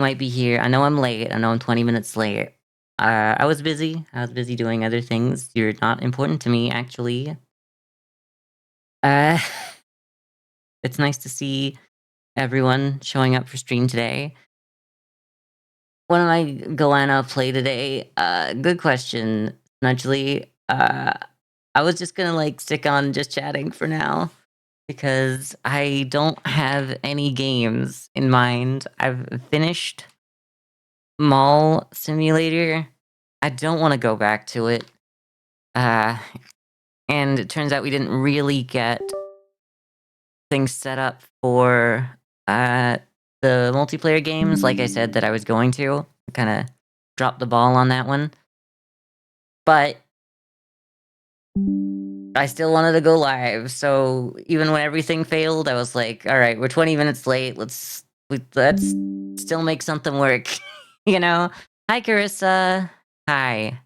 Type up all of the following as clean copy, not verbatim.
might be here. I know I'm late. I know I'm 20 minutes late. I was busy. I was busy doing other things. You're not important to me, actually. Uh, it's nice to see everyone showing up for stream today. What am I gonna play today? Good question, Snudgely. I was just gonna like stick on just chatting for now because I don't have any games in mind. I've finished Mall Simulator. I don't want to go back to it. Uh, and it turns out we didn't really get things set up for the multiplayer games like I said that I was going to. I kind of dropped the ball on that one. But I still wanted to go live, so even when everything failed, I was like, all right, we're 20 minutes late. Let's still make something work. you know? Hi Carissa. Hi.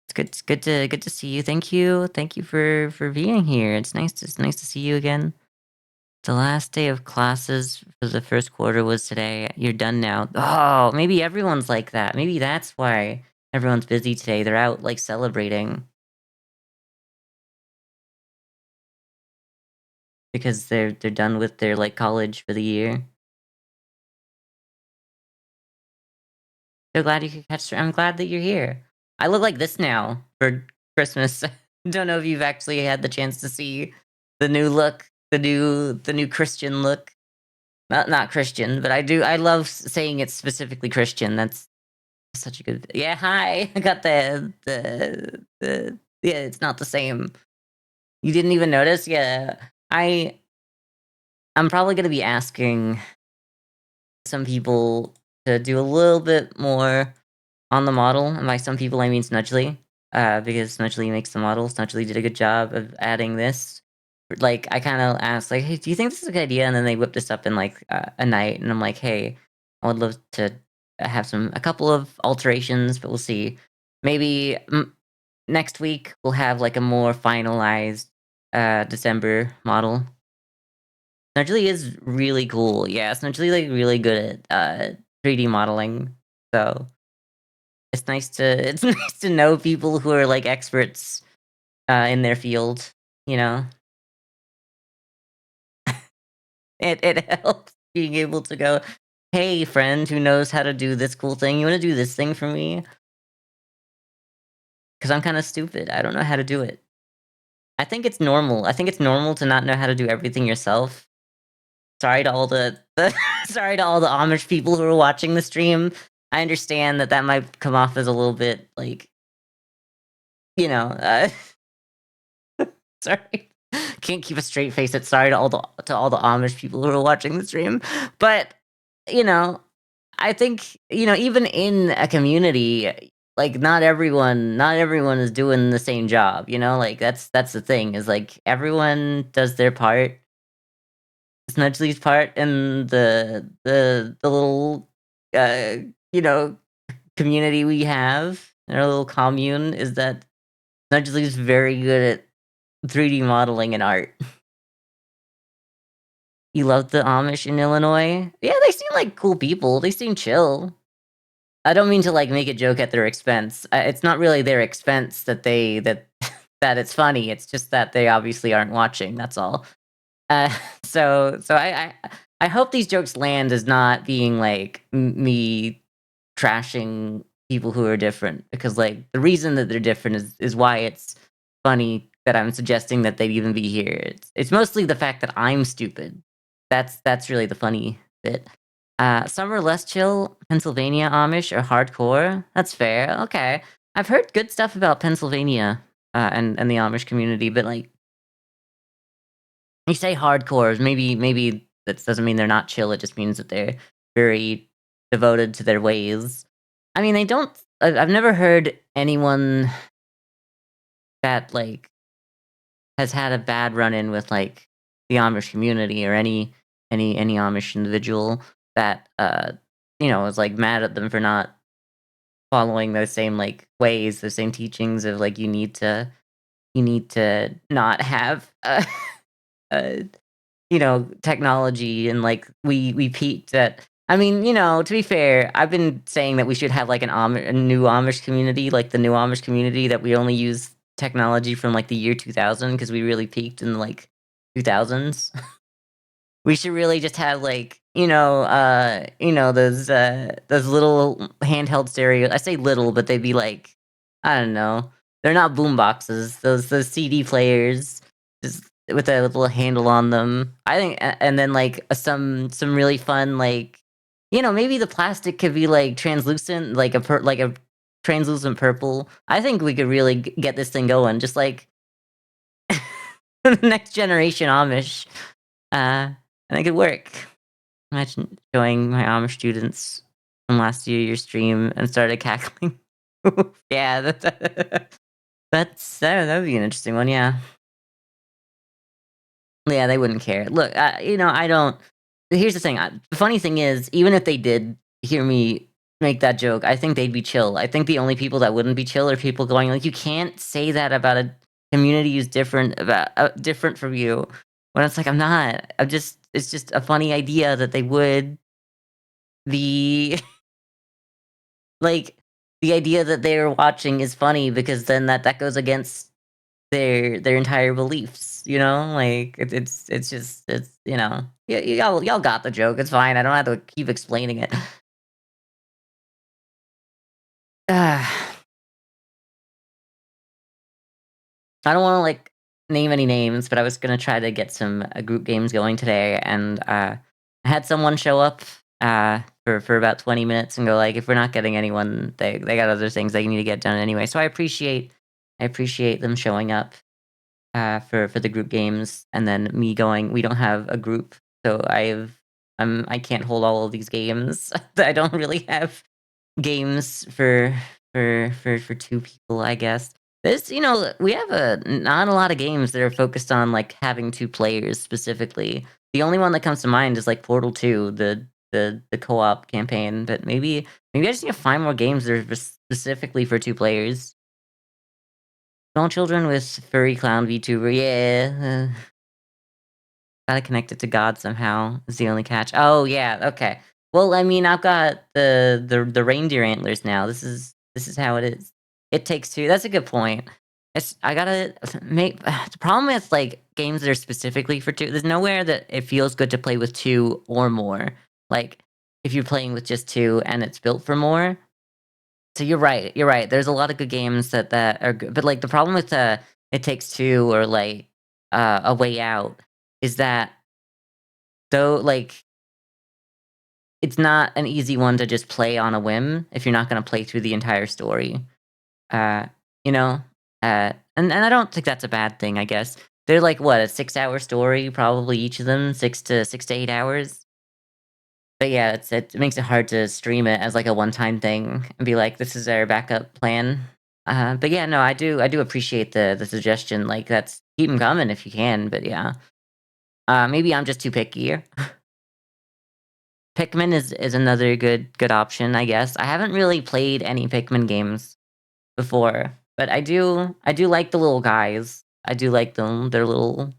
It's good to see you. Thank you for being here. It's nice to see you again. The last day of classes for the first quarter was today. You're done now. Oh, maybe everyone's like that. Maybe that's why everyone's busy today. They're out like celebrating because they're done with their like college for the year. So glad you could catch. I'm glad that you're here. I look like this now for Christmas. Don't know if you've actually had the chance to see the new look, the new Christian look. Not Christian, but I love saying it's specifically Christian. That's such a good. Yeah, hi. I got the. Yeah, it's not the same. You didn't even notice? Yeah, I'm probably gonna be asking some people to do a little bit more on the model, and by some people I mean Snudgely, because Snudgely makes the model. Snudgely did a good job of adding this. Like, I kind of asked, like, "Hey, do you think this is a good idea?" And then they whipped this up in like a night, and I'm like, "Hey, I would love to have a couple of alterations, but we'll see. Maybe next week we'll have like a more finalized December model." Snudgely is really cool. Yeah, Snudgely like really good at 3D modeling, so. It's nice to it's nice to know people who are, like, experts, in their field, you know? It helps being able to go, "Hey, friend who knows how to do this cool thing, you wanna do this thing for me? Because 'Cause I'm kinda stupid, I don't know how to do it." I think it's normal. I think it's normal to not know how to do everything yourself. Sorry to all the sorry to all the Amish people who are watching the stream. I understand that that might come off as a little bit, like, you know, sorry. Can't keep a straight face. It's sorry to all the Amish people who are watching the stream. But, you know, I think, even in a community, like not everyone is doing the same job, Like that's the thing is like everyone does their part. Snudgely's part in the little uh you know community we have, our little commune is that Snudgely's very good at 3D modeling and art. You love the Amish in Illinois? Yeah, they seem like cool people. They seem chill. I don't mean to like make a joke at their expense. It's not really their expense that it's funny. It's just that they obviously aren't watching. That's all. Uh, so I hope these jokes land as not being like me trashing people who are different because like the reason that they're different is why it's funny that I'm suggesting that they'd even be here. It's mostly the fact that I'm stupid. That's really the funny bit. Some are less chill. Pennsylvania Amish or hardcore. That's fair. Okay, I've heard good stuff about Pennsylvania and the Amish community, but like you say hardcore, maybe that doesn't mean they're not chill. It just means that they're very devoted to their ways. I mean, they don't. I've never heard anyone that like has had a bad run in with like the Amish community or any Amish individual that is like mad at them for not following those same like ways, those same teachings of like you need to not have uh technology and like we peaked at I mean, to be fair, I've been saying that we should have like a new Amish community, like the new Amish community that we only use technology from like the year 2000 because we really peaked in like 2000s. We should really just have like, those little handheld stereo. I say little, but they'd be like, I don't know. They're not boom boxes. Those CD players, just with a little handle on them. I think, and then like some really fun like, maybe the plastic could be like translucent, like a translucent purple. I think we could really get this thing going, just like next generation Amish. I think it'd work. Imagine showing my Amish students from last year your stream and started cackling. Yeah, that would be an interesting one, yeah. Yeah, they wouldn't care. Look, I don't here's the thing, the funny thing is, even if they did hear me make that joke, I think they'd be chill. I think the only people that wouldn't be chill are people going like, "You can't say that about a community who's different from you." When it's like, I'm not. It's just a funny idea that they would. The like, the idea that they're watching is funny because then that goes against their entire beliefs, you know? Like, it's just y'all got the joke, it's fine, I don't have to keep explaining it. Ah, I don't wanna, like, name any names, but I was gonna try to get some, group games going today, and, I had someone show up, for about 20 minutes and go like, "If we're not getting anyone, they got other things they need to get done anyway." So I appreciate them showing up, for the group games, and then me going, "We don't have a group, so I can't hold all of these games." I don't really have games for 2 people, I guess. We have not a lot of games that are focused on, like, having 2 players specifically. The only one that comes to mind is, like, Portal 2, the co-op campaign, but maybe I just need to find more games that are specifically for 2 players. Small children with furry clown VTuber, yeah, gotta connect it to God somehow is the only catch. Oh, yeah, okay. Well, I mean, I've got the reindeer antlers now. This is how it is. It Takes Two. That's a good point. I gotta make the problem with like games that are specifically for two. There's nowhere that it feels good to play with two or more. Like if you're playing with just two and it's built for more. So you're right. You're right. There's a lot of good games that are good, but like the problem with It Takes Two or like A Way Out is that though like it's not an easy one to just play on a whim if you're not going to play through the entire story. Uh, you know, and I don't think that's a bad thing. I guess they're like what, a 6 hour story, probably each of them 6 to 8 hours. But yeah, it makes it hard to stream it as like a one time thing and be like, this is our backup plan. But yeah, no, I do appreciate the suggestion. Like that's keep them coming if you can. But yeah, maybe I'm just too picky. Pikmin is another good option, I guess. I haven't really played any Pikmin games before, but I do like the little guys. I do like them. Their little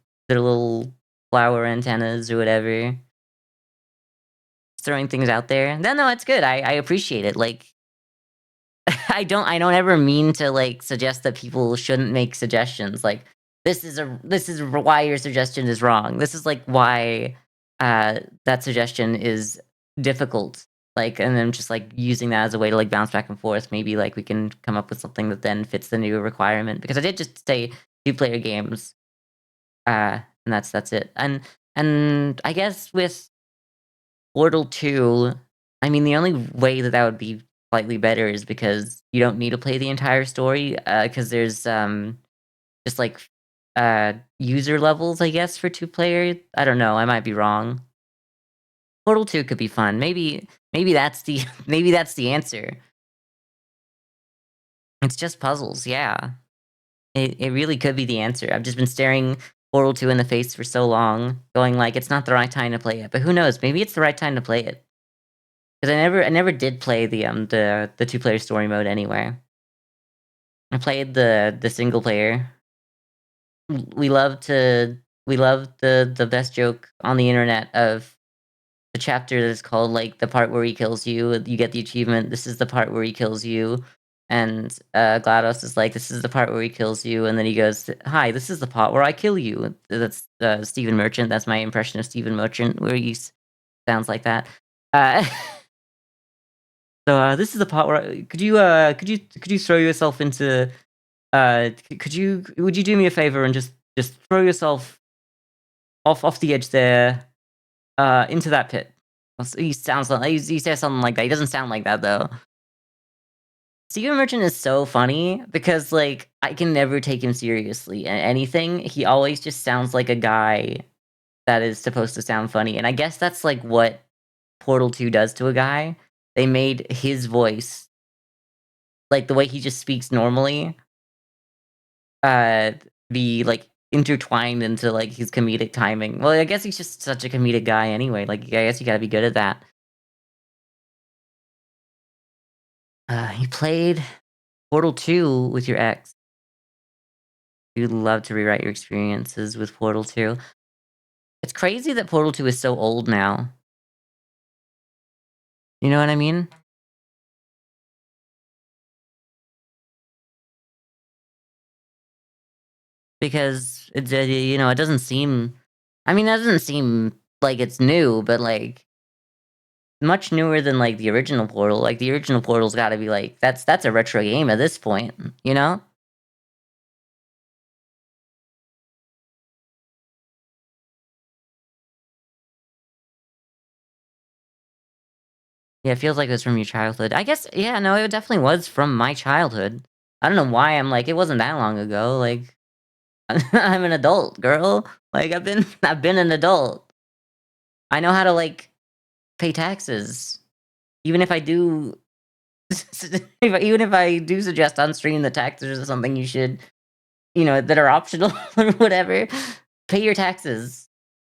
flower antennas or whatever. Throwing things out there. No, it's good. I appreciate it. Like I don't ever mean to like suggest that people shouldn't make suggestions. Like this is why your suggestion is wrong. This is like why that suggestion is difficult. Like and then just like using that as a way to like bounce back and forth. Maybe like we can come up with something that then fits the new requirement. Because I did just say two-player games. And that's it. And I guess with Wordle 2, I mean, the only way that would be slightly better is because you don't need to play the entire story, because there's, just, like, user levels, I guess, for two-player? I don't know, I might be wrong. Portal 2 could be fun. Maybe that's the maybe that's the answer. It's just puzzles, yeah. It really could be the answer. I've just been staring Portal 2 in the face for so long, going like, "It's not the right time to play it," but who knows? Maybe it's the right time to play it. 'Cause I never did play the two-player story mode anyway. I played the single player. We love to we love the best joke on the internet of the chapter that's called, like, the part where he kills you, you get the achievement, "This is the part where he kills you," and, GLaDOS is like, "This is the part where he kills you," and then he goes, "Hi, this is the part where I kill you." That's, Stephen Merchant, that's my impression of Stephen Merchant, where he sounds like that. Uh, this is the part where could you throw yourself into, would you do me a favor and just throw yourself off the edge there, into that pit? He sounds like he says something like that. He doesn't sound like that though. Steven Merchant is so funny because like I can never take him seriously in anything. He always just sounds like a guy that is supposed to sound funny, and I guess that's like what Portal 2 does to a guy. They made his voice, like the way he just speaks normally, uh, be like intertwined into like his comedic timing. Well, I guess he's just such a comedic guy anyway. Like I guess you got to be good at that. You played Portal 2 with your ex. You'd love to rewrite your experiences with Portal 2. It's crazy that Portal 2 is so old now. You know what I mean? Because it doesn't seem. I mean, that doesn't seem like it's new, but like much newer than like the original Portal. Like the original Portal's got to be like that's a retro game at this point. You know? Yeah, it feels like it was from your childhood. I guess. Yeah, no, it definitely was from my childhood. I don't know why I'm like it wasn't that long ago. Like I'm an adult, girl. Like I've been an adult. I know how to like pay taxes. Even if I do even if I do suggest on stream that taxes are something you should, that are optional or whatever, pay your taxes.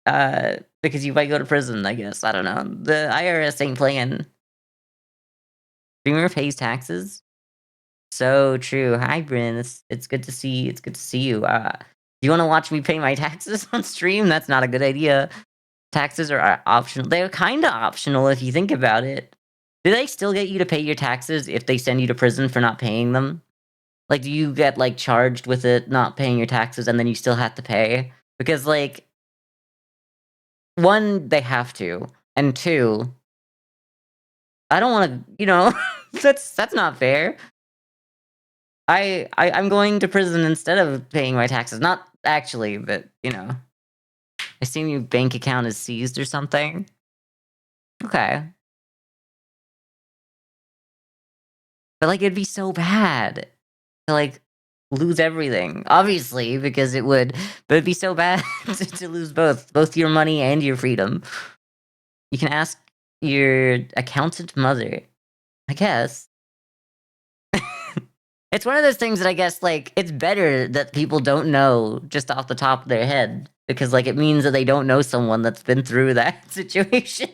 Because you might go to prison, I guess. I don't know. The IRS ain't playing. Streamer pays taxes. So true. Hi, Bryn. It's good to see. It's good to see you. Do you want to watch me pay my taxes on stream? That's not a good idea. Taxes are optional. They're kind of optional if you think about it. Do they still get you to pay your taxes if they send you to prison for not paying them? Like, do you get like charged with it not paying your taxes and then you still have to pay? Because like, one, they have to, and two, I don't want to. That's not fair. I'm going to prison instead of paying my taxes. Not actually, but I assume your bank account is seized or something. Okay. But, like, it'd be so bad to, like, lose everything. Obviously, because it would, but it'd be so bad to lose both your money and your freedom. You can ask your accountant mother, I guess. It's one of those things that I guess, like, it's better that people don't know just off the top of their head because, like, it means that they don't know someone that's been through that situation.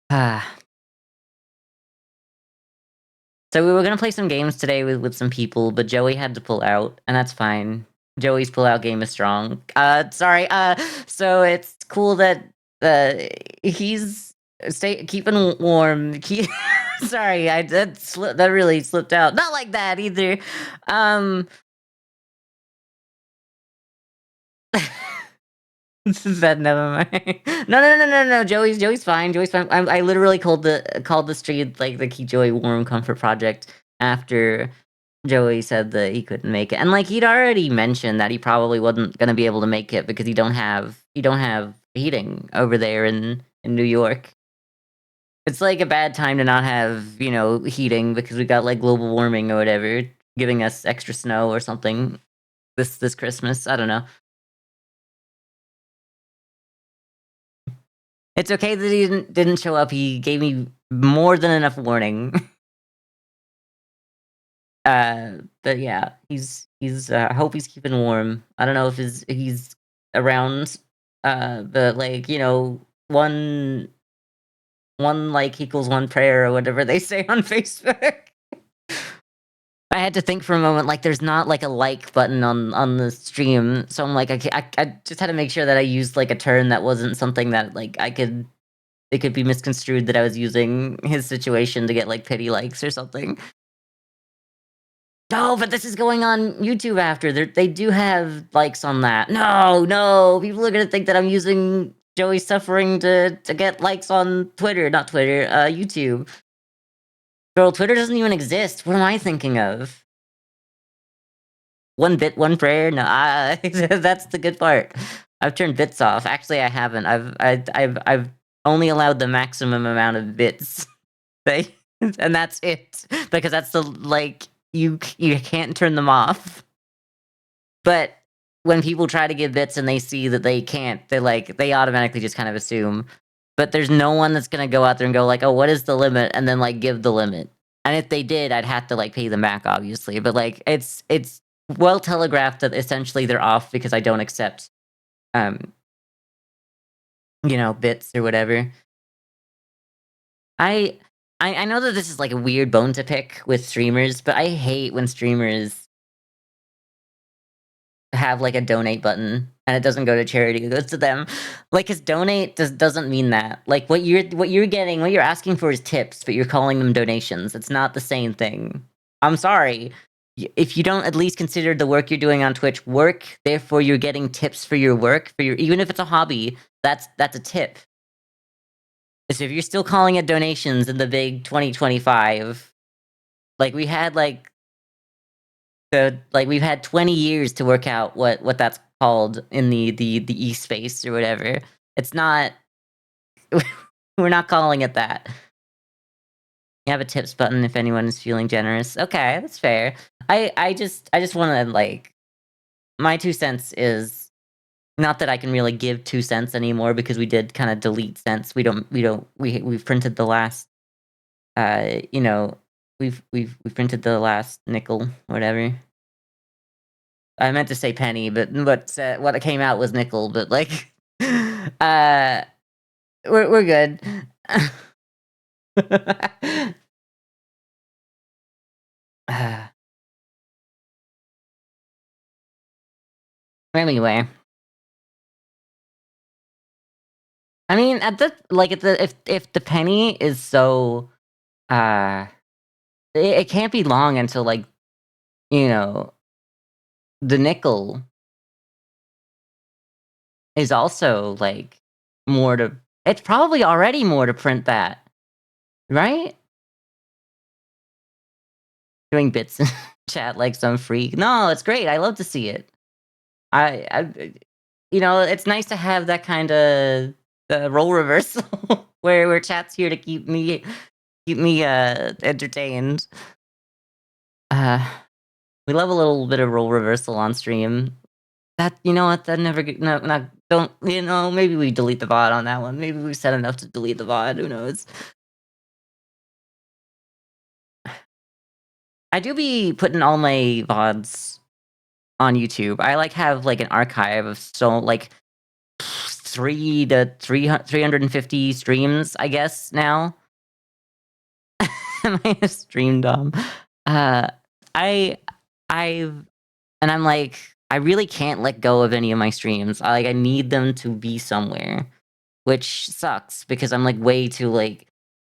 Ah. So we were gonna play some games today with some people, but Joey had to pull out, and that's fine. Joey's pull-out game is strong. Sorry. So it's cool that he's keeping warm. Sorry, that really slipped out. Not like that either. Um, that never mind. No. Joey's fine. Joey's fine. I literally called the street like the Keep Joey Warm Comfort Project after Joey said that he couldn't make it, and like he'd already mentioned that he probably wasn't gonna be able to make it because he don't have heating over there in New York. It's like a bad time to not have heating because we got like global warming or whatever giving us extra snow or something this Christmas. I don't know. It's okay that he didn't show up. He gave me more than enough warning. But yeah, he's I hope he's keeping warm. I don't know if he's around. But like, one like equals one prayer or whatever they say on Facebook. I had to think for a moment, like, there's not, like, a like button on the stream, so I'm like, I just had to make sure that I used, like, a term that wasn't something that, like, it could be misconstrued that I was using his situation to get, like, pity likes or something. No, but this is going on YouTube after. They do have likes on that. No, no, people are gonna think that I'm using Joey's suffering to get likes on Twitter, not Twitter, YouTube. Girl, Twitter doesn't even exist. What am I thinking of? One bit, one prayer? No, that's the good part. I've turned bits off. Actually, I haven't. I've only allowed the maximum amount of bits. They and that's it. Because that's the like you can't turn them off. But when people try to give bits and they see that they can't, they automatically just kind of assume. But there's no one that's gonna go out there and go like, "Oh, what is the limit?" and then like give the limit. And if they did, I'd have to like pay them back, obviously. But like it's well telegraphed that essentially they're off because I don't accept um, bits or whatever. I I know that this is like a weird bone to pick with streamers, but I hate when streamers have, like, a donate button, and it doesn't go to charity, it goes to them. Like, 'cause donate doesn't mean that. Like, what you're asking for is tips, but you're calling them donations. It's not the same thing. I'm sorry. If you don't at least consider the work you're doing on Twitch work, therefore you're getting tips for your work, for your even if it's a hobby, that's a tip. So if you're still calling it donations in the big 2025, like, we had, like, we've had 20 years to work out what that's called in the e-space or whatever. It's not we're not calling it that. You have a tips button if anyone is feeling generous. Okay, that's fair. I just wanna, like my 2 cents is not that I can really give 2 cents anymore because we did kinda delete cents. We've printed the last, you know, we've printed the last nickel, whatever. I meant to say penny, but what came out was nickel, but, like, uh, we're good. Uh, anyway, I mean, at the if the penny is so, uh it can't be long until, like, you know, the nickel is also, like, more to it's probably already more to print that, right? Doing bits in chat like some freak. No, it's great, I love to see it. I it's nice to have that kinda, role reversal where chat's here to keep me, entertained. Uh, we love a little bit of role reversal on stream. That you know what? That never get no, not don't maybe we delete the VOD on that one. Maybe we said enough to delete the VOD, who knows? I do be putting all my VODs on YouTube. I, like, have, like, an archive of so like, 350 streams, I guess, now. Am I a stream dom? Uh, I I've and I'm like, I really can't let go of any of my streams. I need them to be somewhere, which sucks because I'm, like, way too, like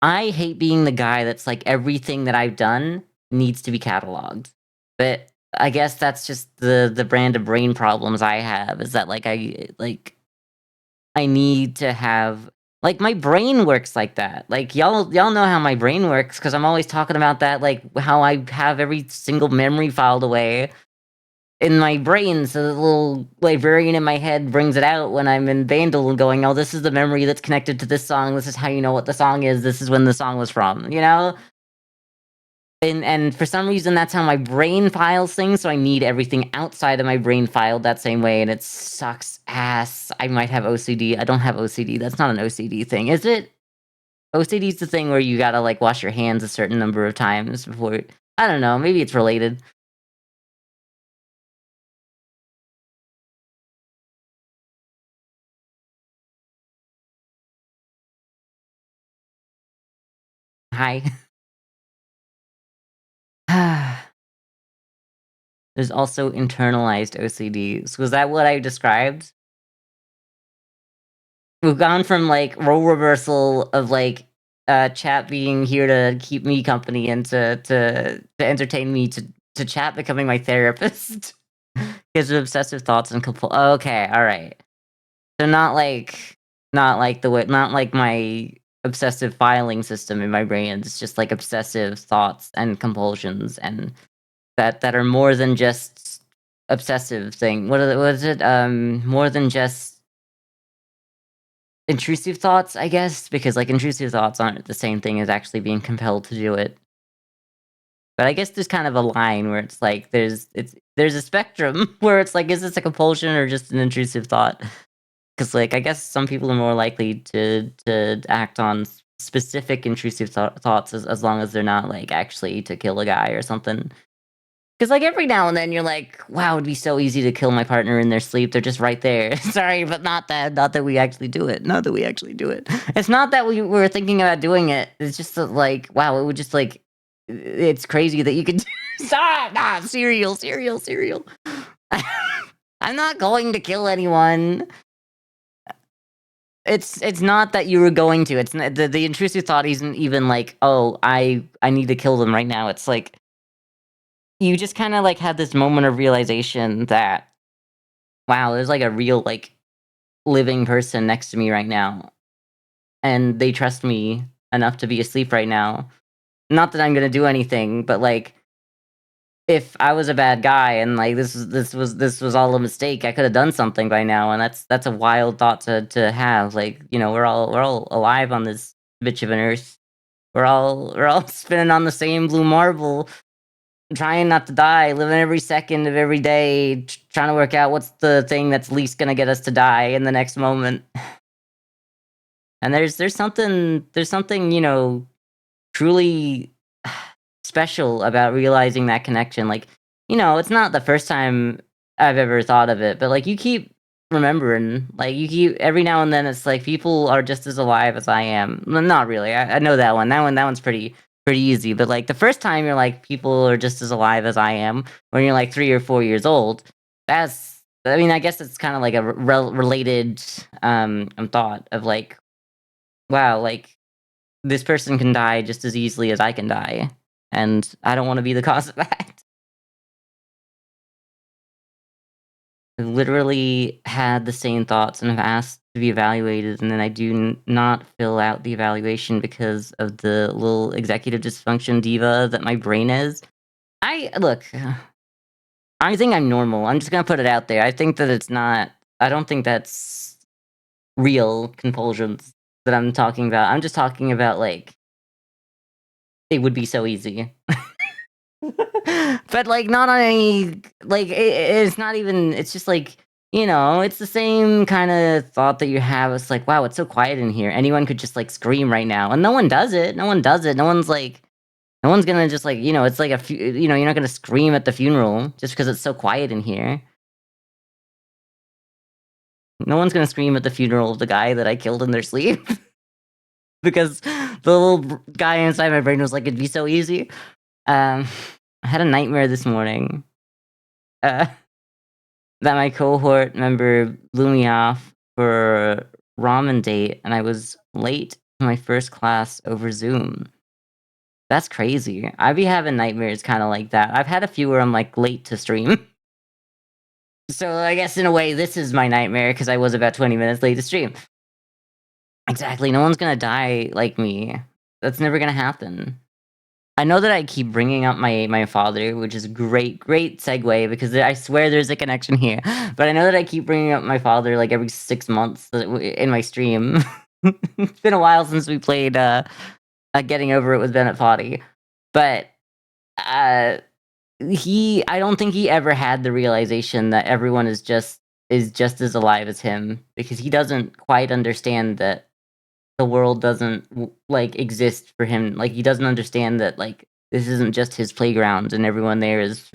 I hate being the guy that's like, everything that I've done needs to be cataloged. But I guess that's just the brand of brain problems I have, is that, I need to have like, my brain works like that. Like, y'all know how my brain works because 'cause I'm always talking about that, like, how I have every single memory filed away in my brain, so the little librarian in my head brings it out when I'm in Bandle and going, "Oh, this is the memory that's connected to this song. This is how you know what the song is. This is when the song was from," you know? And for some reason, that's how my brain files things, so I need everything outside of my brain filed that same way, and it sucks ass. I might have OCD. I don't have OCD. That's not an OCD thing, is it? OCD is the thing where you gotta, like, wash your hands a certain number of times before I don't know, maybe it's related. Hi. There's also internalized OCD. So was that what I described? We've gone from, like, role reversal of, like, chat being here to keep me company and to entertain me to chat becoming my therapist. Because of obsessive thoughts and okay, alright. So not like the way not like my obsessive filing system in my brain, it's just, like, obsessive thoughts and compulsions and that are more than just obsessive thing. What is it? More than just intrusive thoughts, I guess, because, like, intrusive thoughts aren't the same thing as actually being compelled to do it. But I guess there's kind of a line where it's like there's a spectrum where it's like, is this a compulsion or just an intrusive thought? Because, like, I guess some people are more likely to act on specific intrusive thoughts as long as they're not, like, actually to kill a guy or something. Because, like, every now and then you're like, "Wow, it'd be so easy to kill my partner in their sleep. They're just right there." Sorry, but not that we actually do it. Not that we actually do it. It's not that we were thinking about doing it. It's just that, like, wow, it would just, like it's crazy that you could stop! Nah, cereal. I'm not going to kill anyone. It's not that you were going to. It's not the intrusive thought isn't even like, "Oh, I need to kill them right now." It's like you just kinda, like, had this moment of realization that, wow, there's, like, a real, like, living person next to me right now, and they trust me enough to be asleep right now. Not that I'm gonna do anything, but, like, if I was a bad guy and, like, this was all a mistake, I coulda done something by now, and that's a wild thought to have. Like, we're all alive on this bitch of an earth. We're all spinning on the same blue marble, trying not to die, living every second of every day, trying to work out what's the thing that's least gonna get us to die in the next moment. And there's something, truly special about realizing that connection. Like, it's not the first time I've ever thought of it, but, like, you keep remembering, like, you keep every now and then it's like people are just as alive as I am. Well, not really. I know that one. That one's pretty easy. But, like, the first time you're like people are just as alive as I am when you're like 3 or 4 years old. That's I mean, I guess it's kind of like a related thought of like, wow, like this person can die just as easily as I can die, and I don't want to be the cause of that. I literally had the same thoughts and have asked to be evaluated, and then I do not fill out the evaluation because of the little executive dysfunction diva that my brain is. I look, I think I'm normal. I'm just gonna put it out there. I think that it's not. I don't think that's real compulsions that I'm talking about. I'm just talking about like it would be so easy. But, like, not on any like, it's not even it's just, like, it's the same kinda thought that you have, it's like, "Wow, it's so quiet in here, anyone could just, like, scream right now," and no one does it, no one does it, no one's gonna just, like, it's like you're not gonna scream at the funeral just because it's so quiet in here. No one's gonna scream at the funeral of the guy that I killed in their sleep because the little guy inside my brain was like, "It'd be so easy." Um, I had a nightmare this morning. Uh that my cohort member blew me off for a ramen date, and I was late to my first class over Zoom. That's crazy. I be having nightmares kinda like that. I've had a few where I'm, like, late to stream. So, I guess in a way, this is my nightmare because I was about 20 minutes late to stream. Exactly, no one's gonna die like me. That's never gonna happen. I know that I keep bringing up my father, which is a great segue because I swear there's a connection here. But I know that I keep bringing up my father like every 6 months in my stream. It's been a while since we played Getting Over It with Bennett Foddy, but uh, I don't think he ever had the realization that everyone is just as alive as him because he doesn't quite understand that the world doesn't like exist for him. Like he doesn't understand that like this isn't just his playground and everyone there is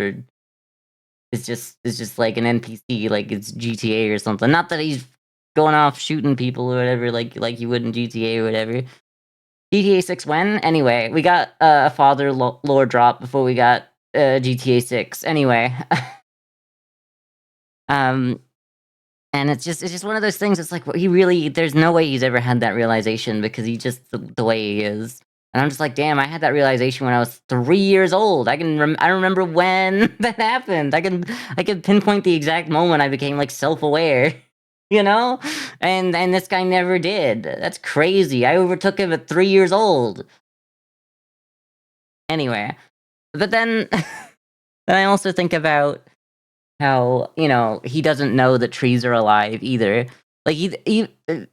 just like an NPC, like it's GTA or something. Not that he's going off shooting people or whatever, like you would in GTA or whatever. GTA 6 when? Anyway, we got a father lore drop before we got GTA 6. Anyway, um, and it's just one of those things. It's like he really. There's no way he's ever had that realization because he just the way he is. And I'm just like, damn, I had that realization when I was 3 years old. I remember when that happened. I can pinpoint the exact moment I became like self-aware. You know? And this guy never did. That's crazy. I overtook him at 3 years old. Anyway, but then then I also think about how, he doesn't know that trees are alive either. Like, the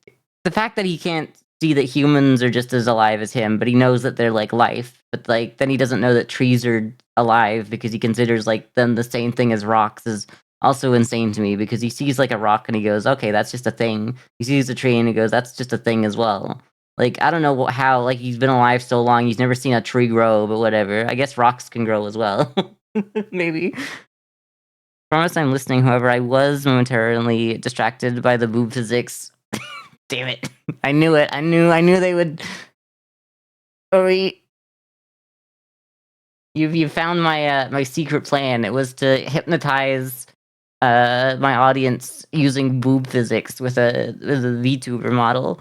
fact that he can't see that humans are just as alive as him, but he knows that they're, like, life, but, like, then he doesn't know that trees are alive because he considers, like, them the same thing as rocks is also insane to me because he sees, like, a rock and he goes, "Okay, that's just a thing." He sees a tree and he goes, "That's just a thing as well." Like, I don't know how, like, he's been alive so long, he's never seen a tree grow, but whatever. I guess rocks can grow as well. Maybe. Promise I'm listening, however, I was momentarily distracted by the boob physics. Damn it. I knew it. I knew they would. Ori, you found my secret plan. It was to hypnotize my audience using boob physics with a VTuber model.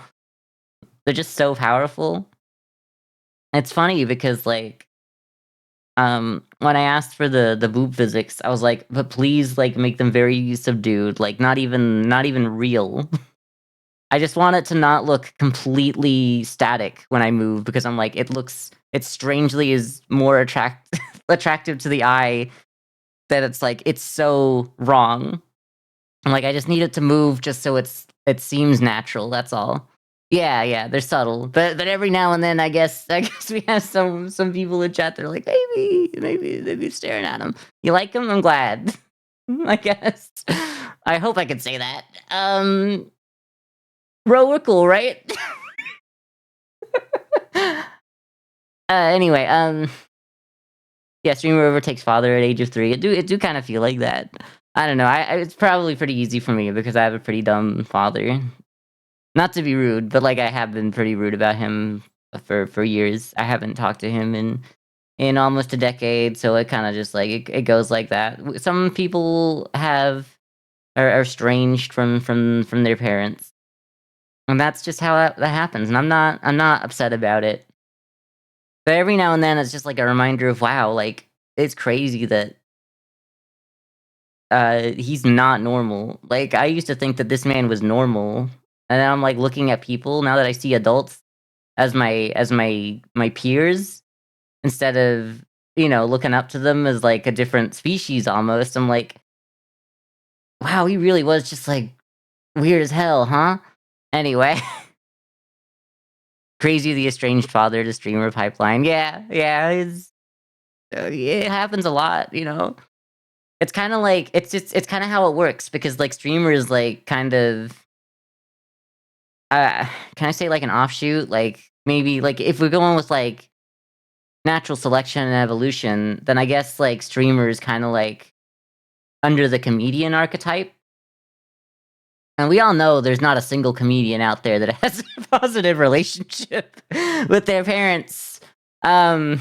They're just so powerful. It's funny because like when I asked for the boob physics, I was like, but please like make them very subdued, like not even real. I just want it to not look completely static when I move because I'm like, it strangely is more attractive to the eye that it's like, it's so wrong. I'm like, I just need it to move just so it seems natural, that's all. Yeah, yeah, they're subtle. But every now and then I guess we have some people in chat, they're like, maybe staring at them. You like them? I'm glad. I guess. I hope I could say that. Rowical, right? Anyway, yeah, streamer overtakes father at age of 3. It do kind of feel like that. I don't know. It's probably pretty easy for me because I have a pretty dumb father. Not to be rude, but like I have been pretty rude about him for years. I haven't talked to him in almost a decade, so it kind of just like it goes like that. Some people are estranged from their parents, and that's just how that happens. And I'm not upset about it. But every now and then, it's just like a reminder of wow, like it's crazy that he's not normal. Like I used to think that this man was normal, and then I'm like looking at people now that I see adults as my peers instead of looking up to them as like a different species almost. I'm like, wow, he really was just like weird as hell, huh? Anyway, crazy the estranged father to streamer pipeline. Yeah, yeah, it happens a lot. It's kinda like it's kinda how it works because, like, streamers, like, kind of, can I say, like, an offshoot? Like, maybe, like, if we're going with, like, natural selection and evolution, then I guess, like, streamers kinda, like, under the comedian archetype, and we all know there's not a single comedian out there that has a positive relationship with their parents. Um,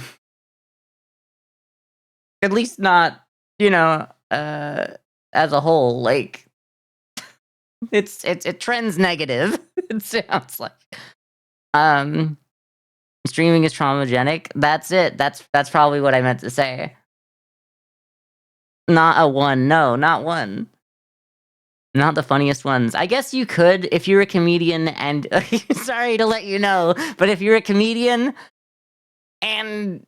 at least not, you know, uh, as a whole, like it trends negative. It sounds like. Um, streaming is traumagenic. That's it. That's probably what I meant to say. Not a one. No, not one. Not the funniest ones. I guess you could if you're a comedian and sorry to let you know, but if you're a comedian and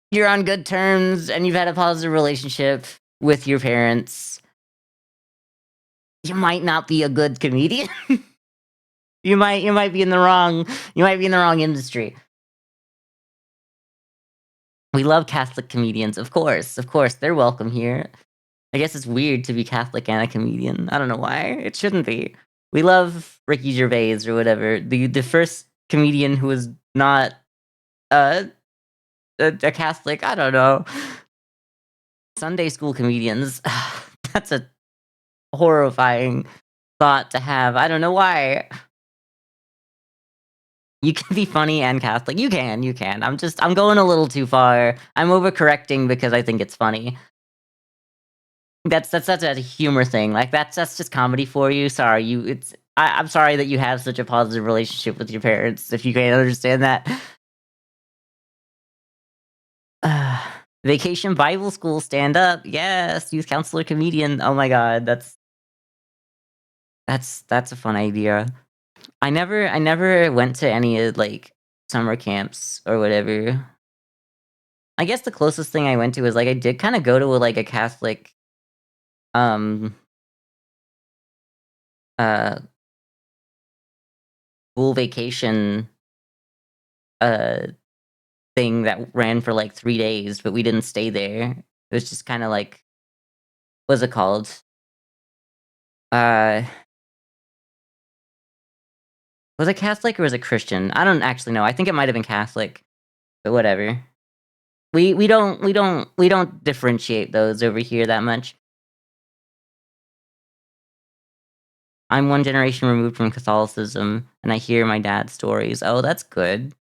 you're on good terms and you've had a positive relationship with your parents, you might not be a good comedian. You might be in the wrong industry. We love Catholic comedians, of course, they're welcome here. I guess it's weird to be Catholic and a comedian. I don't know why. It shouldn't be. We love Ricky Gervais or whatever. The first comedian who was not uh, a Catholic. I don't know. Sunday school comedians. That's a horrifying thought to have. I don't know why. You can be funny and Catholic. You can. I'm going a little too far. I'm overcorrecting because I think it's funny. That's such a humor thing. Like that's just comedy for you. Sorry, I'm sorry that you have such a positive relationship with your parents. If you can't understand that. Vacation Bible school stand up. Yes, youth counselor comedian. Oh my god, that's a fun idea. I never went to any like summer camps or whatever. I guess the closest thing I went to was like I did kind of go to like a Catholic um uh school vacation uh thing that ran for like 3 days, but we didn't stay there. It was just kind of like what's it called? Uh was it Catholic or was it Christian? I don't actually know. I think it might have been Catholic, but whatever. We don't differentiate those over here that much. I'm one generation removed from Catholicism, and I hear my dad's stories. Oh, that's good.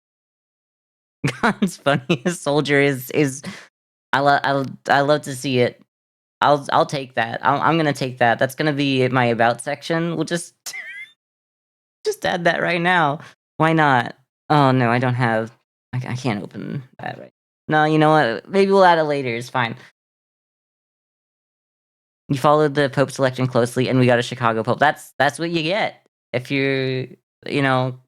God's funniest soldier is I love to see it. I'll take that. I'm gonna take that. That's gonna be my about section. We'll just just add that right now. Why not? Oh no, I don't have. I can't open that right. No, you know what? Maybe we'll add it later. It's fine. You followed the Pope selection closely, and we got a Chicago Pope. That's what you get if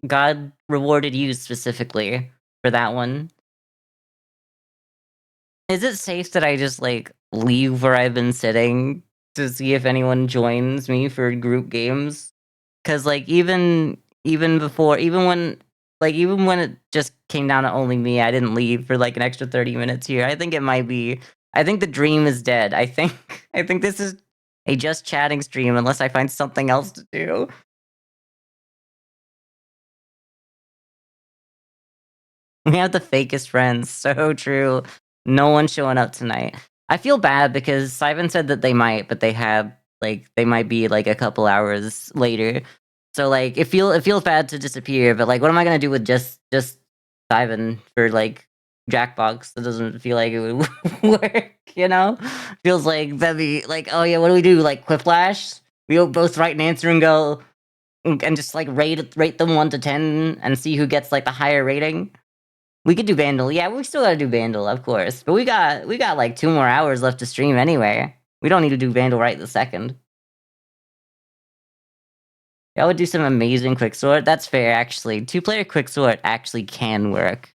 God rewarded you specifically for that one. Is it safe that I just like leave where I've been sitting to see if anyone joins me for group games? Because like even before, even when it just came down to only me, I didn't leave for like an extra 30 minutes here. I think it might be. I think the dream is dead. I think I think this is a just chatting stream unless I find something else to do. We have the fakest friends. So true. No one's showing up tonight. I feel bad because Simon said that they might, but they might be like a couple hours later. So like it feels bad to disappear, but like what am I gonna do with just Simon for like Jackbox? That doesn't feel like it would work, you know? Feels like that'd be like, oh yeah, what do we do? Like Quiplash? We both write an answer and go and just like rate them 1 to 10 and see who gets like the higher rating. We could do Bandle. Yeah, we still gotta do Bandle, of course. But we got like 2 more hours left to stream anyway. We don't need to do Bandle right this second. I would do some amazing quicksort. That's fair, actually. 2-player quicksort actually can work.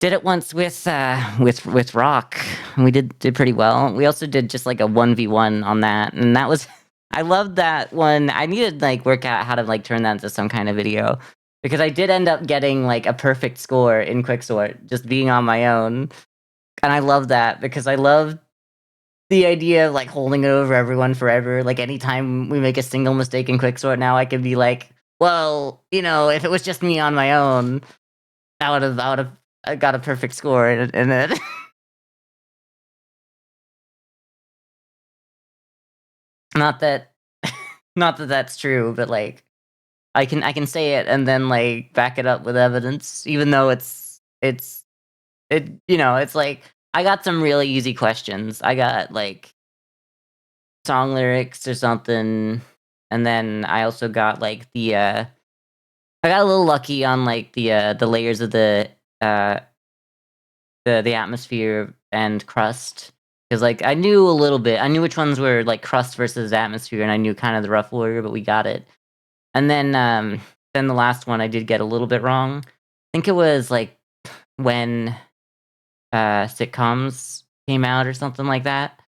Did it once with Rock. We did pretty well. We also did just like a 1v1 on that, and that was I loved that one. I needed like work out how to like turn that into some kind of video because I did end up getting like a perfect score in quicksort just being on my own. And I love that because I love the idea of like holding it over everyone forever. Like anytime we make a single mistake in quicksort now, I could be like, well, if it was just me on my own, I would have got a perfect score in it. Not that not that that's true, but like I can say it and then like back it up with evidence, even though it's like I got some really easy questions. I got like song lyrics or something, and then I also got like I got a little lucky on like the layers of uh the atmosphere and crust. Because like I knew a little bit. I knew which ones were like crust versus atmosphere, and I knew kind of the rough order, but we got it. And then the last one I did get a little bit wrong. I think it was like when sitcoms came out or something like that.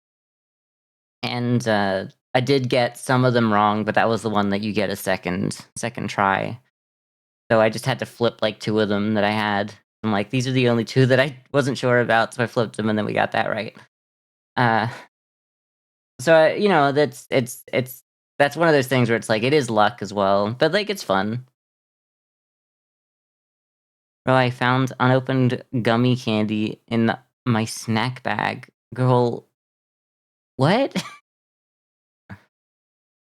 And I did get some of them wrong, but that was the one that you get a second try. So I just had to flip like two of them that I had. I'm like, these are the only two that I wasn't sure about, so I flipped them, and then we got that right. Uh, so that's one of those things where it's like it is luck as well, but like it's fun. Bro, I found unopened gummy candy in my snack bag. Girl, what?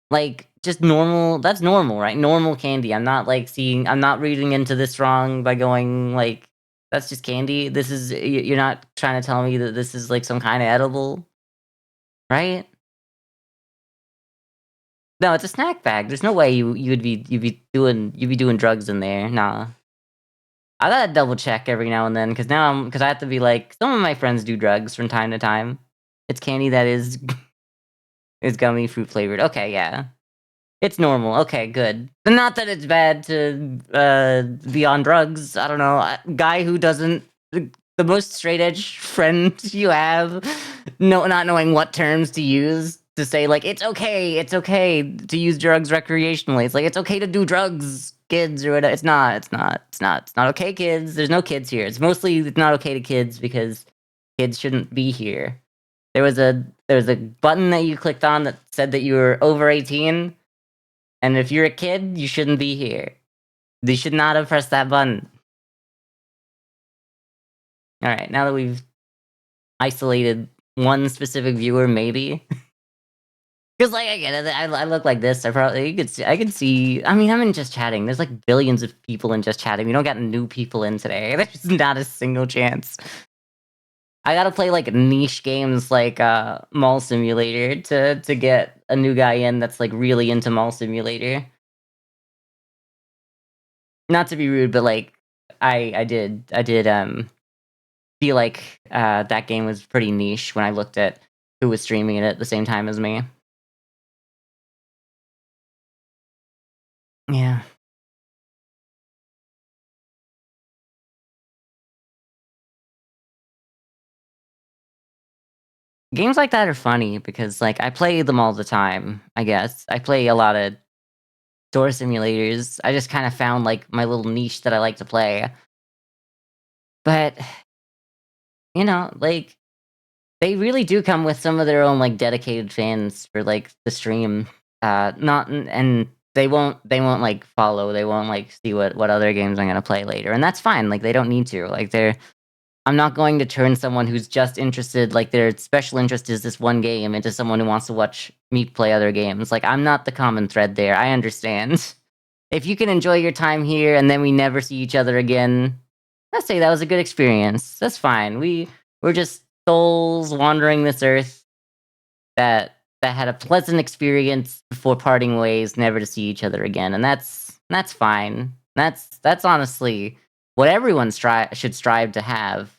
Like just normal. That's normal, right? Normal candy. I'm not reading into this wrong by going like, that's just candy. This is you're not trying to tell me that this is like some kind of edible, right? No, it's a snack bag. There's no way you'd be doing drugs in there. Nah. I gotta double check every now and then because I have to be like, some of my friends do drugs from time to time. It's candy that is is gummy fruit flavored. Okay, yeah. It's normal. Okay, good. Not that it's bad to be on drugs. I don't know. Guy who doesn't the most straight edge friend you have, no, not knowing what terms to use to say like it's okay to use drugs recreationally. It's like it's okay to do drugs, kids or whatever. It's not okay, kids. There's no kids here. It's not okay to kids because kids shouldn't be here. There was a button that you clicked on that said that you were over 18. And if you're a kid, you shouldn't be here. They should not have pressed that button. Alright, now that we've isolated one specific viewer, maybe. Because, like, I get it. I look like this. I could see. I mean, I'm in just chatting. There's like billions of people in just chatting. We don't got new people in today. There's not a single chance. I gotta play like niche games like Mall Simulator to get a new guy in that's like really into Mall Simulator. Not to be rude, but like I did feel like that game was pretty niche when I looked at who was streaming it at the same time as me. Yeah. Games like that are funny because like I play them all the time, I guess. I play a lot of door simulators. I just kind of found like my little niche that I like to play. But like they really do come with some of their own like dedicated fans for like the stream. Not and they won't like follow. They won't like see what other games I'm gonna play later, and that's fine. Like they don't need to. Like they're I'm not going to turn someone who's just interested, like their special interest is this one game, into someone who wants to watch me play other games. Like I'm not the common thread there. I understand. If you can enjoy your time here and then we never see each other again, let's say that was a good experience. That's fine. We're just souls wandering this earth that had a pleasant experience before parting ways, never to see each other again, and that's fine. That's honestly what everyone should strive to have.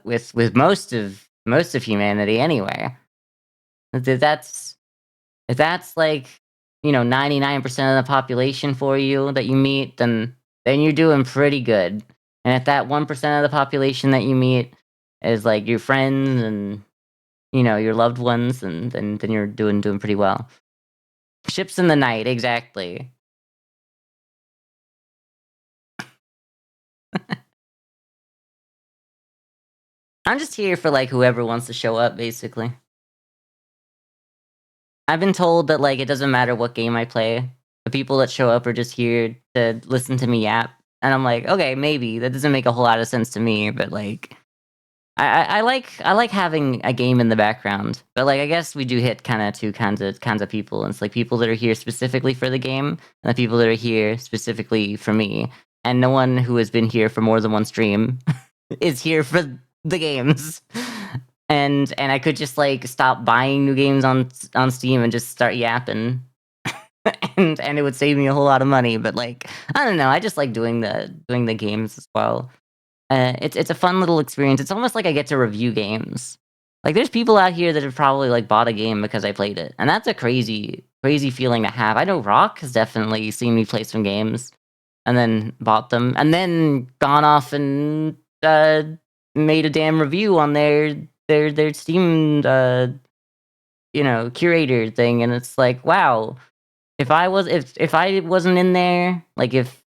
With most of humanity, anyway. That's if that's like 99% of the population for you that you meet, then you're doing pretty good. And if that 1% of the population that you meet is like your friends and your loved ones, and then you're doing pretty well. Ships in the night, exactly. I'm just here for like whoever wants to show up, basically. I've been told that like it doesn't matter what game I play. The people that show up are just here to listen to me yap. And I'm like, okay, maybe. That doesn't make a whole lot of sense to me, but like I like having a game in the background. But like I guess we do hit kinda two kinds of people. And it's like people that are here specifically for the game and the people that are here specifically for me. And no one who has been here for more than one stream is here for the games. And I could just like stop buying new games on Steam and just start yapping. And it would save me a whole lot of money, but like I don't know, I just like doing the games as well. It's a fun little experience. It's almost like I get to review games. Like there's people out here that have probably like bought a game because I played it, and that's a crazy feeling to have. I know Rock has definitely seen me play some games and then bought them and then gone off and made a damn review on their Steam curator thing, and it's like, wow, if I wasn't in there, like if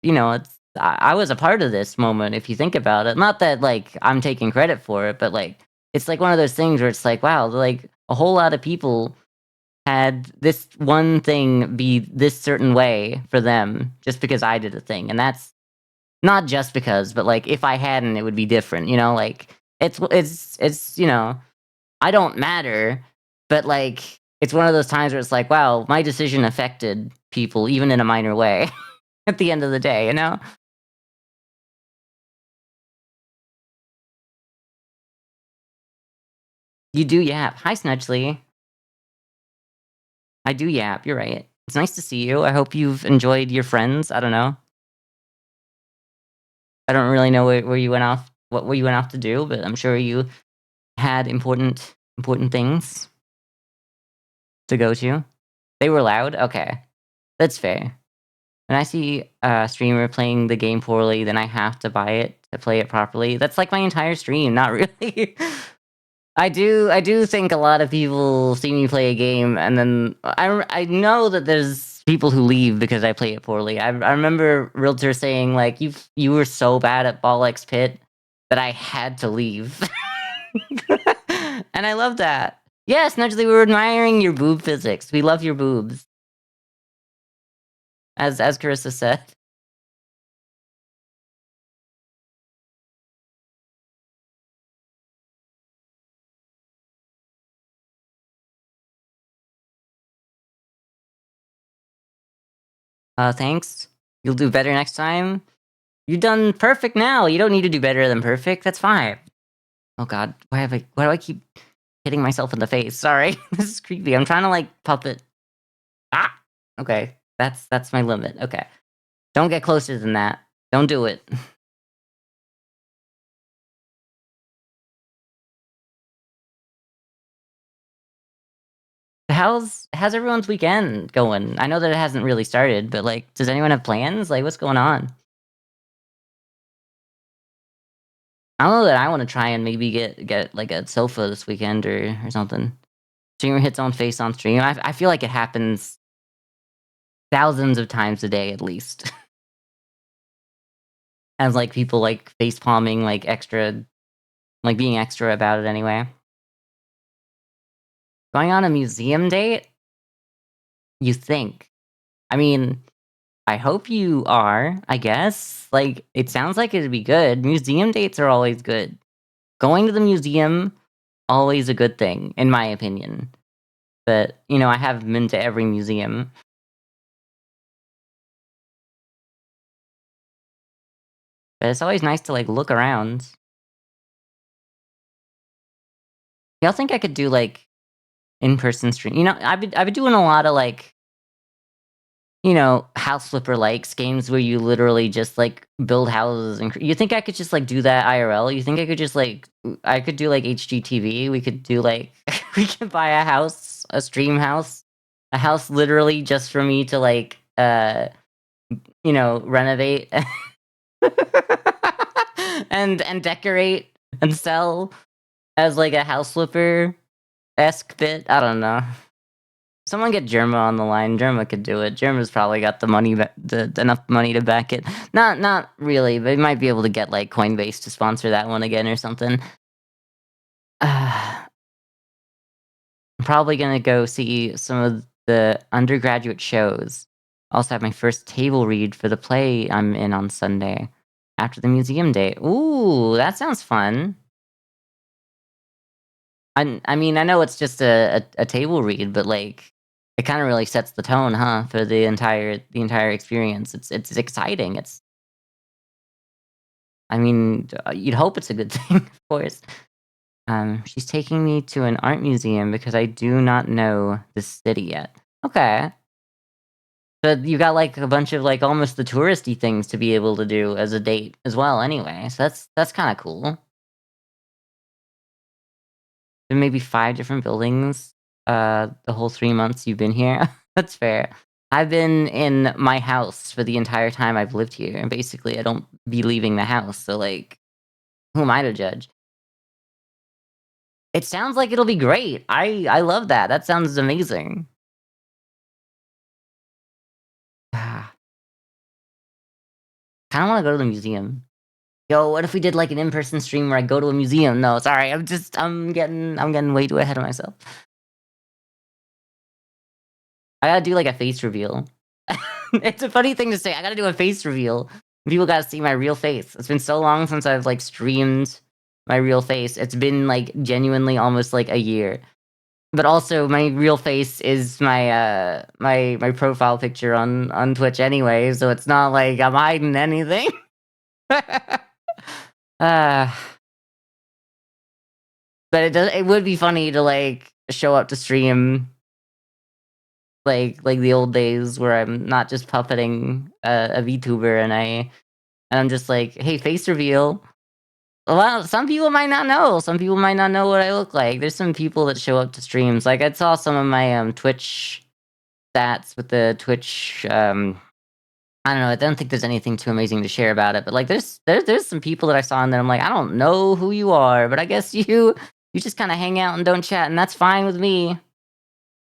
it's I was a part of this moment, if you think about it. Not that like I'm taking credit for it, but like it's like one of those things where it's like, wow, like a whole lot of people had this one thing be this certain way for them just because I did a thing. And that's not just because, but like if I hadn't, it would be different, like it's I don't matter, but like It's one of those times where it's like, wow, my decision affected people even in a minor way at the end of the day, you know? You do yap. Hi, Snudgely. I do yap, you're right. It's nice to see you. I hope you've enjoyed your friends. I don't know. I don't really know where you went off what you went off to do, but I'm sure you had important things to go to. They were loud? Okay. That's fair. When I see a streamer playing the game poorly, then I have to buy it to play it properly. That's like my entire stream, not really. I do think a lot of people see me play a game, and then I know that there's people who leave because I play it poorly. I remember Realtor saying, like, "You were so bad at Ball X Pit that I had to leave." And I love that. Yes, Nudgely, we were admiring your boob physics. We love your boobs, as Carissa said. Thanks. You'll do better next time. You've done perfect now. You don't need to do better than perfect. That's fine. Oh god, why do I keep hitting myself in the face? Sorry. This is creepy. I'm trying to like puppet. Ah! Okay. That's my limit. Okay. Don't get closer than that. Don't do it. How's everyone's weekend going? I know that it hasn't really started, but like does anyone have plans? Like what's going on? I don't know that I want to try and maybe get like a sofa this weekend or something. Streamer hits on face on stream. I feel like it happens thousands of times a day at least. As like people like face palming like extra like being extra about it anyway. Going on a museum date? You think. I mean, I hope you are, I guess. Like it sounds like it'd be good. Museum dates are always good. Going to the museum always a good thing in my opinion. But, you know, I haven't been to every museum. But it's always nice to like look around. Y'all think I could do like in-person stream? You know, I've been doing a lot of like, you know, house flipper likes games where you literally just like build houses and you think I could just like do that IRL? You think I could just like I could do like HGTV? We could do like we could buy a house, a stream house, a house literally just for me to like you know, renovate and decorate and sell as like a house flipper esque bit. I don't know. Someone get Germa on the line. Germa could do it. Germa's probably got the money, the enough money to back it. Not really, but he might be able to get like Coinbase to sponsor that one again or something. I'm probably gonna go see some of the undergraduate shows. Also have my first table read for the play I'm in on Sunday after the museum date. Ooh, that sounds fun. I mean, I know it's just a table read, but like it kind of really sets the tone, huh, for the entire experience. It's exciting. It's I mean, you'd hope it's a good thing, of course. She's taking me to an art museum because I do not know the city yet. Okay. So you got like a bunch of like almost the touristy things to be able to do as a date as well anyway. So that's kind of cool. There may be 5 different buildings, the whole 3 months you've been here. That's fair. I've been in my house for the entire time I've lived here, and basically I don't be leaving the house, so, like, who am I to judge? It sounds like it'll be great. I love that. That sounds amazing. Kinda wanna go to the museum. Yo, what if we did, like, an in-person stream where I go to a museum? No, sorry, I'm getting way too ahead of myself. I gotta do, like, a face reveal. It's a funny thing to say, I gotta do a face reveal. People gotta see my real face. It's been so long since I've, like, streamed my real face. It's been, like, genuinely almost, like, a year. But also, my real face is my my profile picture on Twitch anyway, so it's not like I'm hiding anything. uh, but it would be funny to like show up to stream like the old days where I'm not just puppeting a VTuber and I'm just like, hey, face reveal. Well, some people might not know. Some people might not know what I look like. There's some people that show up to streams. Like I saw some of my Twitch stats with the Twitch. I don't know. I don't think there's anything too amazing to share about it. But like, there's some people that I saw and then I'm like, I don't know who you are, but I guess you just kind of hang out and don't chat, and that's fine with me.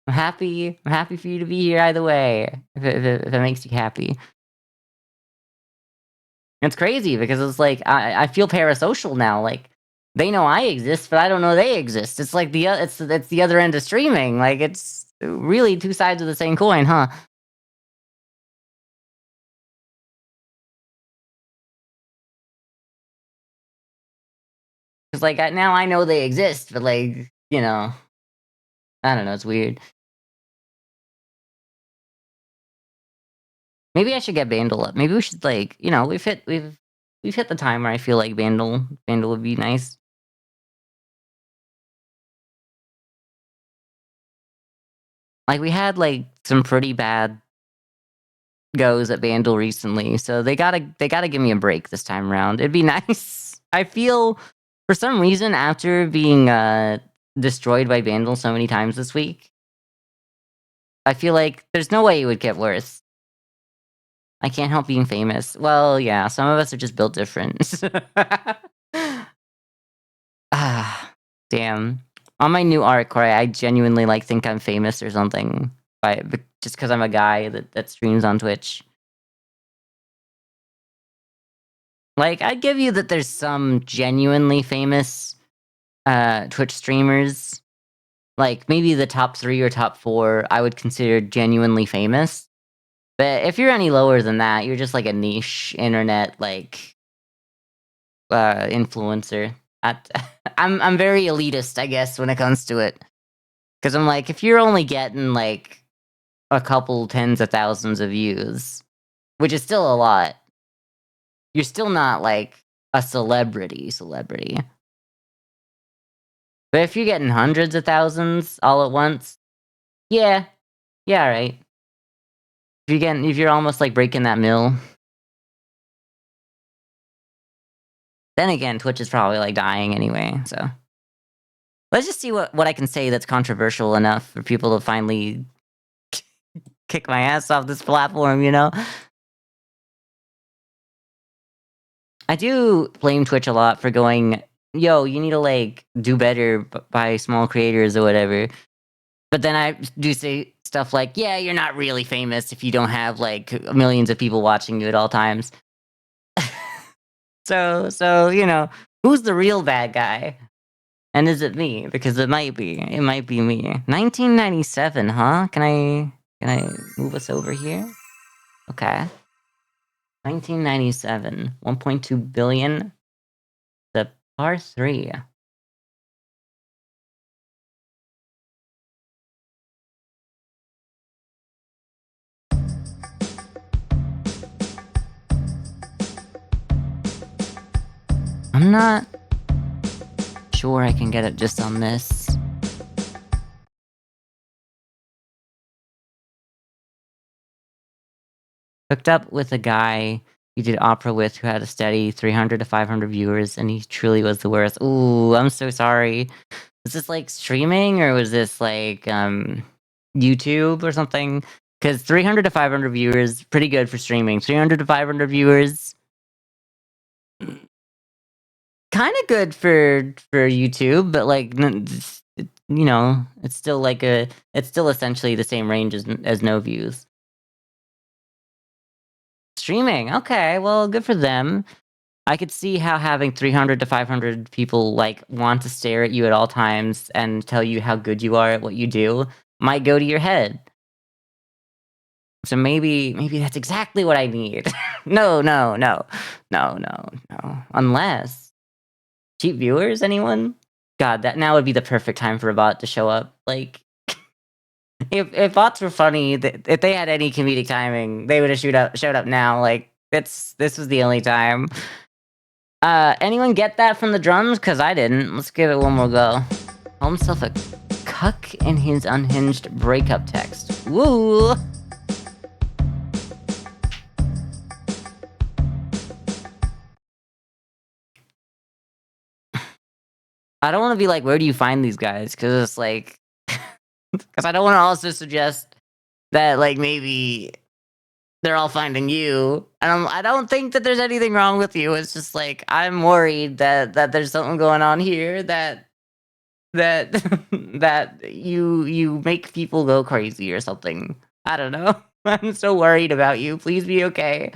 I'm happy. I'm happy for you to be here either way. If it makes you happy. It's crazy because it's like I feel parasocial now. Like they know I exist, but I don't know they exist. It's like it's the other end of streaming. Like it's really two sides of the same coin, huh? Because like now I know they exist, but like you know, I don't know. It's weird. Maybe I should get Bandle up. Maybe we should like we've hit the time where I feel like Bandle would be nice. Like we had like some pretty bad goes at Bandle recently, so they gotta give me a break this time around. It'd be nice. I feel for some reason after being destroyed by Bandle so many times this week, I feel like there's no way it would get worse. I can't help being famous. Well, yeah, some of us are just built different. Ah, damn. On my new arc where I genuinely like think I'm famous or something, just because I'm a guy that streams on Twitch. Like, I'd give you that there's some genuinely famous Twitch streamers. Like, maybe the top 3 or top 4 I would consider genuinely famous. But if you're any lower than that, you're just like a niche internet like influencer. I'm very elitist, I guess, when it comes to it. Because I'm like, if you're only getting like a couple tens of thousands of views, which is still a lot, you're still not like a celebrity. But if you're getting hundreds of thousands all at once, yeah, right. If you're almost like breaking that mill, then again, Twitch is probably like dying anyway. So let's just see what I can say that's controversial enough for people to finally kick my ass off this platform. I do blame Twitch a lot for going, yo, you need to like do better by small creators or whatever. But then I do say stuff like, yeah, you're not really famous if you don't have like millions of people watching you at all times. So who's the real bad guy? And is it me? Because it might be me. 1997, huh? Can I move us over here? Okay. 1997, 1.2 billion. The par 3. I'm not sure I can get it just on this. Hooked up with a guy you did opera with who had a steady 300 to 500 viewers, and he truly was the worst. Ooh, I'm so sorry. Was this like streaming or was this like YouTube or something? Because 300 to 500 viewers, pretty good for streaming. 300 to 500 viewers, kind of good for YouTube, but like it's still like it's still essentially the same range as no views. Streaming, okay, well, good for them. I could see how having 300 to 500 people like want to stare at you at all times and tell you how good you are at what you do might go to your head. So maybe that's exactly what I need. No. Unless cheap viewers, anyone? God, that now would be the perfect time for a bot to show up. Like, if bots were funny, if they had any comedic timing, they would have showed up now. Like, this was the only time. Anyone get that from the drums? Because I didn't. Let's give it one more go. Call himself a cuck in his unhinged breakup text. Woo! I don't want to be like, where do you find these guys? Because it's like, because I don't want to also suggest that like maybe they're all finding you. I don't think that there's anything wrong with you. It's just like I'm worried that there's something going on here that that you make people go crazy or something. I don't know. I'm so worried about you. Please be okay.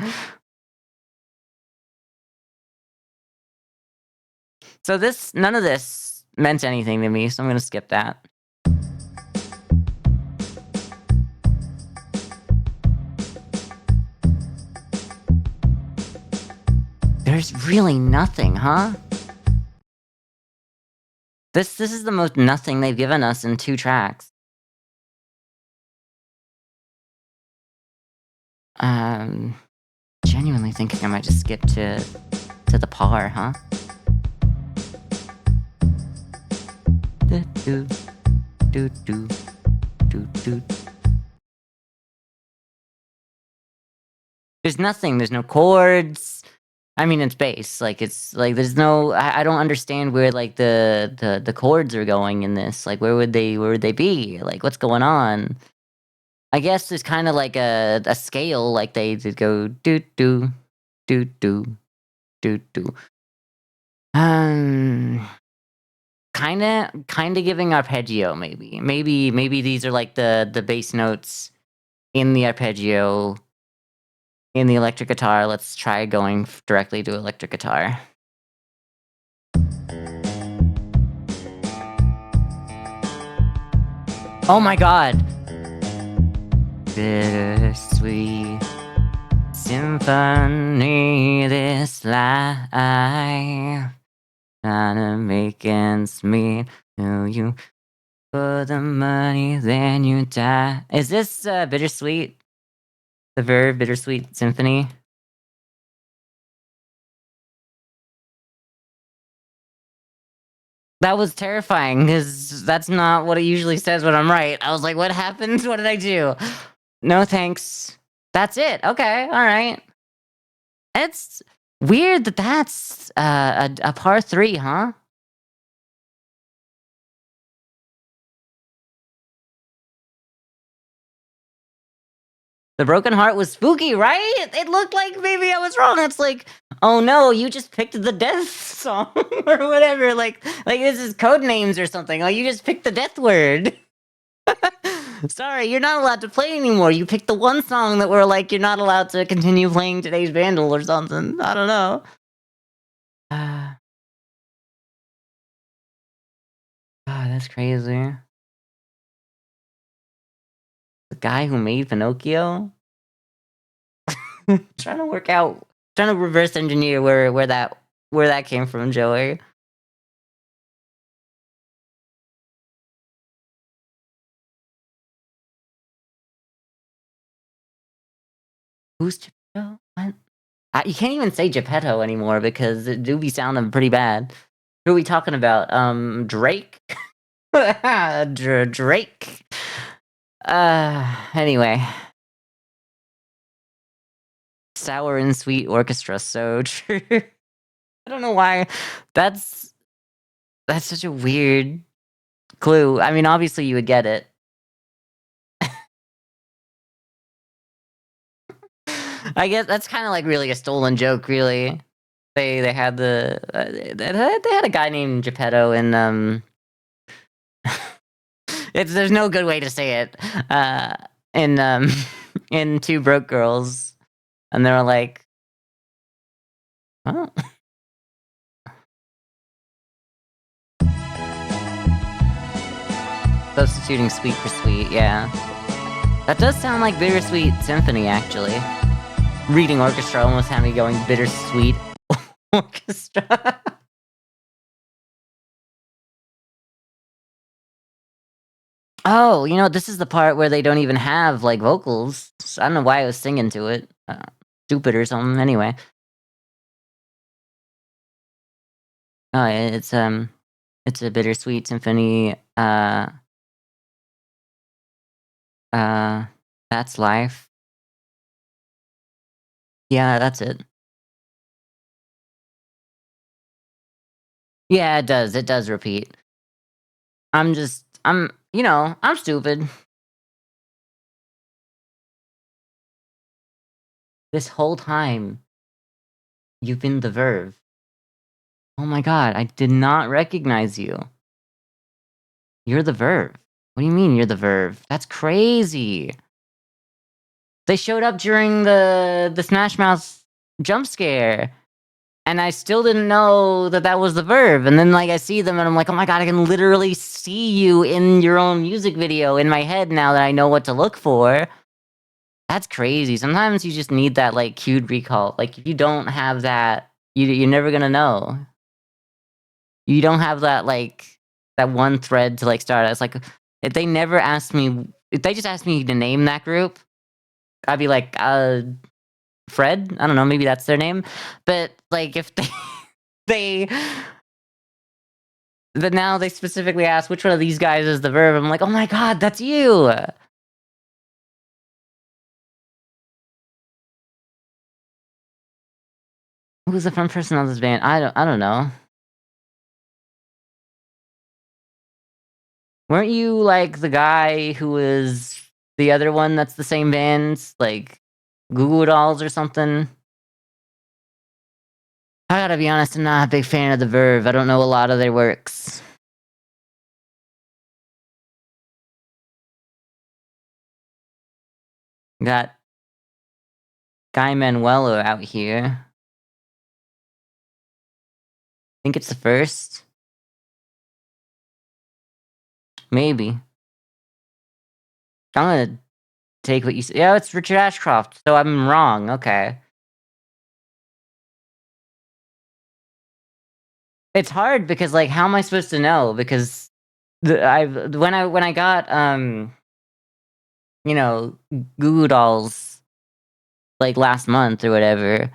So none of this meant anything to me, so I'm gonna skip that. There's really nothing, huh? This is the most nothing they've given us in 2 tracks. Genuinely thinking I might just skip to the par, huh? Do do do do do. There's nothing. There's no chords. I mean, it's bass. Like it's like there's no. I don't understand where like the chords are going in this. Like where would they be? Like what's going on? I guess there's kind of like a scale. Like they go do do do do do do. Kinda giving arpeggio, maybe these are like the bass notes in the arpeggio in the electric guitar. Let's try going directly to electric guitar. Oh my god! Bittersweet symphony, this life trying to make ends meet. No, you for the money, then you die. Is this bittersweet? The very bittersweet symphony? That was terrifying because that's not what it usually says when I'm right. I was like, what happened? What did I do? No thanks. That's it. Okay. All right. It's weird that that's a par 3, huh? The Broken Heart was spooky, right? It looked like maybe I was wrong. It's like, oh no, you just picked the death song or whatever. Like this is code names or something. Like you just picked the death word. Sorry, you're not allowed to play anymore. You picked the one song that we're like, you're not allowed to continue playing today's Bandle or something. I don't know. That's crazy. The guy who made Pinocchio? Trying to reverse engineer where that came from, Joey. Who's Geppetto? What? You can't even say Geppetto anymore because it do be sounding pretty bad. Who are we talking about? Drake? Drake. Anyway. Sour and sweet orchestra, so true. I don't know why that's such a weird clue. I mean, obviously you would get it. I guess that's kind of like really a stolen joke, really. They had they had a guy named Geppetto in there's no good way to say it. In in Two Broke Girls, and they were like, oh. Substituting sweet for sweet, yeah. That does sound like Bittersweet Symphony, actually. Reading orchestra almost had me going bittersweet orchestra. Oh, you know, this is the part where they don't even have, like, vocals. I don't know why I was singing to it. Stupid or something, anyway. Oh, it's a bittersweet symphony, uh, that's life. Yeah, that's it. Yeah, it does repeat. I'm stupid. This whole time, you've been the verve. Oh my god, I did not recognize you. You're the verve. What do you mean you're the verve? That's crazy. They showed up during the Smash Mouth jump scare, and I still didn't know that that was the verve, and then, like, I see them, and I'm like, "Oh my god, I can literally see you in your own music video in my head now that I know what to look for." That's crazy. Sometimes you just need that, like, cued recall. Like, if you don't have that, you're never gonna know. You don't have that, like, that one thread to, like, start as, like, if they just asked me to name that group, I'd be like, Fred? I don't know, maybe that's their name. But, like, if they they but now they specifically ask which one of these guys is the verb, I'm like, "Oh my god, that's you!" Who's the front person of this band? I don't know. Weren't you, like, the guy who was the other one that's the same band? Like, Goo Goo Dolls or something? I gotta be honest, I'm not a big fan of the Verve. I don't know a lot of their works. Got Guy Manuelo out here. Think it's the first? Maybe. I'm gonna take what you say. Yeah, it's Richard Ashcroft, so I'm wrong, okay. It's hard because, like, how am I supposed to know? Because when I got, you know, Goo Goo Dolls, like, last month or whatever,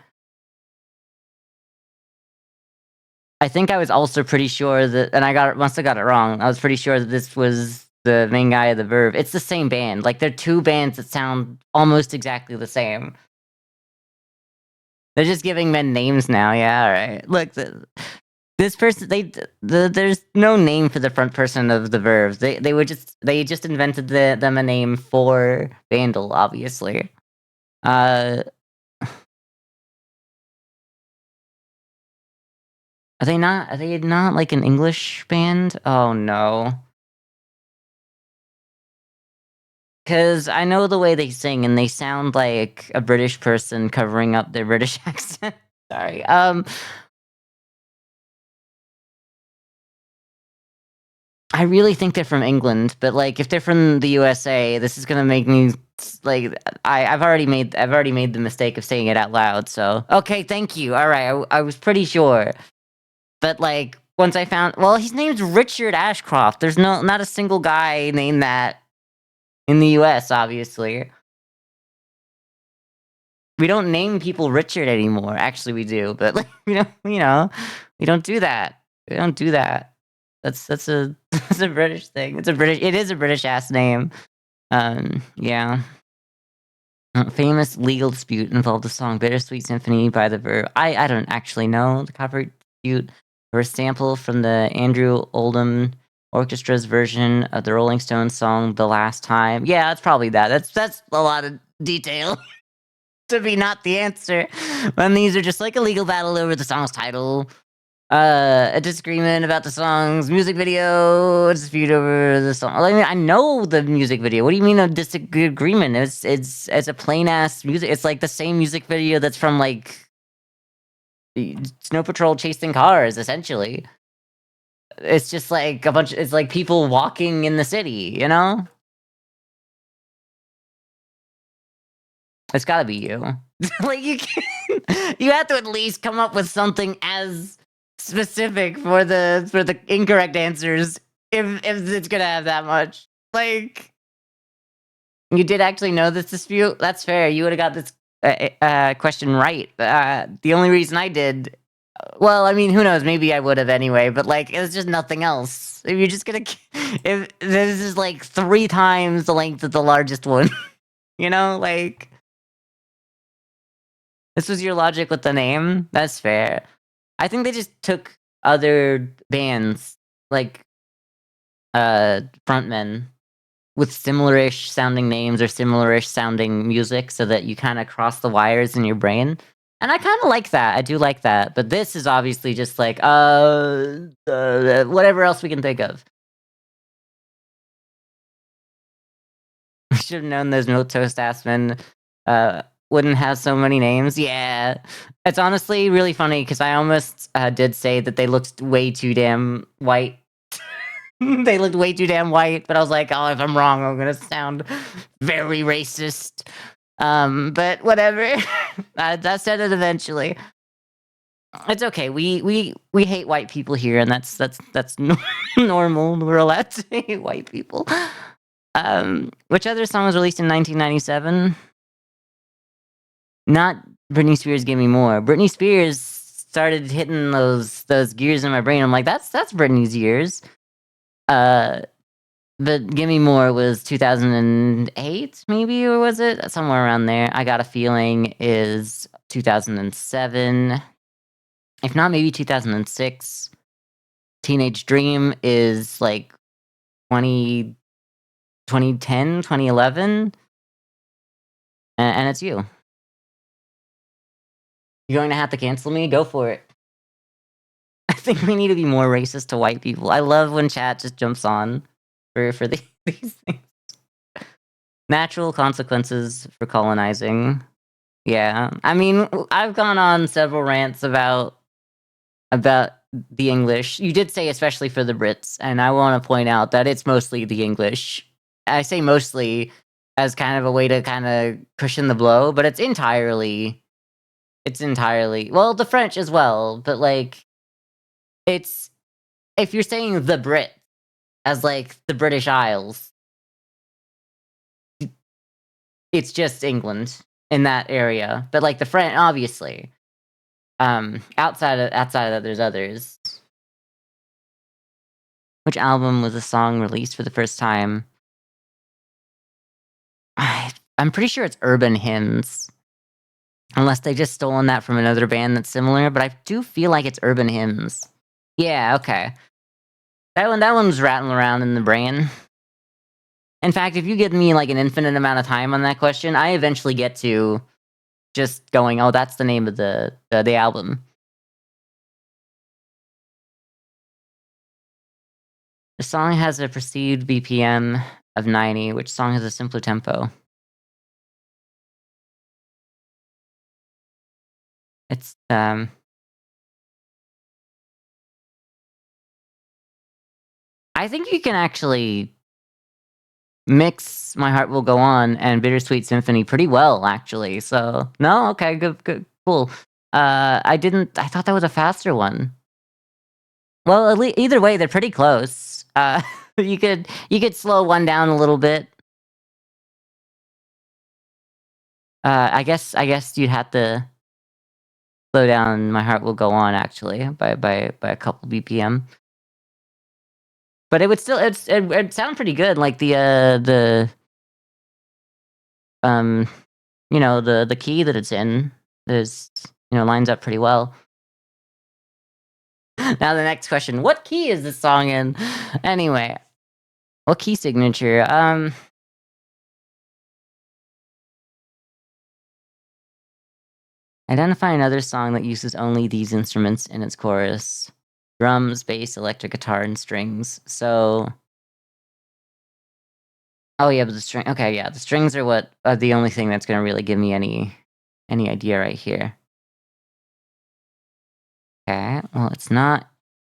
I think I was also pretty sure that, and must have got it wrong. I was pretty sure that this was the main guy of the Verve. It's the same band. Like, they're 2 bands that sound almost exactly the same. They're just giving men names now, yeah, alright. Look, this person, there's no name for the front person of the Verve. They just invented them a name for Bandle, obviously. Uh, are they not, like, an English band? Oh, no. 'Cause I know the way they sing, and they sound like a British person covering up their British accent. Sorry, I really think they're from England, but, like, if they're from the USA, this is gonna make me like, I've already made the mistake of saying it out loud, so okay, thank you, alright, I was pretty sure, but, like, once I found well, his name's Richard Ashcroft, there's not a single guy named that in the US, obviously. We don't name people Richard anymore. Actually, we do, but, like, we don't do that. We don't do that. That's a that's a British thing. It is a British-ass name. Yeah. Famous legal dispute involved the song "Bittersweet Symphony" by the Verve. I don't actually know the copyright dispute, or a sample from the Andrew Oldham Orchestra's version of the Rolling Stones song "The Last Time." Yeah, it's probably that. That's a lot of detail. To be not the answer when these are just like a legal battle over the song's title, a disagreement about the song's music video, a dispute over the song. I mean, I know the music video. What do you mean a disagreement? It's a plain ass music. It's like the same music video that's from, like, Snow Patrol chasing cars. Essentially, it's just like a bunch. It's like people walking in the city. You know, it's got to be you. Like, you have to at least come up with something as specific for the incorrect answers if it's gonna have that much. Like, you did actually know this dispute? That's fair. You would've got this, question right. The only reason I did well, I mean, who knows? Maybe I would've anyway, but, like, it's just nothing else. If you're just gonna if this is, like, 3 times the length of the largest one, you know? Like, this was your logic with the name? That's fair. I think they just took other bands, like, frontmen with similar-ish sounding names or similar-ish sounding music so that you kinda cross the wires in your brain, and I kinda like that, I do like that, but this is obviously just like, whatever else we can think of. I should've known those milquetoast assmen, wouldn't have so many names, yeah. It's honestly really funny because I almost, did say that they looked way too damn white. They looked way too damn white, but I was like, "Oh, if I'm wrong, I'm gonna sound very racist." But whatever. I said it eventually. It's okay. We hate white people here, and that's normal. We're allowed to hate white people. Which other song was released in 1997? Not Britney Spears' "Give Me More." Britney Spears started hitting those gears in my brain. I'm like, "That's Britney's years." Uh, but "Give Me More" was 2008, maybe, or was it? Somewhere around there. "I Got a Feeling" is 2007. If not, maybe 2006. "Teenage Dream" is, like, 20 2010, 2011, and it's you. You're going to have to cancel me? Go for it. I think we need to be more racist to white people. I love when chat just jumps on for these things. Natural consequences for colonizing. Yeah. I mean, I've gone on several rants about the English. You did say especially for the Brits, and I wanna point out that it's mostly the English. I say mostly as kind of a way to kinda cushion the blow, but it's entirely well, the French as well, but, like, it's if you're saying the Brit as, like, the British Isles, it's just England in that area, but, like, the French obviously. Outside of that, there's others. Which album was a song released for the first time? I'm pretty sure it's Urban Hymns, unless they just stolen that from another band that's similar, but I do feel like it's Urban Hymns. Yeah, okay. That one's rattling around in the brain. In fact, if you give me, like, an infinite amount of time on that question, I eventually get to just going, "Oh, that's the name of the album." The song has a perceived BPM of 90, which song has a simpler tempo? It's, I think you can actually mix My Heart Will Go On and Bittersweet Symphony pretty well, actually, so no? Okay, good, cool. I thought that was a faster one. Well, either way, they're pretty close. You could slow one down a little bit. I guess you'd have to slow down My Heart Will Go On, actually, by a couple BPM. But it would still it'd sound pretty good, like, um, the key that it's in is, lines up pretty well. Now the next question, what key is this song in? Anyway, what key signature? Identify another song that uses only these instruments in its chorus. Drums, bass, electric guitar, and strings. So oh, yeah, but the string okay, yeah, the strings are what are the only thing that's gonna really give me any idea right here. Okay, well, it's not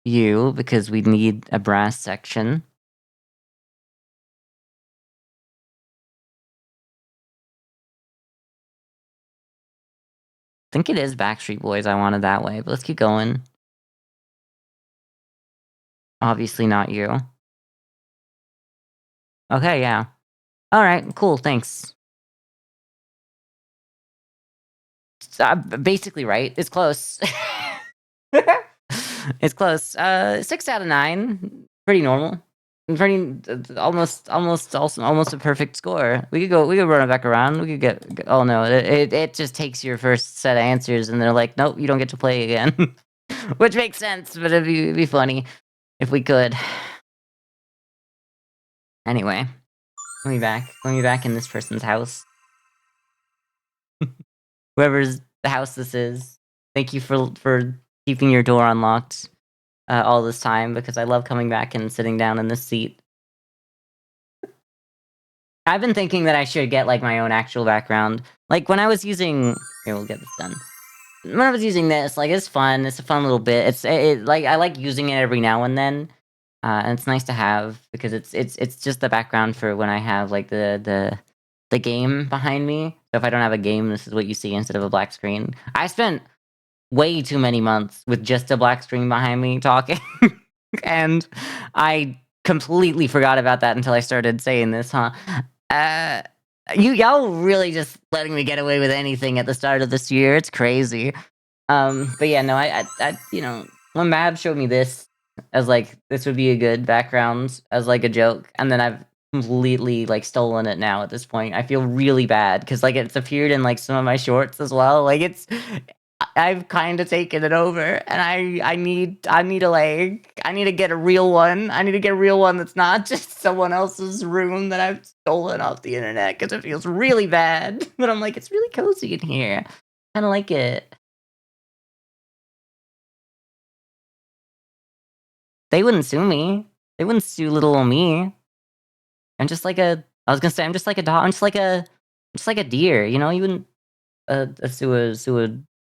you because we need a brass section. I think it is Backstreet Boys, I Want It That Way, but let's keep going. Obviously not you. Okay, yeah. Alright, cool, thanks. Basically right. It's close. It's close. 6 out of 9. Pretty normal. Pretty almost a perfect score. We could run it back around. We could get oh no, it just takes your first set of answers and they're like, "Nope, you don't get to play again." Which makes sense, but it'd be funny if we could. Anyway, let me back in this person's house. Whoever's the house this is. Thank you for keeping your door unlocked all this time because I love coming back and sitting down in this seat. I've been thinking that I should get like my own actual background. Like when I was using, here we'll get this done. When I was using this, like it's fun. It's a fun little bit. Like I like using it every now and then, and it's nice to have because it's just the background for when I have like the game behind me. So if I don't have a game, this is what you see instead of a black screen. I spent way too many months with just a black screen behind me talking, and I completely forgot about that until I started saying this, huh? Uh, y'all really just letting me get away with anything at the start of this year. It's crazy. But yeah, no, you know, when Mab showed me this as like this would be a good background as like a joke, and then I've completely like stolen it now at this point. I feel really bad because like it's appeared in like some of my shorts as well. Like I've kind of taken it over, and I need to get a real one. I need to get a real one that's not just someone else's room that I've stolen off the internet because it feels really bad. But I'm like, it's really cozy in here. Kind of like it. They wouldn't sue me. They wouldn't sue little ol' me. I'm just like a. I was gonna say I'm just like a dog. Just like a deer. You know, you wouldn't sue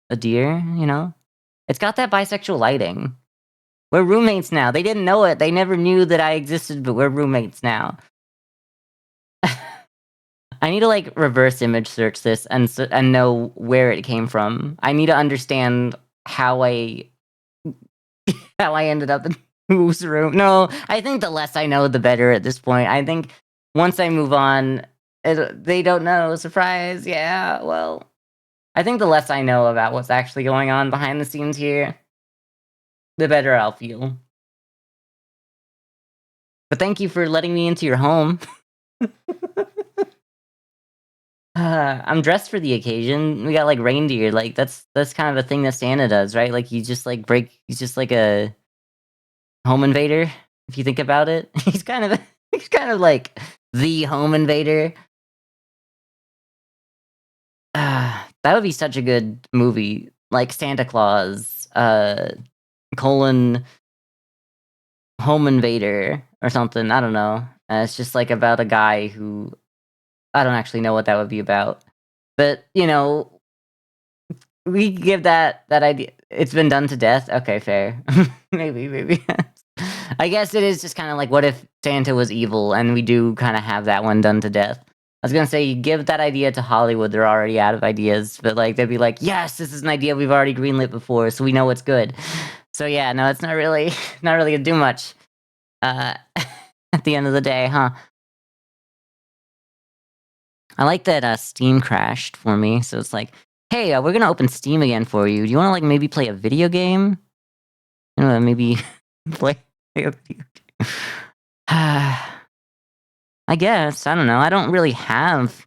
a deer. You know, it's got that bisexual lighting. We're roommates now. They didn't know it. They never knew that I existed, but we're roommates now. I need to like reverse image search this and know where it came from. I need to understand how I ended up in whose room. No, I think the less I know, the better at this point. I think once I move on, they don't know. Surprise. Yeah, well, I think the less I know about what's actually going on behind the scenes here, the better I'll feel. But thank you for letting me into your home. I'm dressed for the occasion. We got like reindeer. Like that's kind of a thing that Santa does, right? Like he's just like a home invader, if you think about it. He's kind of like the home invader. That would be such a good movie. Like Santa Claus, colon home invader or something. I don't know. It's just like about a guy who I don't actually know what that would be about. But, you know, we give that idea. It's been done to death. Okay, fair. Maybe. I guess it is just kind of like, what if Santa was evil, and we do kind of have that one done to death. I was gonna say, you give that idea to Hollywood, they're already out of ideas, but like they'd be like, yes, this is an idea we've already greenlit before, so we know it's good. So yeah, no, it's not really, not really gonna do much. Uh, at the end of the day, huh? I like that Steam crashed for me, so it's like, hey, we're gonna open Steam again for you. Do you want to like maybe play a video game? You know, maybe play a video game. I guess I don't know. I don't really have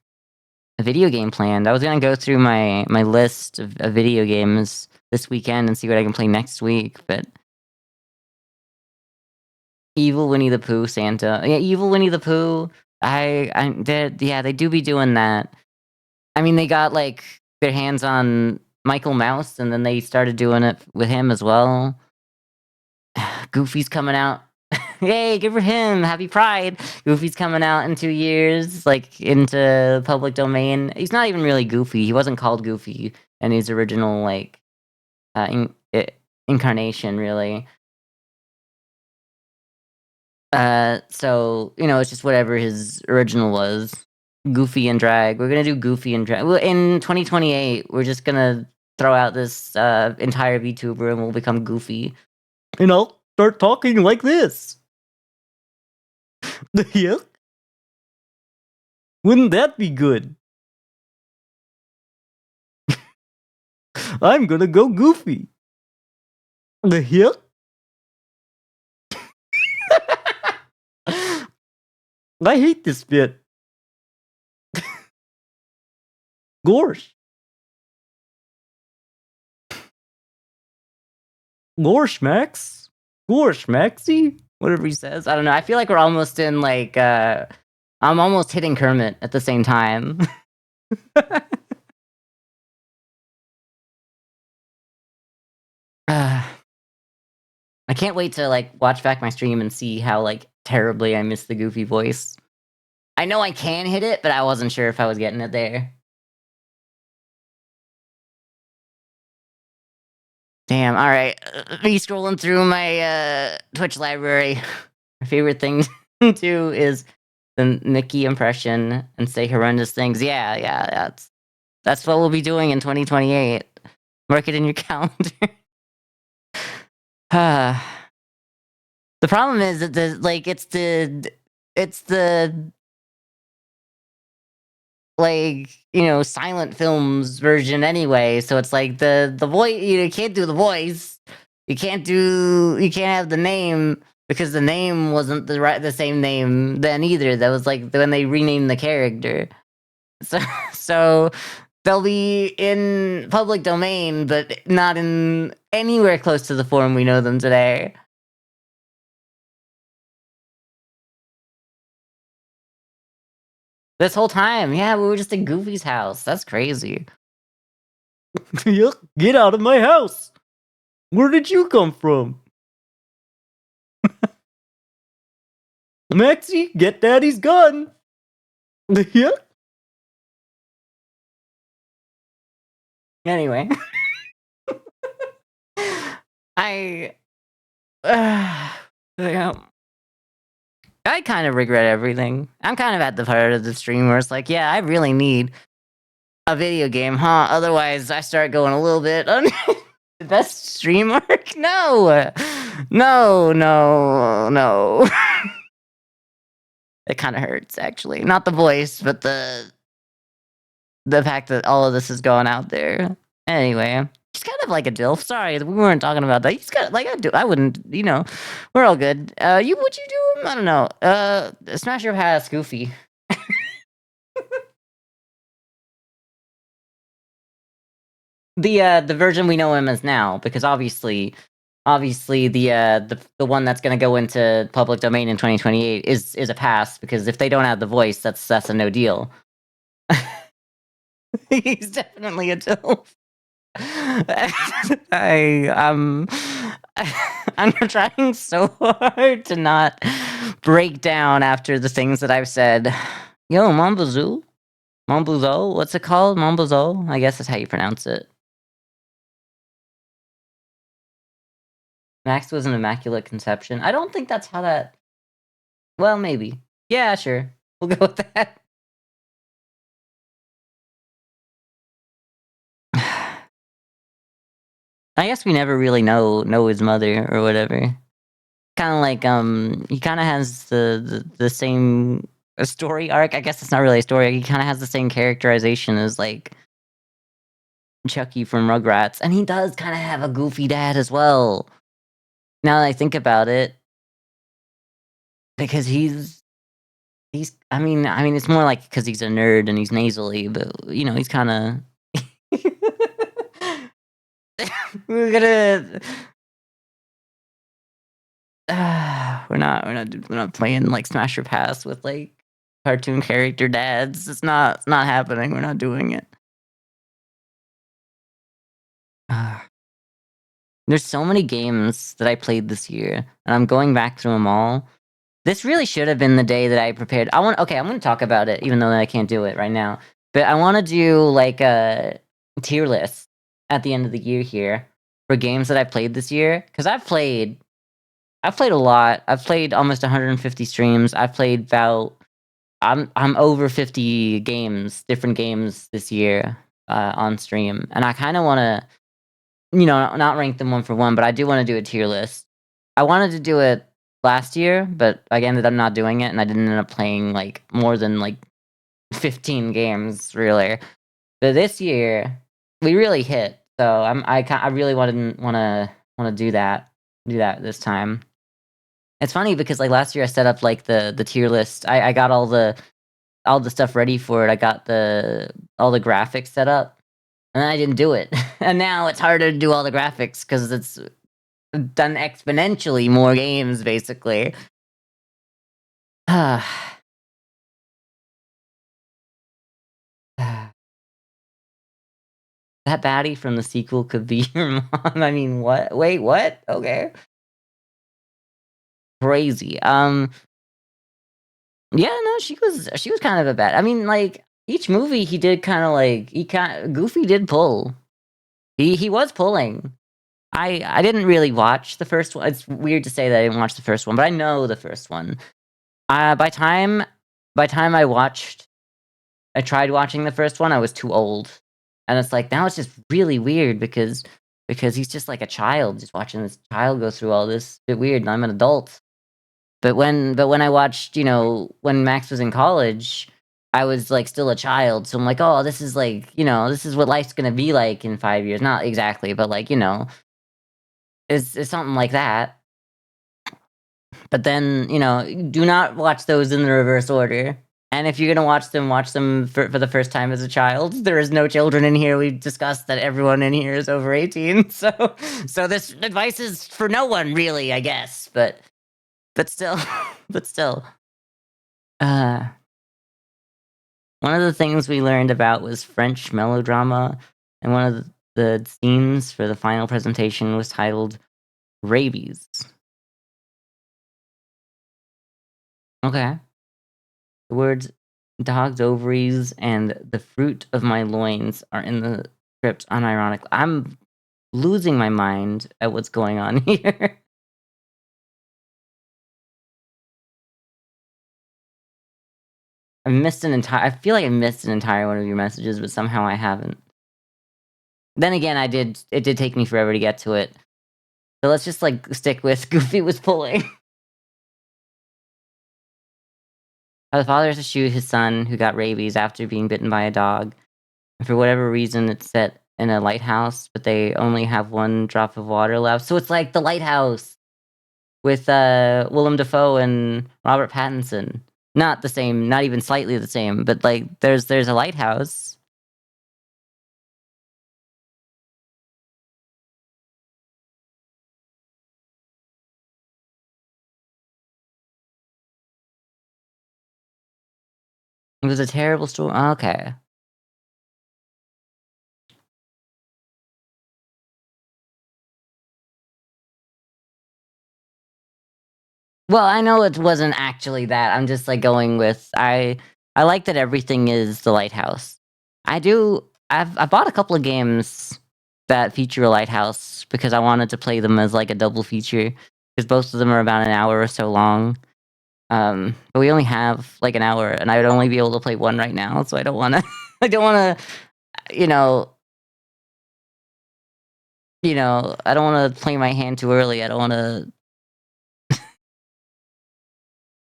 a video game planned. I was gonna go through my list of video games this weekend and see what I can play next week, but Evil Winnie the Pooh, Santa, yeah, Evil Winnie the Pooh. Yeah, they do be doing that. I mean, they got like their hands on Michael Mouse, and then they started doing it with him as well. Goofy's coming out. Yay, good for him. Happy Pride. Goofy's coming out in 2 years, like into public domain. He's not even really Goofy. He wasn't called Goofy in his original like incarnation, really. So you know, it's just whatever his original was. Goofy and drag. We're gonna do Goofy and drag. Well, in 2028, we're just gonna throw out this entire VTuber, and we'll become Goofy. And I'll start talking like this. Yeah. Wouldn't that be good? I'm gonna go Goofy. The hell? I hate this bit. Gorsh. Gorsh, Max. Gorsh, Maxie. Whatever he says. I don't know. I feel like we're almost in like I'm almost hitting Kermit at the same time. I can't wait to like watch back my stream and see how like terribly I missed the Goofy voice. I know I can hit it, but I wasn't sure if I was getting it there. Damn, alright. Me scrolling through my Twitch library. My favorite thing to do is the Mickey impression and say horrendous things. Yeah, that's what we'll be doing in 2028. Mark it in your calendar. The problem is that it's the like, you know, silent films version anyway, so it's like the voice, you can't do the voice. You can't have the name because the name wasn't the same name then either. That was like when they renamed the character. So they'll be in public domain, but not in anywhere close to the form we know them today. This whole time, yeah, we were just in Goofy's house. That's crazy. Yuck, get out of my house! Where did you come from? Maxie, get Daddy's gun! Yuck. Anyway. Yeah. I kind of regret everything. I'm kind of at the part of the stream where it's like, yeah, I really need a video game, huh? Otherwise, I start going a little bit on the best stream arc. No. It kind of hurts, actually. Not the voice, but the fact that all of this is going out there. Anyway, he's kind of like a DILF. Sorry, we weren't talking about that. He's got like I wouldn't, you know, we're all good. Would you do him? I don't know. Smash Your Pass, Goofy. The version we know him as now, because obviously the one that's gonna go into public domain in 2028 is a pass, because if they don't have the voice, that's a no deal. He's definitely a DILF. I'm trying so hard to not break down after the things that I've said. Yo, Mombazoo? Mombuzol? What's it called? Mombuzol? I guess that's how you pronounce it. Max was an immaculate conception. I don't think that's how that... Well, maybe. Yeah, sure. We'll go with that. I guess we never really know his mother or whatever. Kind of like he kind of has the same story arc. I guess it's not really a story. He kind of has the same characterization as like Chucky from Rugrats, and he does kind of have a goofy dad as well. Now that I think about it, because he's I mean it's more like because he's a nerd and he's nasally, but you know he's kind of. We're gonna. We're not playing like Smash or Pass with like cartoon character dads. It's not happening. We're not doing it. There's so many games that I played this year, and I'm going back through them all. This really should have been the day that I prepared. I'm going to talk about it, even though I can't do it right now. But I want to do like a tier list at the end of the year here for games that I played this year, because I've played a lot. I've played almost 150 streams. I've played about I'm over 50 games, different games this year on stream, and I kind of want to, you know, not rank them one for one, but I do want to do a tier list. I wanted to do it last year, but I ended up not doing it, and I didn't end up playing like more than like 15 games, really. But this year, we really hit. So I really wanna do that this time. It's funny because like last year I set up like the tier list. I got all the stuff ready for it. I got the all the graphics set up, and I didn't do it. And now it's harder to do all the graphics because it's done exponentially more games, basically. that baddie from the sequel could be your mom. I mean, what? Wait, what? Okay, crazy. Yeah, no, she was kind of a bad. I mean, like each movie he did kind of like he kind Goofy did pull. He was pulling. I didn't really watch the first one. It's weird to say that I didn't watch the first one, but I know the first one. By time I tried watching the first one, I was too old, and it's like now it's just really weird because he's just like a child, just watching this child go through all this. Bit weird, and I'm an adult. But when I watched, when Max was in college, I was, like, still a child, so I'm like, "Oh, this is, like, this is what life's gonna be like in 5 years." Not exactly, but, like, it's something like that. But then, do not watch those in the reverse order, and if you're gonna watch them for the first time as a child. There is no children in here. We've discussed that everyone in here is over 18, so this advice is for no one really, I guess, but still but still. Uh, one of the things we learned about was French melodrama, and one of the scenes for the final presentation was titled "Rabies." Okay. The words "dog's ovaries" and "the fruit of my loins" are in the script unironically. I'm losing my mind at what's going on here. I feel like I missed an entire one of your messages, but somehow I haven't. Then again, it did take me forever to get to it. So let's just, like, stick with Goofy was pulling. How the father has to shoot his son who got rabies after being bitten by a dog. And for whatever reason, it's set in a lighthouse, but they only have one drop of water left. So it's like The Lighthouse with, Willem Dafoe and Robert Pattinson. Not the same, not even slightly the same, but, like, there's a lighthouse. It was a terrible story. Okay. Well, I know it wasn't actually that. I'm just, like, going with I like that everything is the lighthouse. I bought a couple of games that feature a lighthouse because I wanted to play them as, like, a double feature because both of them are about an hour or so long. But we only have, like, an hour, and I would only be able to play one right now, so I don't wanna I don't wanna, you know I don't wanna play my hand too early. I don't wanna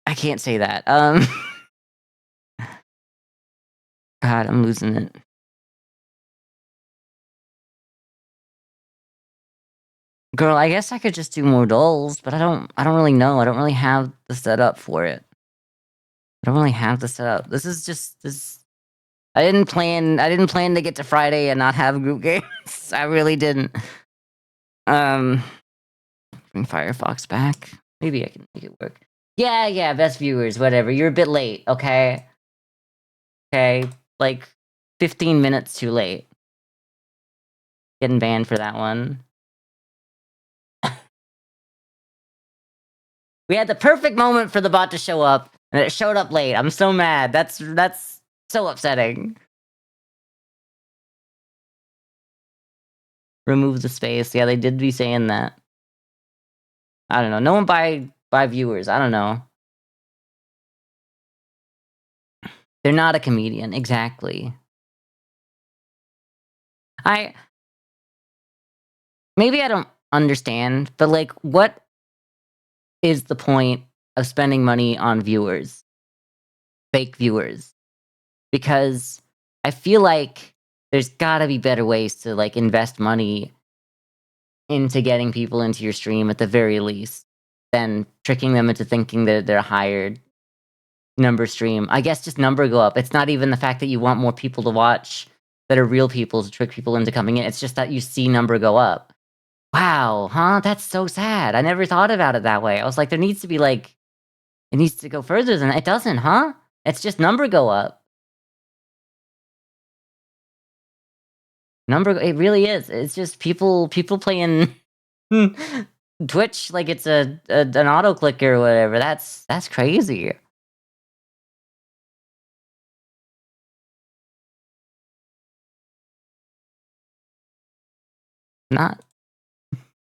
I can't say that. God, I'm losing it. Girl, I guess I could just do more dolls, but I don't really know. I don't really have the setup for it. I don't really have the setup. This is just this I didn't plan to get to Friday and not have group games. I really didn't. Um Bring Firefox back. Maybe I can make it work. Yeah, yeah, best viewers, whatever. You're a bit late, okay? Okay. Like 15 minutes too late. Getting banned for that one. We had the perfect moment for the bot to show up, and it showed up late. I'm so mad. That's so upsetting. Remove the space. Yeah, they did be saying that. I don't know. No one by viewers. I don't know. They're not a comedian. Exactly. I maybe I don't understand, but like what is the point of spending money on viewers? Fake viewers. because I feel like there's gotta be better ways to, like, invest money into getting people into your stream at the very least than tricking them into thinking that they're hired number stream. I guess just number go up. It's not even the fact that you want more people to watch that are real people to trick people into coming in. It's just that you see number go up. Wow, huh? That's so sad. I never thought about it that way. I was like, there needs to be like, it needs to go further than that. It doesn't, huh? It's just number go up. Number, it really is. It's just people playing Twitch like it's an auto clicker or whatever. That's crazy. Not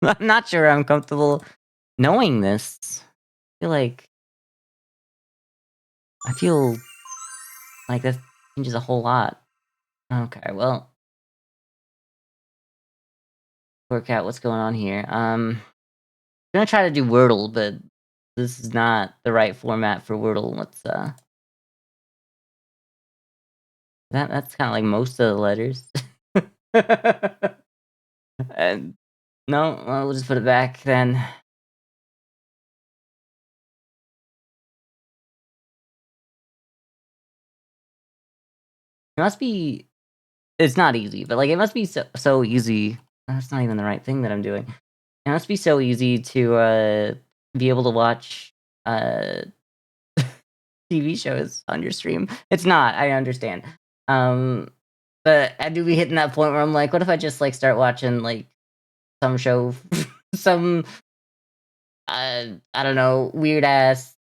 I'm not sure I'm comfortable knowing this. I feel like that changes a whole lot. Okay, well, work out what's going on here. Gonna try to do Wordle, but this is not the right format for Wordle. Let's that's kind of like most of the letters. And no, well, we'll just put it back then. It must be. It's not easy, but like it must be so easy. That's not even the right thing that I'm doing. It must be so easy to be able to watch uh TV shows on your stream. It's not. I understand. Um, but I do be hitting that point where I'm like, what if I just like start watching like some show, some I don't know, weird ass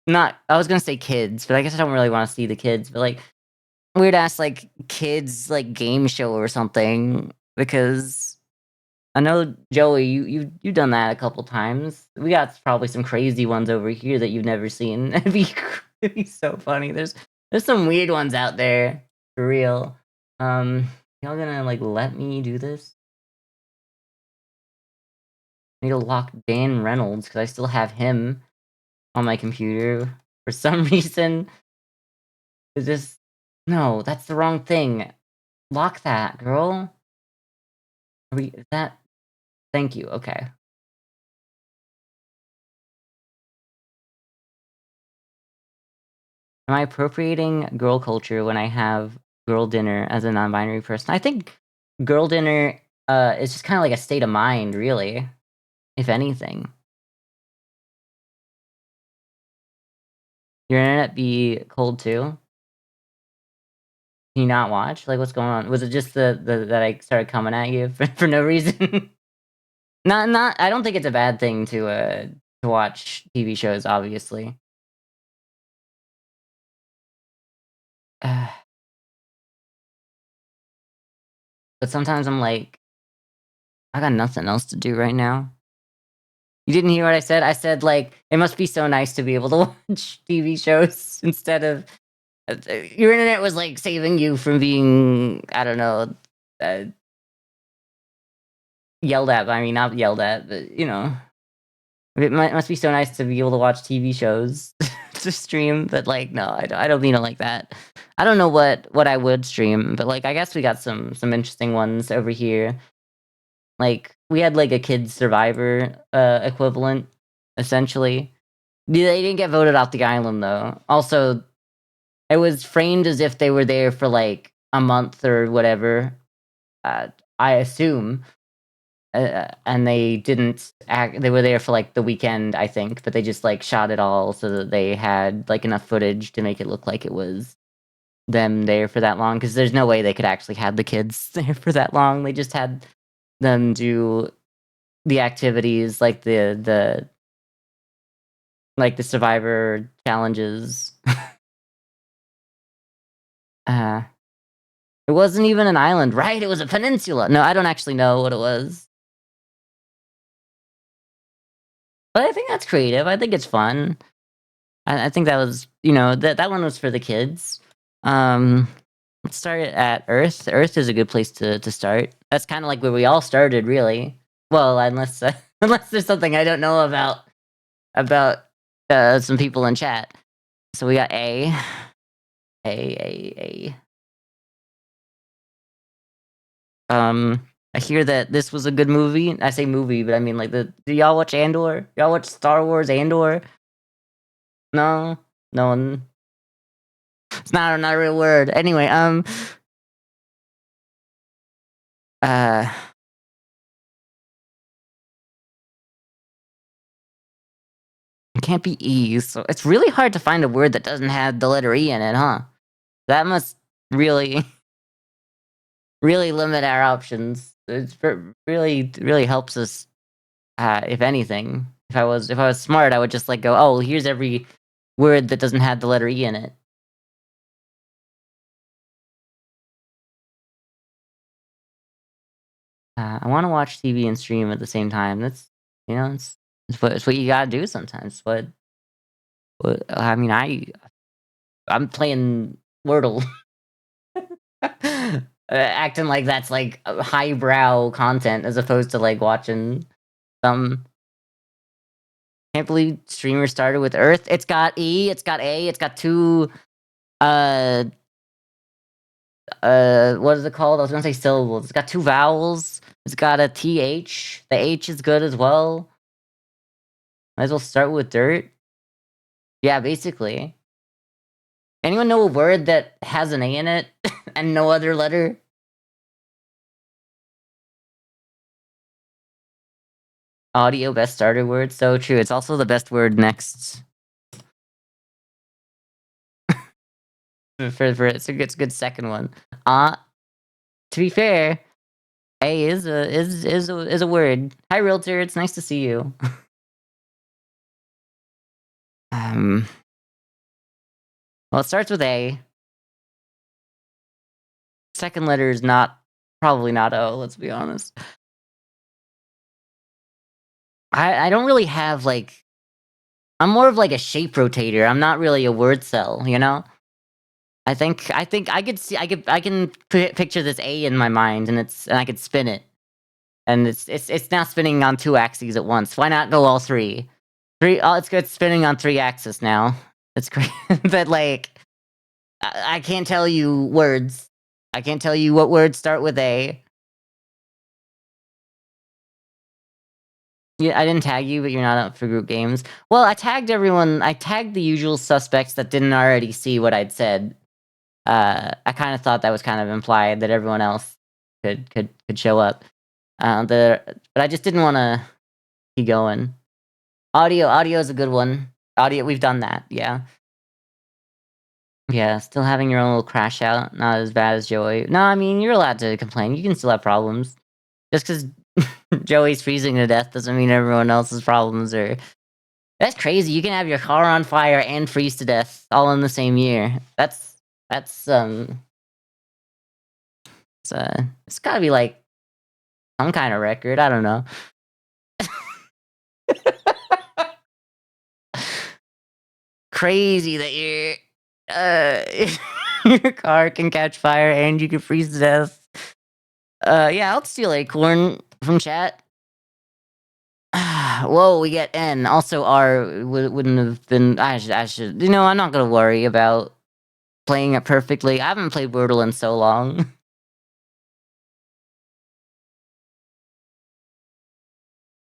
not I was gonna say kids, but I guess I don't really want to see the kids, but like weird ass like kids like game show or something because I know Joey, you've done that a couple times. We got probably some crazy ones over here that you've never seen. It'd be so funny. There's some weird ones out there for real. Y'all gonna like let me do this? I need to lock Dan Reynolds because I still have him on my computer for some reason. It's just no, that's the wrong thing. Lock that, girl. Is that? Thank you. Okay. Am I appropriating girl culture when I have girl dinner as a non-binary person? I think girl dinner is just kind of like a state of mind, really, if anything. Your internet be cold too? Can you not watch? Like, what's going on? Was it just the that I started coming at you for no reason? Not. I don't think it's a bad thing to watch TV shows. Obviously, uh, but sometimes I'm like, I got nothing else to do right now. You didn't hear what I said? I said, like, it must be so nice to be able to watch TV shows instead of your internet was, like, saving you from being, I don't know, uh, yelled at by me, not yelled at, but, you know. It must be so nice to be able to watch TV shows to stream, but, like, no, I don't mean it like that. I don't know what I would stream, but, like, I guess we got some interesting ones over here. Like, we had, like, a Kids Survivor, equivalent, essentially. They didn't get voted off the island, though. Also, it was framed as if they were there for, like, a month or whatever, I assume, and they didn't act they were there for, like, the weekend, I think, but they just, like, shot it all so that they had, like, enough footage to make it look like it was them there for that long. Because there's no way they could actually have the kids there for that long. They just had them do the activities, like the survivor challenges. Uh, it wasn't even an island, right? It was a peninsula. No, I don't actually know what it was. But I think that's creative. I think it's fun. I think that was, that one was for the kids. Let's start at Earth. Earth is a good place to start. That's kind of like where we all started, really. Well, unless unless there's something I don't know about some people in chat. So we got A. A. I hear that this was a good movie. I say movie, but I mean like do y'all watch Andor? Y'all watch Star Wars Andor? No? No one. It's not a real word. Anyway, uh it can't be E, so it's really hard to find a word that doesn't have the letter E in it, huh? That must really really limit our options. It's really helps us, if anything. If I was smart, I would just like go, oh, here's every word that doesn't have the letter E in it. I want to watch TV and stream at the same time. That's it's what you gotta do sometimes. What I mean, I'm playing Wordle, acting like that's like highbrow content as opposed to like watching some. Can't believe streamer started with Earth. It's got E, it's got A, it's got two. Uh, what is it called? I was gonna say syllables. It's got two vowels. It's got a TH. The H is good as well. Might as well start with dirt. Yeah, basically. Anyone know a word that has an A in it and no other letter? Audio best starter word. So true. It's also the best word next. For it's a good second one. To be fair, A is a word. Hi realtor, it's nice to see you. Well, it starts with A. Second letter is probably not O, let's be honest. I don't really have like I'm more of like a shape rotator. I'm not really a word cell, you know? I think I could see I can picture this A in my mind and I could spin it. And it's now spinning on two axes at once. Why not go all three? Oh, it's good spinning on three axes now. It's great. But like I can't tell you words. I can't tell you what words start with A. Yeah, I didn't tag you, but you're not up for group games. Well, I tagged everyone. I tagged the usual suspects that didn't already see what I'd said. I kind of thought that was kind of implied that everyone else could show up. But I just didn't want to keep going. Audio is a good one. Audio, we've done that. Yeah, yeah. Still having your own little crash out. Not as bad as Joey. No, I mean you're allowed to complain. You can still have problems. Just because Joey's freezing to death doesn't mean everyone else's problems are. That's crazy. You can have your car on fire and freeze to death all in the same year. That's it's gotta be like some kind of record. I don't know. Crazy that your car can catch fire and you can freeze to death. Yeah, I'll steal Acorn from chat. Whoa, we get N. Also, R wouldn't have been. I should. I'm not gonna worry about playing it perfectly. I haven't played Wordle in so long.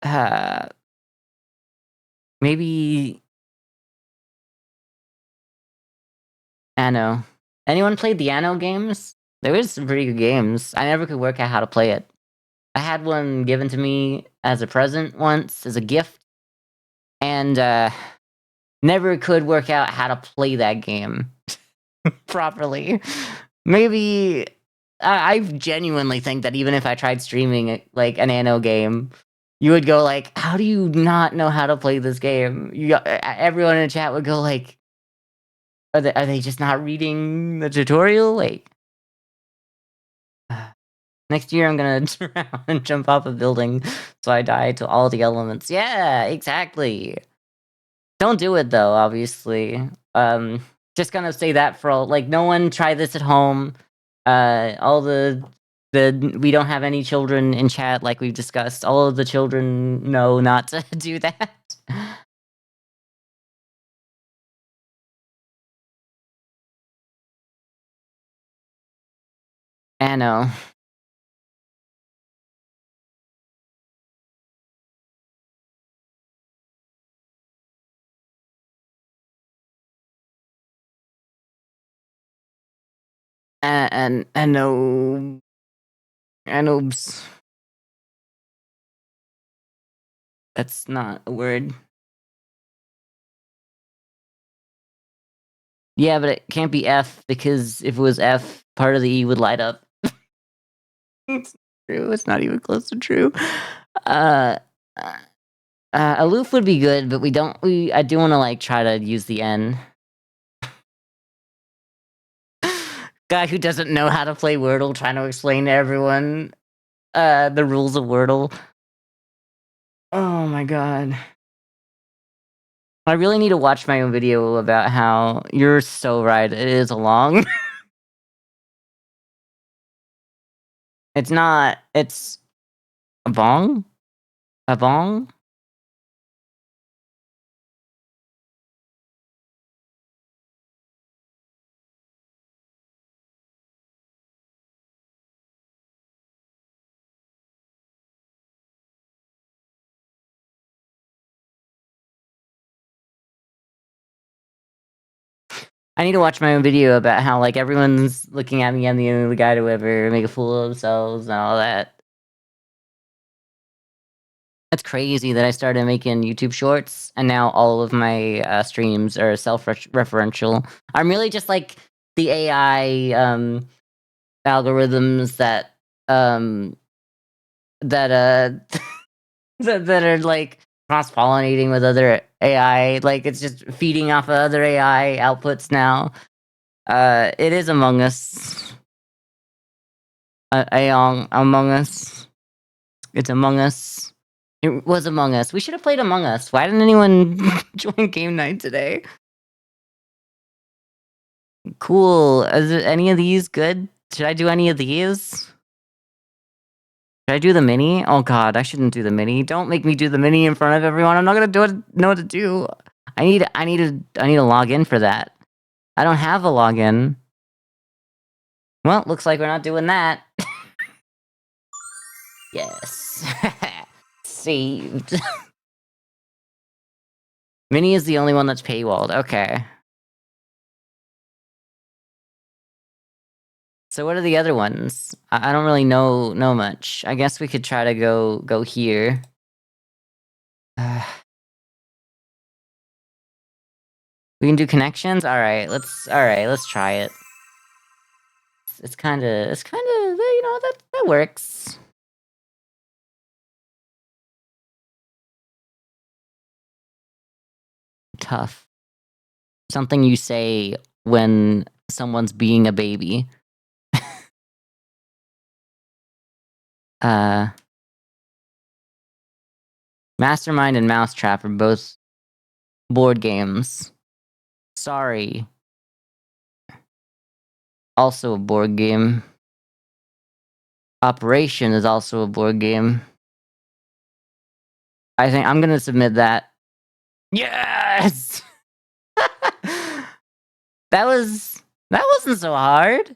Uh, maybe Anno. Anyone played the Anno games? There was some pretty good games. I never could work out how to play it. I had one given to me as a present once, as a gift, and never could work out how to play that game properly. Maybe I genuinely think that even if I tried streaming like an Anno game, you would go like, "How do you not know how to play this game?" Everyone in the chat would go like, "Are they just not reading the tutorial?" Like, next year I'm gonna drown and jump off a building so I die to all the elements. Yeah, exactly. Don't do it though, obviously. Just gonna say that for all like no one try this at home. All the we don't have any children in chat like we've discussed. All of the children know not to do that. I know. And no. Anobs. That's not a word. Yeah, but it can't be F because if it was F, part of the E would light up. It's true. It's not even close to true. Aloof would be good, but I do want to like try to use the N. Guy who doesn't know how to play Wordle trying to explain to everyone the rules of Wordle. Oh my god. I really need to watch my own video about how you're so right. It is a long. It's not. It's a bong? A bong? I need to watch my own video about how like everyone's looking at me and the only guy to ever make a fool of themselves and all that. That's crazy that I started making YouTube shorts and now all of my streams are self-referential. I'm really just like the AI algorithms that that that are like cross-pollinating with other AI. Like it's just feeding off of other AI outputs now. It is Among Us. Among Us. It's Among Us. It was Among Us. We should have played Among Us. Why didn't anyone join game night today? Cool. Is any of these good? Should I do any of these? Should I do the mini? Oh god, I shouldn't do the mini. Don't make me do the mini in front of everyone. I'm not gonna know what to know. I need to log in for that. I don't have a login. Well, looks like we're not doing that. Yes. Saved. Mini is the only one that's paywalled. Okay. So what are the other ones? I don't really know much. I guess we could try to go here. We can do connections. All right, let's try it. It's kind of you know that works. Tough. Something you say when someone's being a baby. Mastermind and Mousetrap are both board games. Sorry. Also a board game. Operation is also a board game. I think I'm gonna submit that. Yes! that wasn't so hard.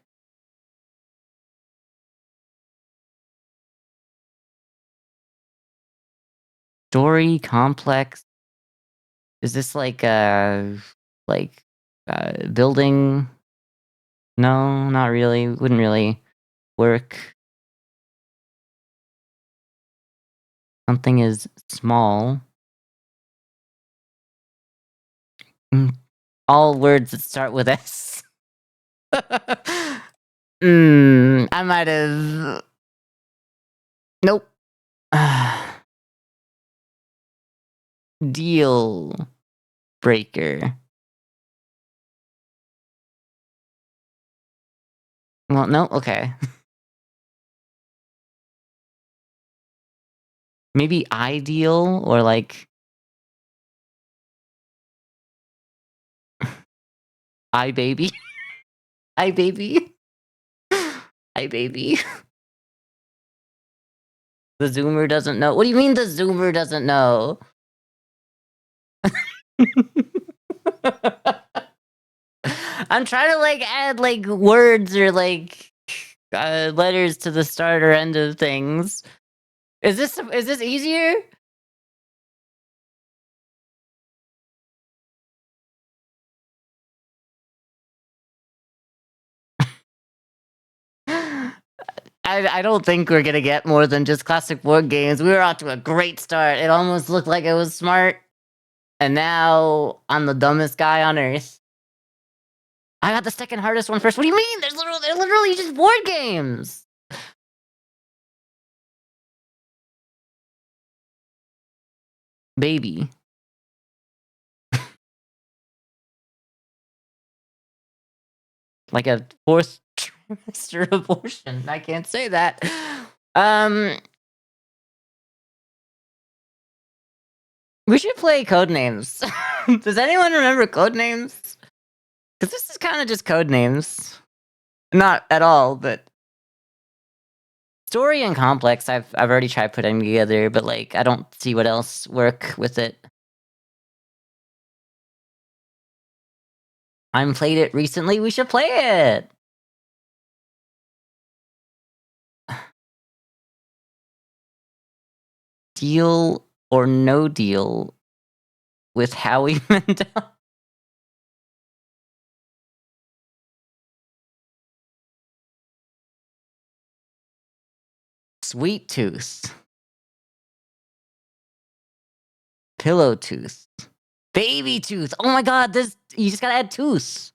Story complex. Is this like building? No, not really. Wouldn't really work. Something is small. All words that start with S. I might have. Nope. Deal breaker. Well, no, okay. Maybe ideal or like iBaby. iBaby. iBaby. The Zoomer doesn't know. What do you mean the Zoomer doesn't know? I'm trying to like add like words or like letters to the start or end of things. Is this easier? I don't think we're gonna get more than just classic board games. We were off to a great start. It almost looked like it was smart, and now I'm the dumbest guy on earth. I got the second hardest one first. What do you mean? They're literally just board games. Baby. Like a fourth trimester abortion. I can't say that. We should play Codenames. Does anyone remember Codenames? Because this is kind of just Codenames. Not at all, but story and complex. I've already tried putting together, but like I don't see what else work with it. I'm played it recently. We should play it. Deal or no deal with Howie Mandel. Sweet Tooth. Pillow Tooth. Baby Tooth. Oh my god, this you just gotta add tooth.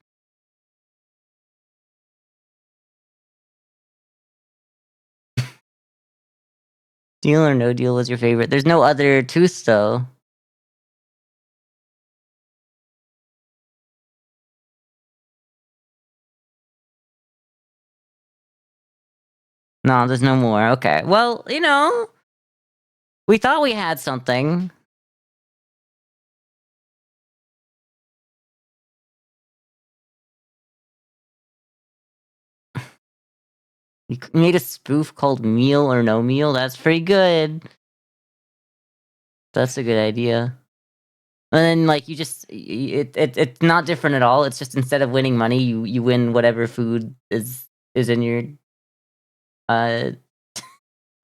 Deal or no deal was your favorite. There's no other tooth though. No, there's no more. Okay. Well, you know, we thought we had something. You made a spoof called Meal or No Meal. That's pretty good. That's a good idea. And then, like, you just it's not different at all. It's just instead of winning money, you win whatever food is in your uh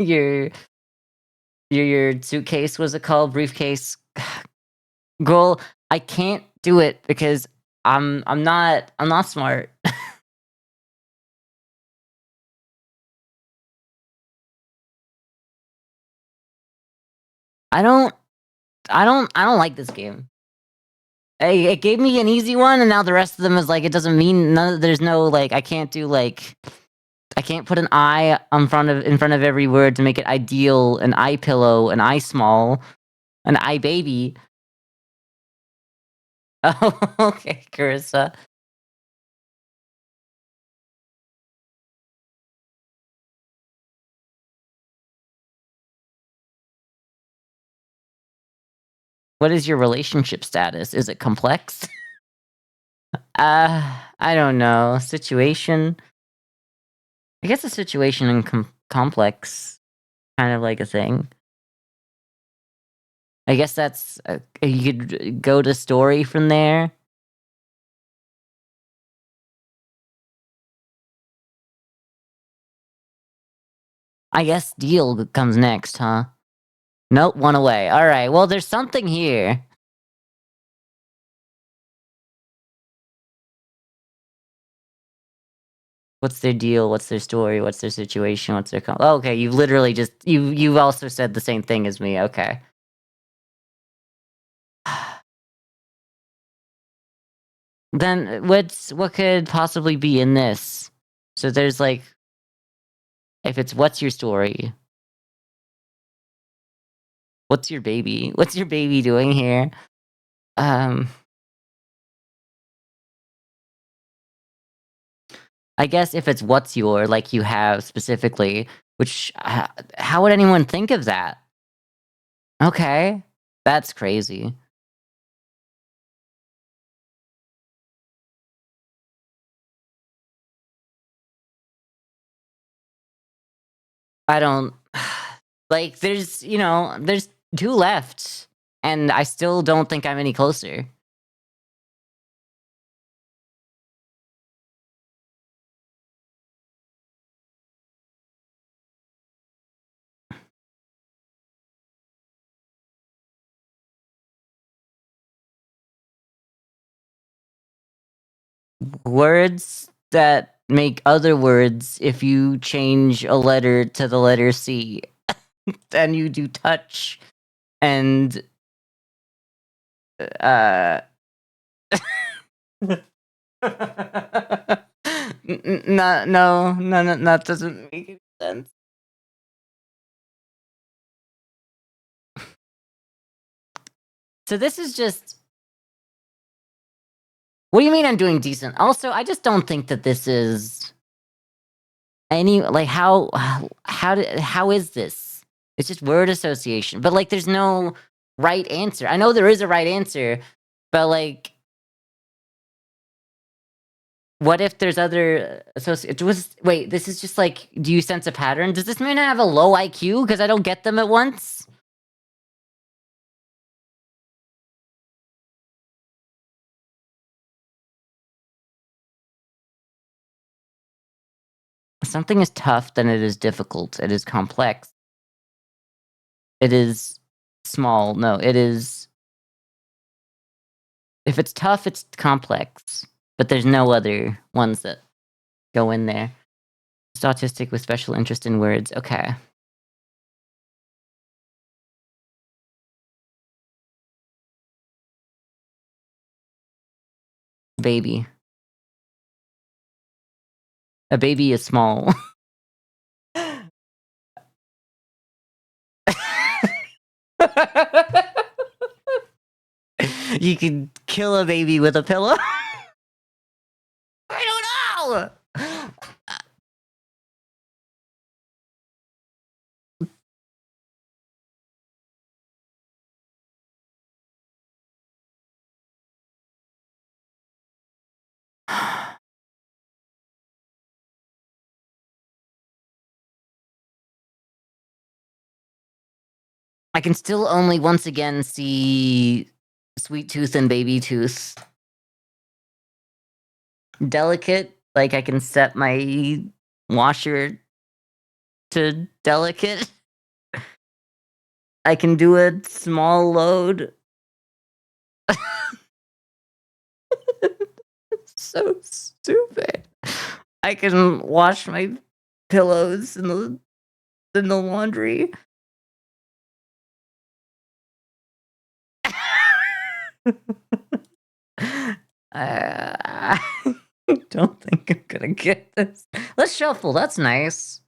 your your suitcase. Was it called briefcase? Girl, I can't do it because I'm not smart. I don't I don't like this game. It gave me an easy one, and now the rest of them is like it doesn't mean none. There's no like I can't do like I can't put an I in front of every word to make it ideal. An eye pillow, an eye small, an eye baby. Oh, okay, Carissa. What is your relationship status? Is it complex? I don't know. Situation. I guess a situation and complex, kind of like a thing. I guess that's you could go to story from there. I guess deal comes next, huh? Nope, one away. All right. Well, there's something here. What's their deal? What's their story? What's their situation? What's their oh, okay, you've literally just you've also said the same thing as me. Okay. Then what could possibly be in this? So there's like if it's what's your story? What's your baby? What's your baby doing here? Um I guess if it's what's your like you have specifically, which how would anyone think of that? Okay. That's crazy. I don't like there's, you know, there's two left and I still don't think I'm any closer. Words that make other words if you change a letter to the letter C. And you do touch and no, that doesn't make any sense. So this is just. What do you mean I'm doing decent? Also, I just don't think that this is any like how is this? It's just word association. But like there's no right answer. I know there is a right answer, but like what if there's other wait, this is just like, do you sense a pattern? Does this mean I have a low IQ because I don't get them at once? Something is tough, then it is difficult. It is complex. It is small. No, it is. If it's tough, it's complex. But there's no other ones that go in there. Autistic with special interest in words. Okay. Baby. A baby is small. You can kill a baby with a pillow. I don't know. I can still only once again see Sweet Tooth and Baby Tooth. Delicate, like I can set my washer to delicate. I can do a small load. So stupid. I can wash my pillows in the laundry. I don't think I'm gonna get this. Let's shuffle. That's nice.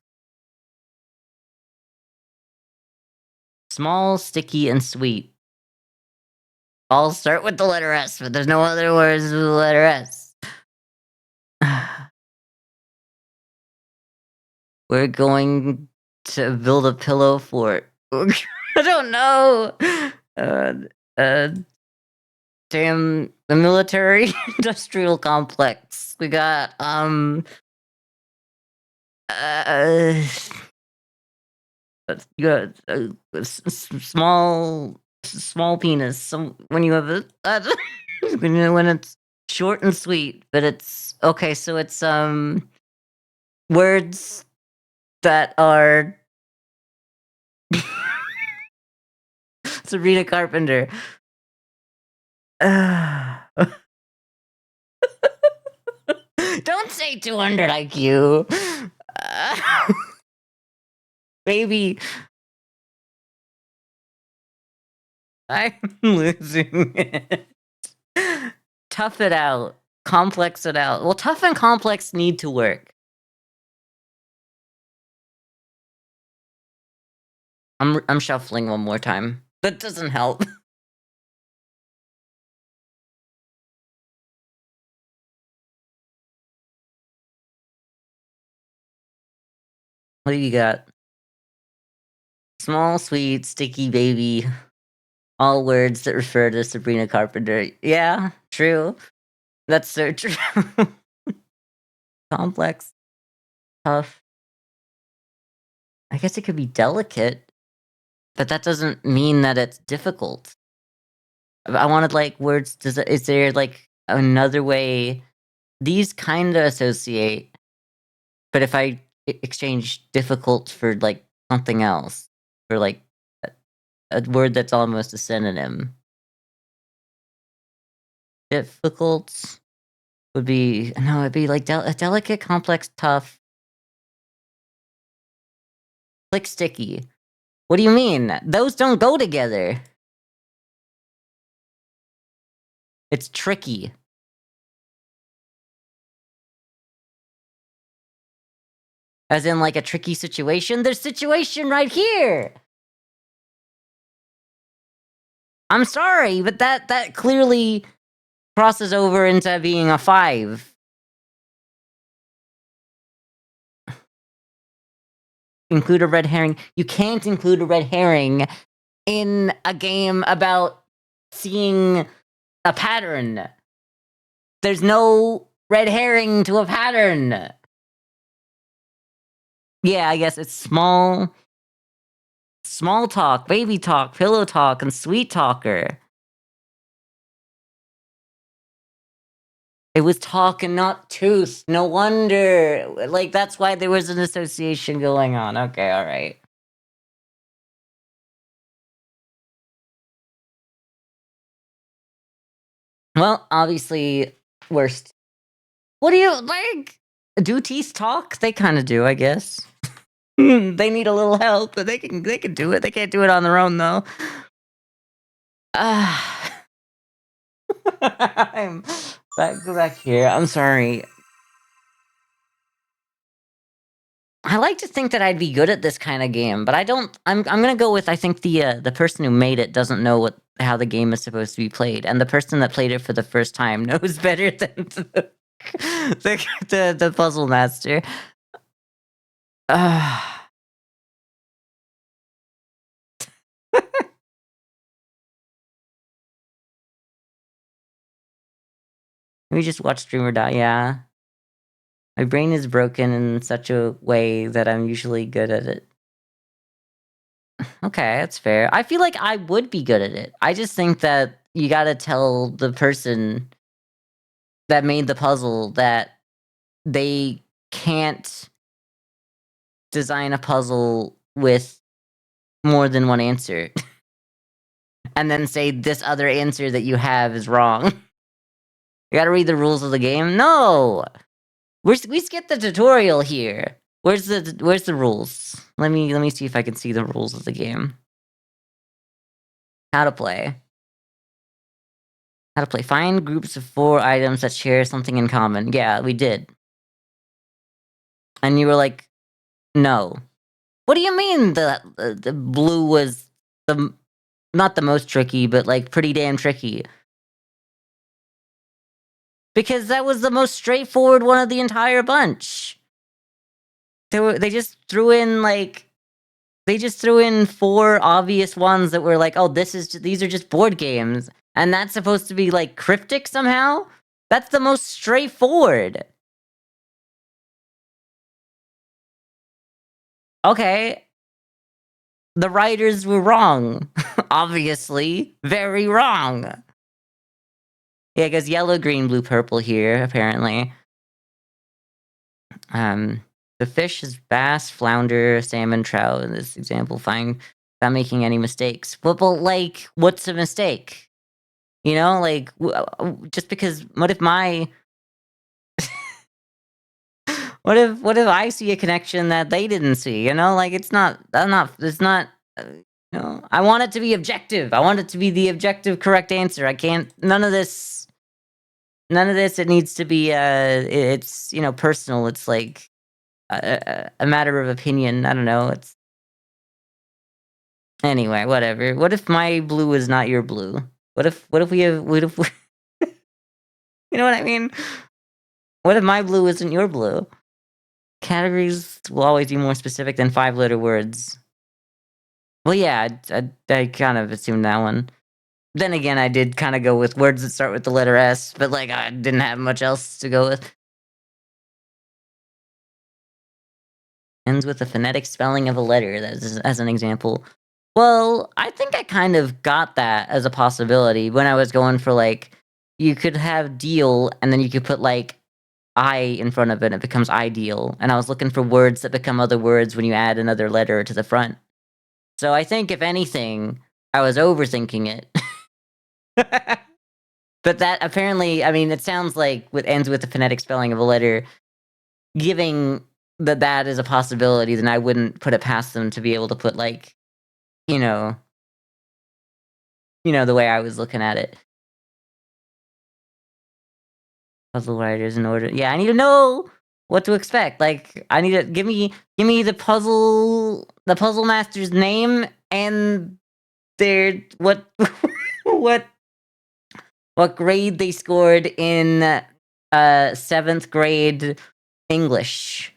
Small, sticky, and sweet. I'll start with the letter S, but there's no other words with the letter S. We're going to build a pillow fort. I don't know. Damn, the military industrial complex. We got you got small penis. When you have a when it's short and sweet, but it's okay. So it's words that are Sabrina Carpenter. Don't say 200 IQ. Baby. I'm losing it. Tough it out. Complex it out. Well, tough and complex need to work. I'm shuffling one more time. That doesn't help. What do you got? Small, sweet, sticky baby. All words that refer to Sabrina Carpenter. Yeah, true. That's so true. Complex. Tough. I guess it could be delicate, but that doesn't mean that it's difficult. I wanted like words. Is there like another way? These kind of associate, but if I exchange difficult for like something else, for like a word that's almost a synonym, difficult. would be no, it'd be like delicate, complex, tough, like sticky. What do you mean? Those don't go together. It's tricky. As in, like, a tricky situation? There's situation right here! I'm sorry, but that clearly crosses over into being a 5. Include a red herring. You can't include a red herring in a game about seeing a pattern. There's no red herring to a pattern. Yeah, I guess it's small talk, baby talk, pillow talk, and sweet talker. It was talk and not tooth. No wonder. Like, that's why there was an association going on. Okay, alright. Well, obviously, worst. What do you, like, do teeth talk? They kinda do, I guess. They need a little help, but they can do it. They can't do it on their own, though. I'm go back here. I'm sorry. I like to think that I'd be good at this kind of game, but I don't. I'm gonna go with I think the person who made it doesn't know how the game is supposed to be played, and the person that played it for the first time knows better than the puzzle master. We just watch Streamer Die. Yeah, my brain is broken in such a way that I'm usually good at it. Okay, that's fair. I feel like I would be good at it. I just think that you gotta tell the person that made the puzzle that they can't design a puzzle with more than one answer. And then say this other answer that you have is wrong. You gotta read the rules of the game? No! We skipped the tutorial here. Where's the rules? Let me see if I can see the rules of the game. How to play. How to play. Find groups of 4 items that share something in common. Yeah, we did. And you were like, no. What do you mean the blue was not the most tricky, but like pretty damn tricky? Because that was the most straightforward one of the entire bunch. They just threw in like they just threw in 4 obvious ones that were like, oh, these are just board games, and that's supposed to be like cryptic somehow. That's the most straightforward. Okay. The writers were wrong. Obviously. Very wrong. Yeah, because yellow, green, blue, purple here, apparently. The fish is bass, flounder, salmon, trout in this example, fine, without making any mistakes. But like, what's a mistake? You know, like, just because, what if my... what if I see a connection that they didn't see, you know? Like, it's not, you know, I want it to be objective. I want it to be the objective correct answer. I can't, none of this, it needs to be, it's, you know, personal. It's like a matter of opinion. I don't know. It's, anyway, whatever. What if my blue is not your blue? What if we have, you know what I mean? What if my blue isn't your blue? Categories will always be more specific than 5-letter words. Well, yeah, I kind of assumed that one. Then again, I did kind of go with words that start with the letter S, but like I didn't have much else to go with. Ends with a phonetic spelling of a letter, as an example. Well, I think I kind of got that as a possibility when I was going for like, you could have deal, and then you could put like I in front of it, and it becomes ideal. And I was looking for words that become other words when you add another letter to the front. So I think, if anything, I was overthinking it. But that apparently, I mean, it sounds like it ends with the phonetic spelling of a letter. Giving that is a possibility, then I wouldn't put it past them to be able to put, like, you know, the way I was looking at it. Puzzle writers in order. Yeah, I need to know what to expect. Like, I need to give me the puzzle master's name and their what grade they scored in 7th grade English.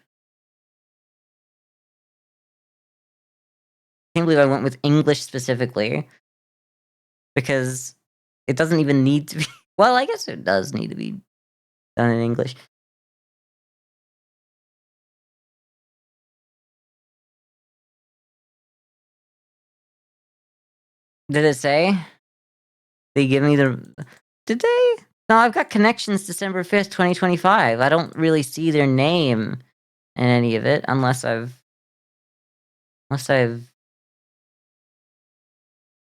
I can't believe I went with English specifically, because it doesn't even need to be. Well, I guess it does need to be done in English. Did it say? They give me the... Did they? No, I've got connections December 5th, 2025. I don't really see their name in any of it, unless I've...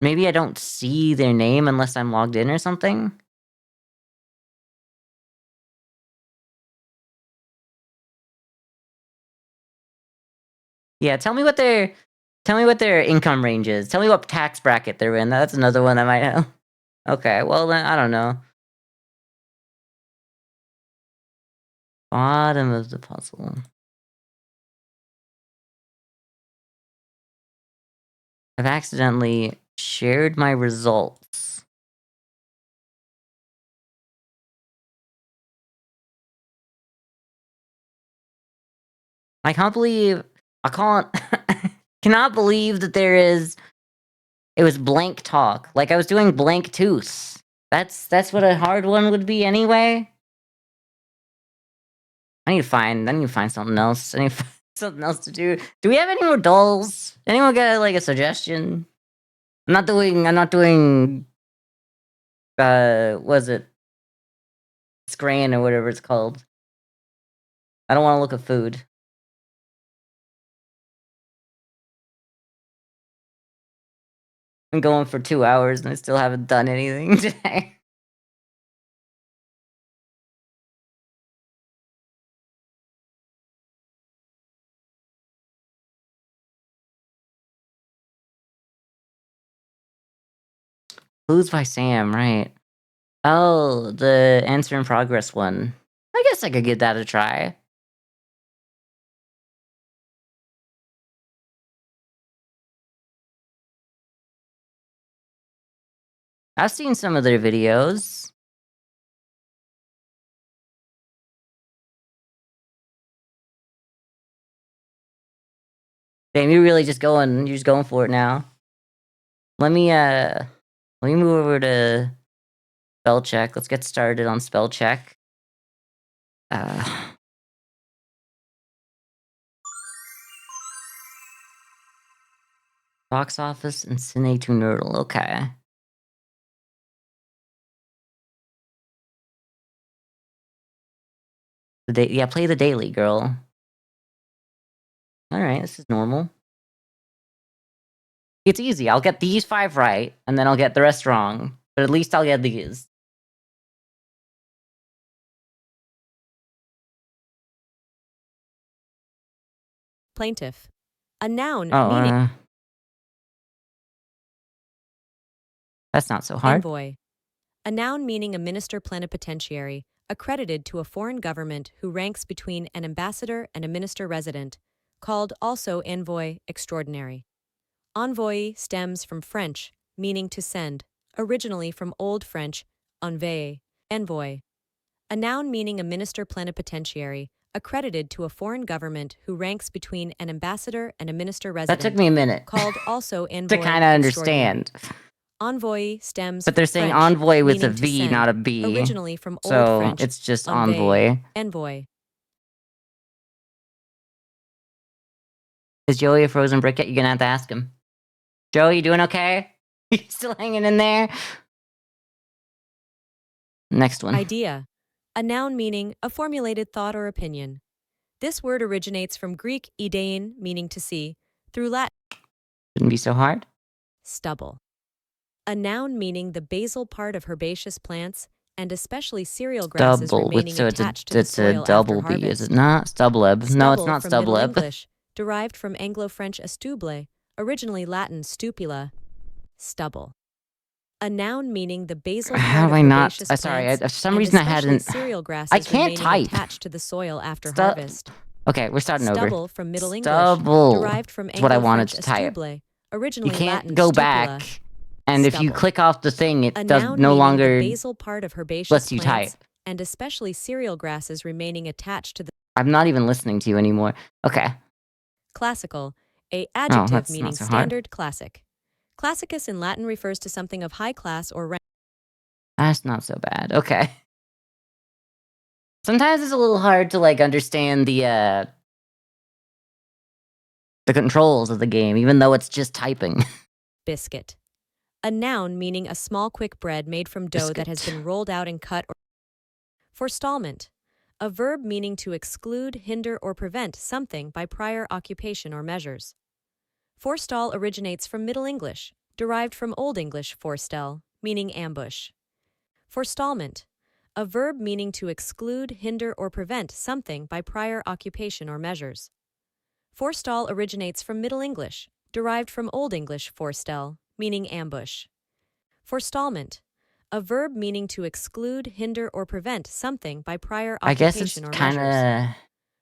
Maybe I don't see their name unless I'm logged in or something? Yeah, tell me what their income range is. Tell me what tax bracket they're in. That's another one I might know. Okay, well then, I don't know. Bottom of the puzzle. I've accidentally shared my results. I can't cannot believe that it was blank talk. Like, I was doing blank tooth. That's what a hard one would be anyway. I need to find something else. I need to find something else to do. Do we have any more dolls? Anyone got, like, a suggestion? I'm not doing was it Scran or whatever it's called. I don't want to look at food. I'm going for 2 hours and I still haven't done anything today. Clues by Sam, right. Oh, the answer in progress one. I guess I could give that a try. I've seen some of their videos. Damn, you're just going for it now. Let me move over to Spellcheck. Let's get started on Spellcheck. Box office and Cine to Murdle. Okay. Yeah, play the daily, girl. Alright, this is normal. It's easy. I'll get these 5 right, and then I'll get the rest wrong. But at least I'll get these. Plaintiff. A noun Oh, meaning that's not so hard. envoy. A noun meaning a minister plenipotentiary, accredited to a foreign government who ranks between an ambassador and a minister resident, called also envoy extraordinary. Envoy stems from French, meaning to send, originally from Old French, envoyer, envoy. A noun meaning a minister plenipotentiary, accredited to a foreign government who ranks between an ambassador and a minister resident. That took me a minute. Called also envoy to kind of understand. Envoy stems But they're saying French, envoy with a meaning to V, send, not a B. originally from Old So French, it's just envoyer, envoy. envoy. Is Joey a frozen brick yet? You're gonna have to ask him. Joey, you doing okay? You still hanging in there? Next one. Idea. A noun meaning a formulated thought or opinion. This word originates from Greek idein, meaning to see, through Latin. Shouldn't be so hard. Stubble. A noun meaning the basal part of herbaceous plants, and especially cereal grasses Stubble. remaining So attached to the it's a soil after double B, is harvest. it not? Stubleb. No, it's Stubble not from Middle stubleb. English, derived from Anglo-French astuble, originally Latin stupula, stubble. A noun meaning the basal How part do of I not? herbaceous Sorry, plants for some and reason I especially hadn't. cereal I grasses can't remaining type. attached to the soil after harvest. Okay, we're starting over. Stubble from Middle English, Stubble. derived from That's what I wanted Anglo-French to type. astuble, You originally can't Latin go stupula, back. And if you stubble. click off the thing, A it does noun no meaning longer the basal part of herbaceous lets you type. plants and especially cereal grasses remaining attached to the I'm not even listening to you anymore. Okay. classical, a Oh, adjective that's meaning not so hard. standard, classic. Classicus in Latin refers to something of high class or rank. That's not so bad. Okay. Sometimes it's a little hard to like understand the controls of the game, even though it's just typing. Biscuit. A noun meaning a small quick bread made from dough that has Biscuit. been rolled out and cut or forestallment. A verb meaning to exclude, hinder, or prevent something by prior occupation or measures. Forestall originates from Middle English, derived from Old English forestell, meaning ambush. Forestallment. A verb meaning to exclude, hinder, or prevent something by prior occupation or measures. Forestall originates from Middle English, derived from Old English forestell, meaning ambush. Forestallment. A verb meaning to exclude, hinder, or prevent something by prior I guess it's occupation or kind measures. of.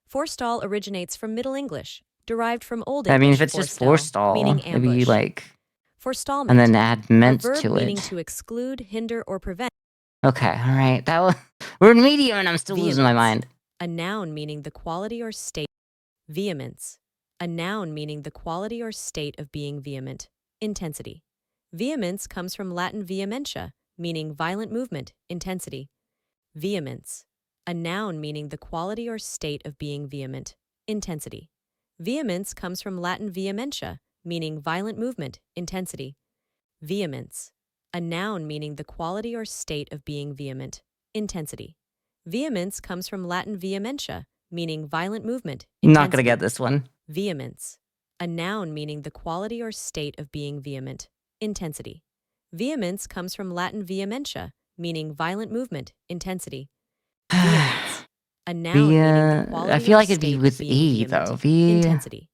Forestall originates from Middle English, derived from Old I English mean, if it's just forestall, meaning maybe ambush. like, Forestallment. and then add meant a verb to meaning it. to exclude, hinder, or prevent. Okay, all right. That was, we're in medium, and I'm still losing my Vehemence. mind. A noun meaning the quality or state. Vehemence. A noun meaning the quality or state of being vehement. Intensity. Vehemence comes from Latin vehementia, meaning violent movement, intensity. Vehemence. A noun meaning the quality or state of being vehement. Intensity. Vehemence comes from Latin vehementia, meaning violent movement, intensity. Vehemence. A noun meaning the quality or state of being vehement. Intensity. Vehemence comes from Latin vehementia, meaning violent movement, intensity. Not gonna get this one. Vehemence. A noun meaning the quality or state of being vehement. Intensity. Vehemence comes from Latin vehementia, meaning violent movement, intensity. Vehemence. A noun meaning the quality I feel or like it'd be state with of being E vehement. though. V. Intensity.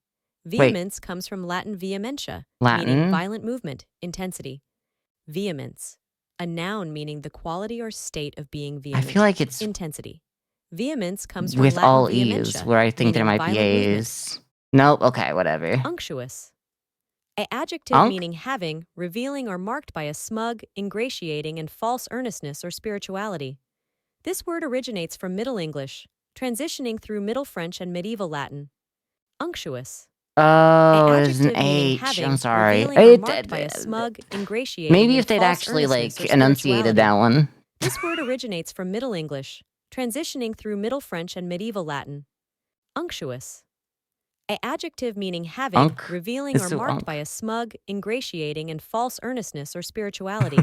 Vehemence comes from Latin vehementia, meaning Latin. violent movement, intensity. Vehemence. A noun meaning the quality or state of being I vehement. feel like it's Intensity. Vehemence comes from with Latin all vehementia, E's, where I think there meaning might be violent movement. A's. Nope. Okay, whatever. Unctuous. A adjective meaning having, revealing, or marked by a smug, ingratiating, and false earnestness or spirituality. This word originates from Middle English, transitioning through Middle French and Medieval Latin. Unctuous. Oh, A it's an adjective meaning H. having, I'm sorry. revealing, or marked by a smug, ingratiating, Maybe and if they'd false actually earnestness like or enunciated that spirituality. one. This word originates from Middle English, transitioning through Middle French and Medieval Latin. Unctuous. A adjective meaning having, revealing, It's or so marked by a smug, ingratiating, and false earnestness or spirituality.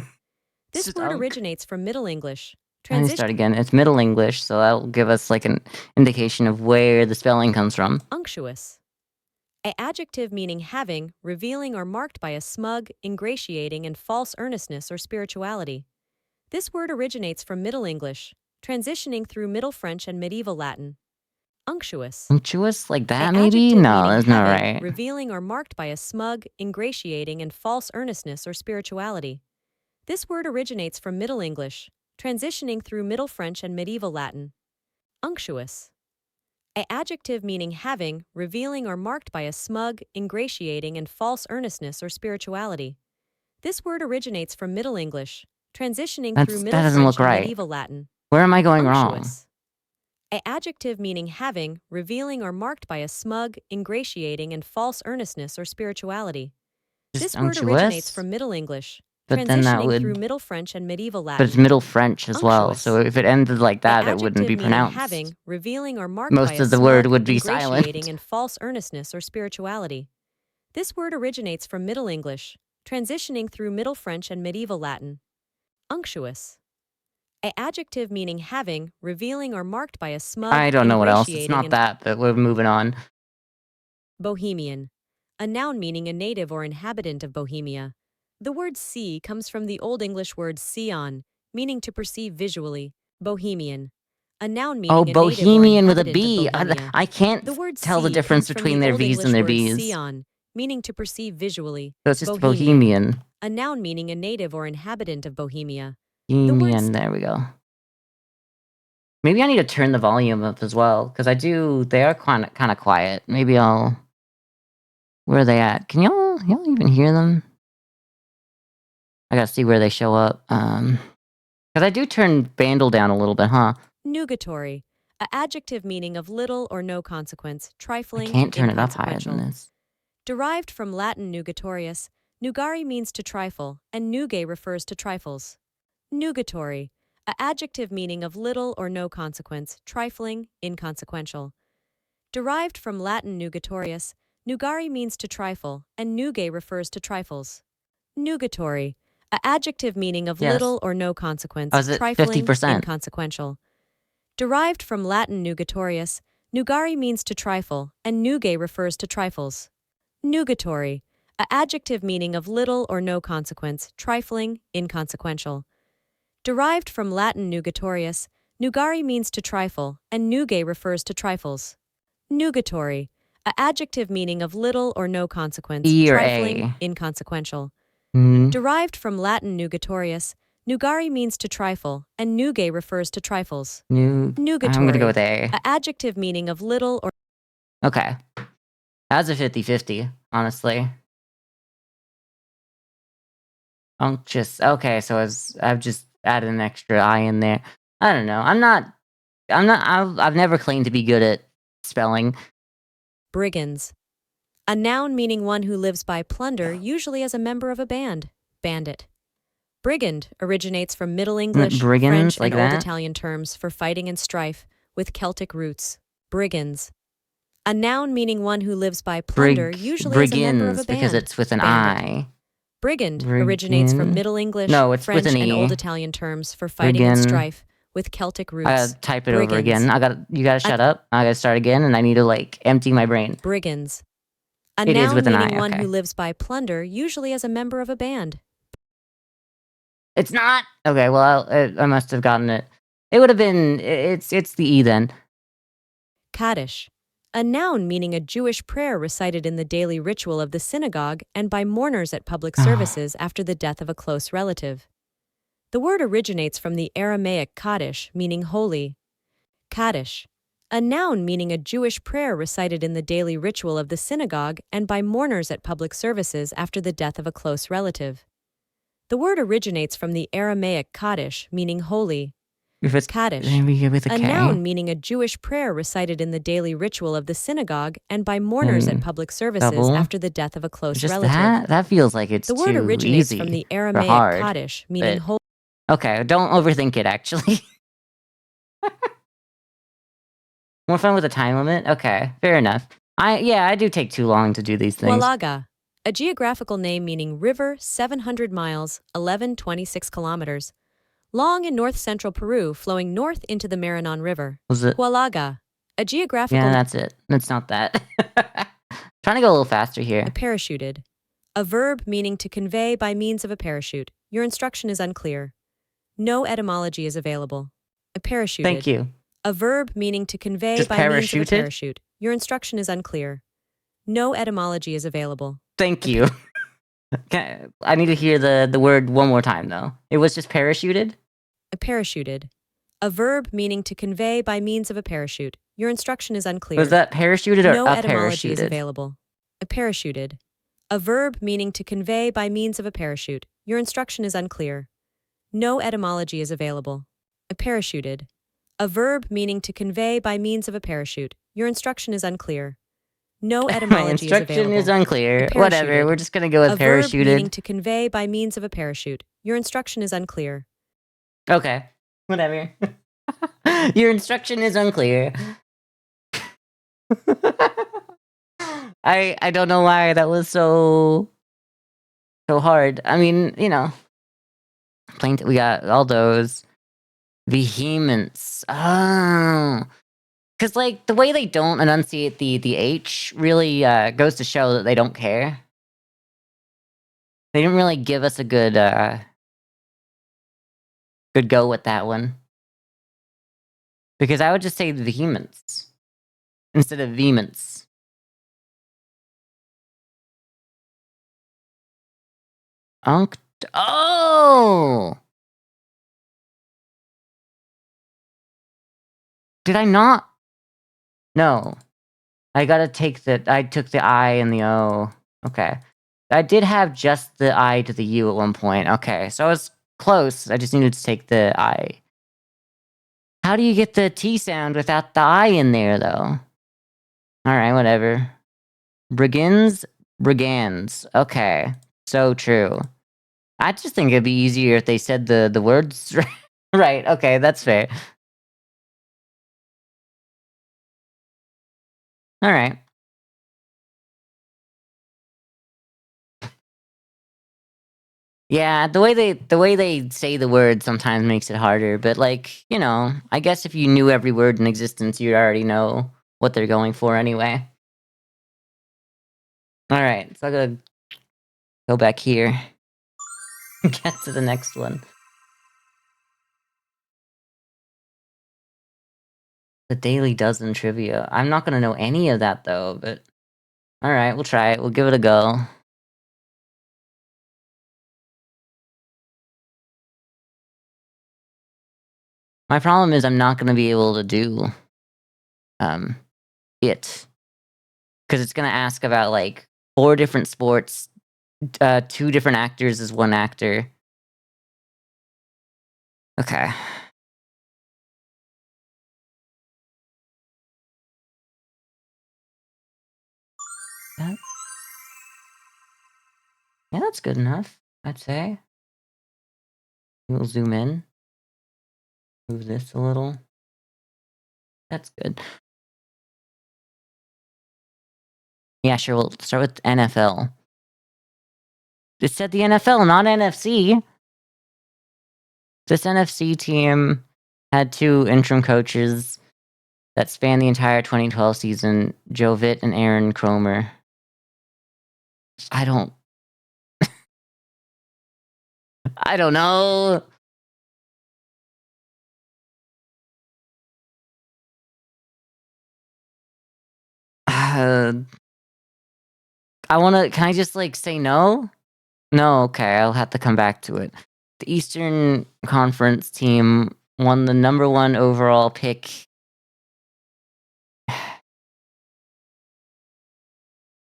This word originates from Middle English. Let me start again. It's Middle English, so that'll give us like an indication of where the spelling comes from. Unctuous. A adjective meaning having, revealing, or marked by a smug, ingratiating, and false earnestness or spirituality. This word originates from Middle English, transitioning through Middle French and Medieval Latin. Unctuous. Unctuous like that, A maybe? adjective No, meaning that's not having, right. revealing, or marked by a smug, ingratiating, and false earnestness or spirituality. This word originates from Middle English, transitioning through Middle French and Medieval Latin. Unctuous. A adjective meaning having, revealing, or marked by a smug, ingratiating, and false earnestness or spirituality. This word originates from Middle English, transitioning through Middle doesn't French look and right. Medieval Latin. Where am I going wrong? Unctuous. A adjective meaning having, revealing, or marked by a smug, ingratiating, and false earnestness or spirituality. This word originates from Middle English, but then that transitioning would, through Middle French and Medieval Latin. but it's Middle French as well, Unctuous. so if it ended like that, it wouldn't be Adjective meaning pronounced. having, revealing, or marked Most by a of the smug, word would be ingratiating, silent. and false earnestness or spirituality. This word originates from Middle English, transitioning through Middle French and Medieval Latin. Unctuous. A adjective meaning having, revealing, or marked by a smug, I don't know what else. It's ingratiating, not and that, but we're moving on. Bohemian. A noun meaning a native or inhabitant of Bohemia. The word sea comes from the Old English word seon, meaning to perceive visually. Bohemian. A noun Oh, meaning a native or Bohemian with a inhabitant of B. Bohemia. I can't The word tell the see difference comes from between the their Old V's and English their word B's. sion, meaning to perceive visually. So it's just Bohemian. Bohemian. A noun meaning a native or inhabitant of Bohemia. Bohemian, there we go. Maybe I need to turn the volume up as well, because they are kind of quiet. Maybe I'll... Where are they at? Can y'all even hear them? I gotta see where they show up. Because I do turn Bandle down a little bit, huh? Nugatory. A adjective meaning of little or no consequence, I trifling, can't turn it up higher inconsequential. than this. Derived from Latin nugatorius, nugari means to trifle, and nugae refers to trifles. Nugatory. A adjective meaning of little or no consequence, trifling, inconsequential. Derived from Latin nugatorius, nugari means to trifle, and nugae refers to trifles. Nugatory. A adjective meaning of little or no consequence, Oh, is it trifling, 50%? inconsequential. Derived from Latin nugatorius, nugari means to trifle, and nugae refers to trifles. Nugatory. A adjective meaning of little or no consequence, trifling, inconsequential. Derived from Latin nugatorius, nugari means to trifle, and nugae refers to trifles. Nugatory. A adjective meaning of little or no consequence, E or trifling, A? inconsequential. Mm. Derived from Latin nugatorius, nugari means to trifle, and nugae refers to trifles. Nugatory. I'm gonna go with A. A adjective meaning of little or... Okay. That's a 50-50, honestly. Unctuous. Okay, so I've just added an extra I in there. I don't know. I've never claimed to be good at spelling. Brigands. A noun meaning one who lives by plunder, usually as a member of a band. Bandit. Brigand originates from Middle English, Brigands, French, like and Old that? Italian terms for fighting and strife, with Celtic roots. Brigands. A noun meaning one who lives by plunder, usually as a member of a Brigands, band. because it's with an Bandit. I. Brigand originates from Brigand? Middle English, No, it's with French, an and E. Old Italian terms for fighting and Brigand. strife, with Celtic I roots. gotta type it over Brigands. again. You gotta shut up. I gotta start again, and I need to, like, empty my brain. Brigands. A It is noun with an meaning I, one okay. who lives by plunder, usually as a member of a band. It's not? Okay, well, I must have gotten it. It would have been... It's the E, then. Kaddish. A noun meaning a Jewish prayer recited in the daily ritual of the synagogue and by mourners at public services after the death of a close relative. The word originates from the Aramaic Kaddish, meaning holy. Kaddish. A noun meaning a Jewish prayer recited in the daily ritual of the synagogue and by mourners at public services after the death of a close relative. The word originates from the Aramaic Kaddish, meaning holy. If it's Kaddish. with a K. noun meaning a Jewish prayer recited in the daily ritual of the synagogue and by mourners at public services double. after the death of a close Just relative. that feels like it's The word too originates easy from the or Aramaic hard, Kaddish, meaning but- holy. Okay, don't overthink it, actually. More fun with a time limit? Okay, fair enough. I do take too long to do these things. Hualaga. A geographical name meaning river 700 miles, 1126 kilometers. Long in north-central Peru, flowing north into the Maranon River. Was it? Hualaga. A geographical... Yeah, that's it. It's not that. Trying to go a little faster here. Parachuted. A verb meaning to convey by means of a parachute. Your instruction is unclear. No etymology is available. Parachuted. Thank you. A verb meaning to convey Just by means of a parachuted? parachute. Your instruction is unclear. No etymology is available. Thank you. Okay, I need to hear the word one more time, though. It was just parachuted? Parachuted. A verb meaning to convey by means of a parachute. Your instruction is unclear. Was that parachuted or no a etymology is parachuted? available. Parachuted. A verb meaning to convey by means of a parachute. Your instruction is unclear. No etymology is available. Parachuted. A verb meaning to convey by means of a parachute. Your instruction is unclear. No etymology My instruction is unclear. Whatever, Parachuted. we're just gonna go with A verb meaning parachuted. to convey by means of a parachute. Your instruction is unclear. Okay, whatever. Your instruction is unclear. I don't know why that was so hard. I mean, you know, we got all those vehemence. Oh, because like the way they don't enunciate the H really goes to show that they don't care. They didn't really give us a good Good go with that one. Because I would just say vehemence instead of vehemence. Oh! Did I not? No. I gotta take I took the I and the O. Okay. I did have just the I to the U at one point. Okay, so I was close. I just needed to take the I. How do you get the T sound without the I in there, though? Alright, whatever. Brigands. Okay. So true. I just think it'd be easier if they said the words right. Okay, that's fair. Alright. Yeah, the way they say the word sometimes makes it harder, but, like, you know, I guess if you knew every word in existence, you'd already know what they're going for anyway. Alright, so I gotta go back here. Get to the next one. The Daily Dozen trivia. I'm not gonna know any of that, though, but alright, we'll try it. We'll give it a go. My problem is I'm not gonna be able to do, um, it. 'Cause it's gonna ask about, like, 4 different sports, 2 different actors as 1 actor. Okay. That Yeah, that's good enough, I'd say. We'll zoom in. Move this a little. That's good. Yeah, sure, we'll start with NFL. It said the NFL, not NFC. This NFC team had 2 interim coaches that spanned the entire 2012 season, Joe Vitt and Aaron Cromer. I don't I don't know. Uh, can I just, like, say no? No, okay, I'll have to come back to it. The Eastern Conference team won the number 1 overall pick.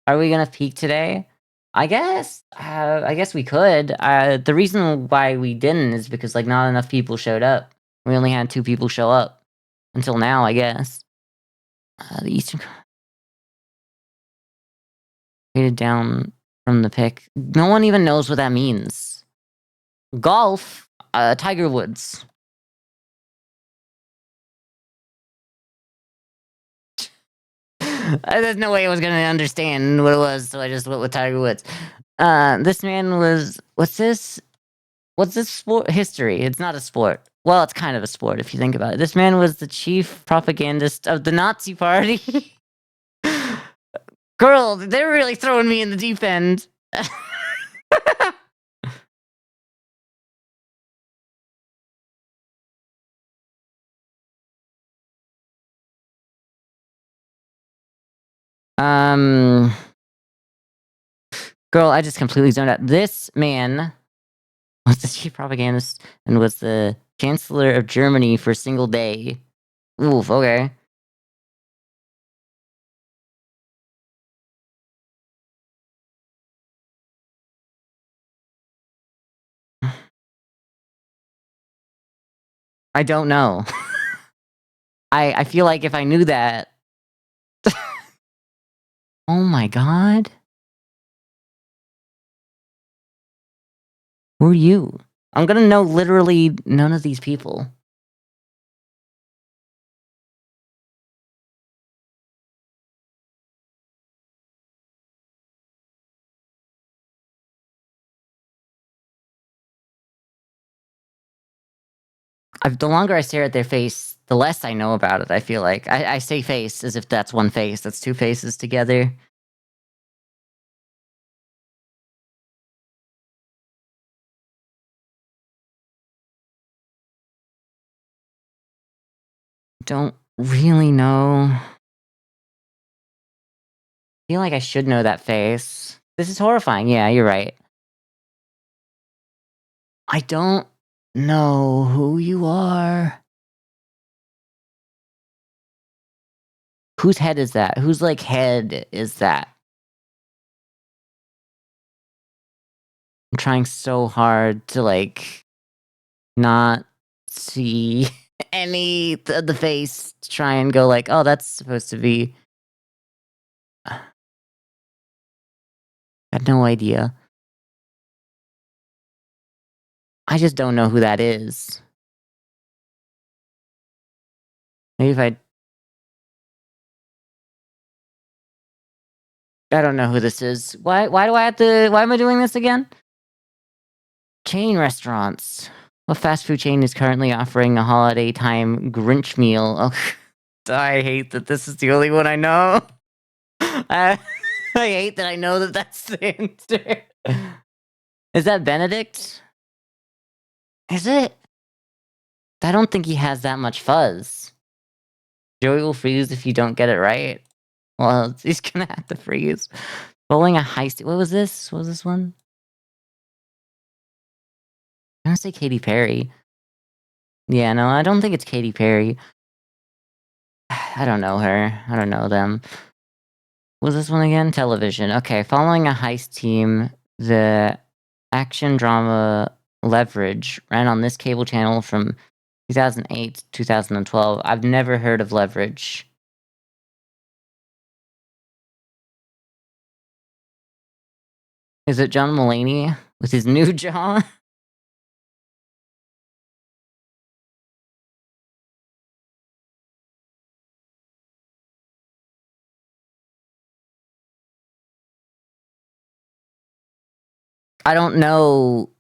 Are we gonna peak today? I guess we could. The reason why we didn't is because, like, not enough people showed up. We only had 2 people show up. Until now, I guess. The Eastern Traded down from the pick. No one even knows what that means. Golf? Tiger Woods. There's no way I was gonna understand what it was, so I just went with Tiger Woods. This man was what's this? What's this sport? History. It's not a sport. Well, it's kind of a sport if you think about it. This man was the chief propagandist of the Nazi Party. Girl, they're really throwing me in the deep end. Um, Girl, I just completely zoned out. This man was the chief propagandist and was the chancellor of Germany for a single day. Oof, okay. I don't know. I feel like if I knew that. Oh my god. Who are you? I'm gonna know literally none of these people. The longer I stare at their face, the less I know about it, I feel like. I say face as if that's one face. That's 2 faces together. don't really know. I feel like I should know that face. This is horrifying. Yeah, you're right. I don't know who you are. Whose head is that? Whose, like, head is that? I'm trying so hard to, like, not see any of the face to try and go like, "Oh, that's supposed to be..." I had no idea. I just don't know who that is. Maybe if I don't know who this is. Why do I have to... why am I doing this again? Chain restaurants. What fast food chain is currently offering a holiday time Grinch meal? Oh, I hate that this is the only one I know. I hate that I know that that's the answer. Is that Benedict? Is it? I don't think he has that much fuzz. Joey will freeze if you don't get it right. Well, he's gonna have to freeze. Bowling a heist. What was this? What was this one? I'm gonna say Katy Perry. Yeah, no, I don't think it's Katy Perry. I don't know her. I don't know them. What was this one again? Television. Okay, following a heist team, the action drama Leverage ran on this cable channel from 2008 to 2012. I've never heard of Leverage. Is it John Mulaney with his new jaw? I don't know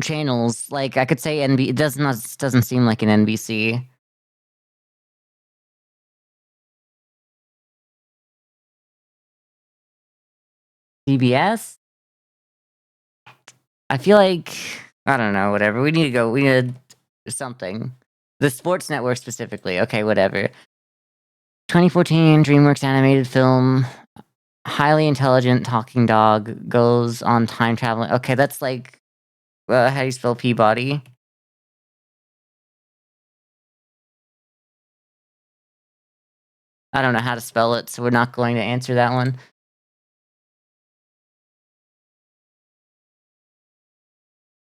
channels. Like, I could say NB. It doesn't seem like an NBC. CBS? I feel like... I don't know, whatever. We need something. The Sports Network specifically. Okay, whatever. 2014 DreamWorks animated film. Highly intelligent talking dog goes on time traveling. Okay, that's like... how do you spell Peabody? I don't know how to spell it, so we're not going to answer that one.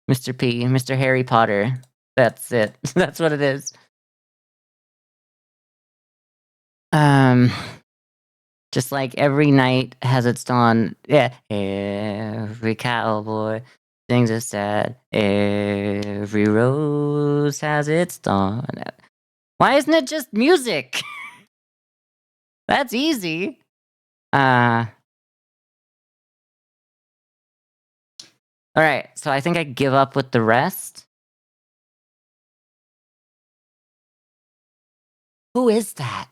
Mr. P, Mr. Harry Potter. That's it. That's what it is. Just like every night has its dawn. Yeah. Every cowboy sings a sad. Every rose has its dawn. Why isn't it just music? That's easy. Alright, so I think I give up with the rest. Who is that?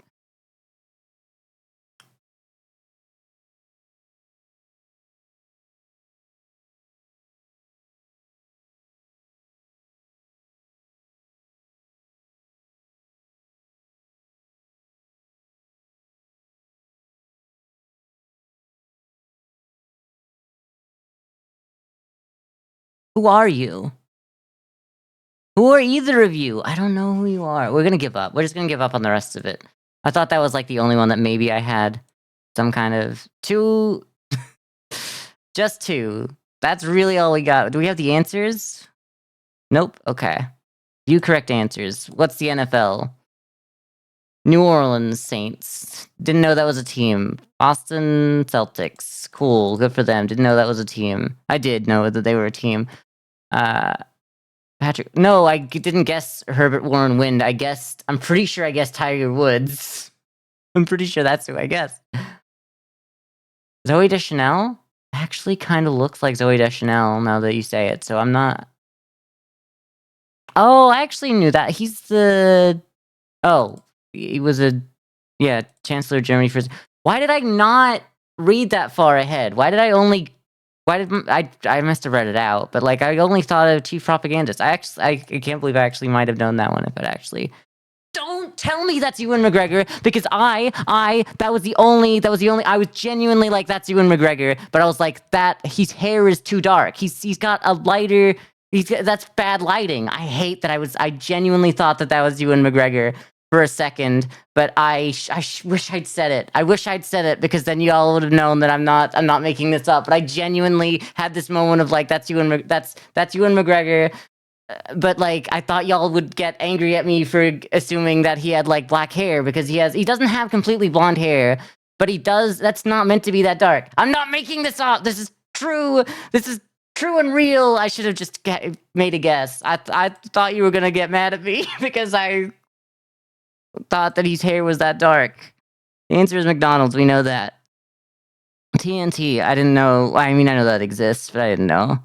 Who are you? Who are either of you? I don't know who you are. We're gonna give up. We're just gonna give up on the rest of it. I thought that was like the only one that maybe I had some kind of... two... just two. That's really all we got. Do we have the answers? Nope. Okay. Few correct answers. What's the NFL? New Orleans Saints. Didn't know that was a team. Boston Celtics. Cool. Good for them. Didn't know that was a team. I did know that they were a team. Patrick. No, I didn't guess Herbert Warren Wind. I'm pretty sure I guessed Tiger Woods. I'm pretty sure that's who I guessed. Zooey Deschanel actually kind of looks like Zooey Deschanel now that you say it, so I'm not... Oh, I actually knew that. He's the... Oh, he was a... Yeah, Chancellor of Germany first. Why did I not read that far ahead? Why did I only... Why did I must have read it out, but like I only thought of chief propagandist. I can't believe I actually might have known that one if it actually... Don't don't tell me that's Ewan McGregor, because that was the only, I was genuinely like, that's Ewan McGregor, but I was like, his hair is too dark. He's got a lighter, that's bad lighting. I hate that I genuinely thought that was Ewan McGregor for a second, but I wish I'd said it. I wish I'd said it, because then y'all would have known that I'm not making this up. But I genuinely had this moment of like, that's Ewan McGregor. But like, I thought y'all would get angry at me for assuming that he had like black hair, because he doesn't have completely blonde hair, but he does. That's not meant to be that dark. I'm not making this up. This is true. This is true and real. I should have just made a guess. I thought you were gonna get mad at me because I thought that his hair was that dark. The answer is McDonald's. We know that. TNT. I didn't know. I mean, I know that exists, but I didn't know.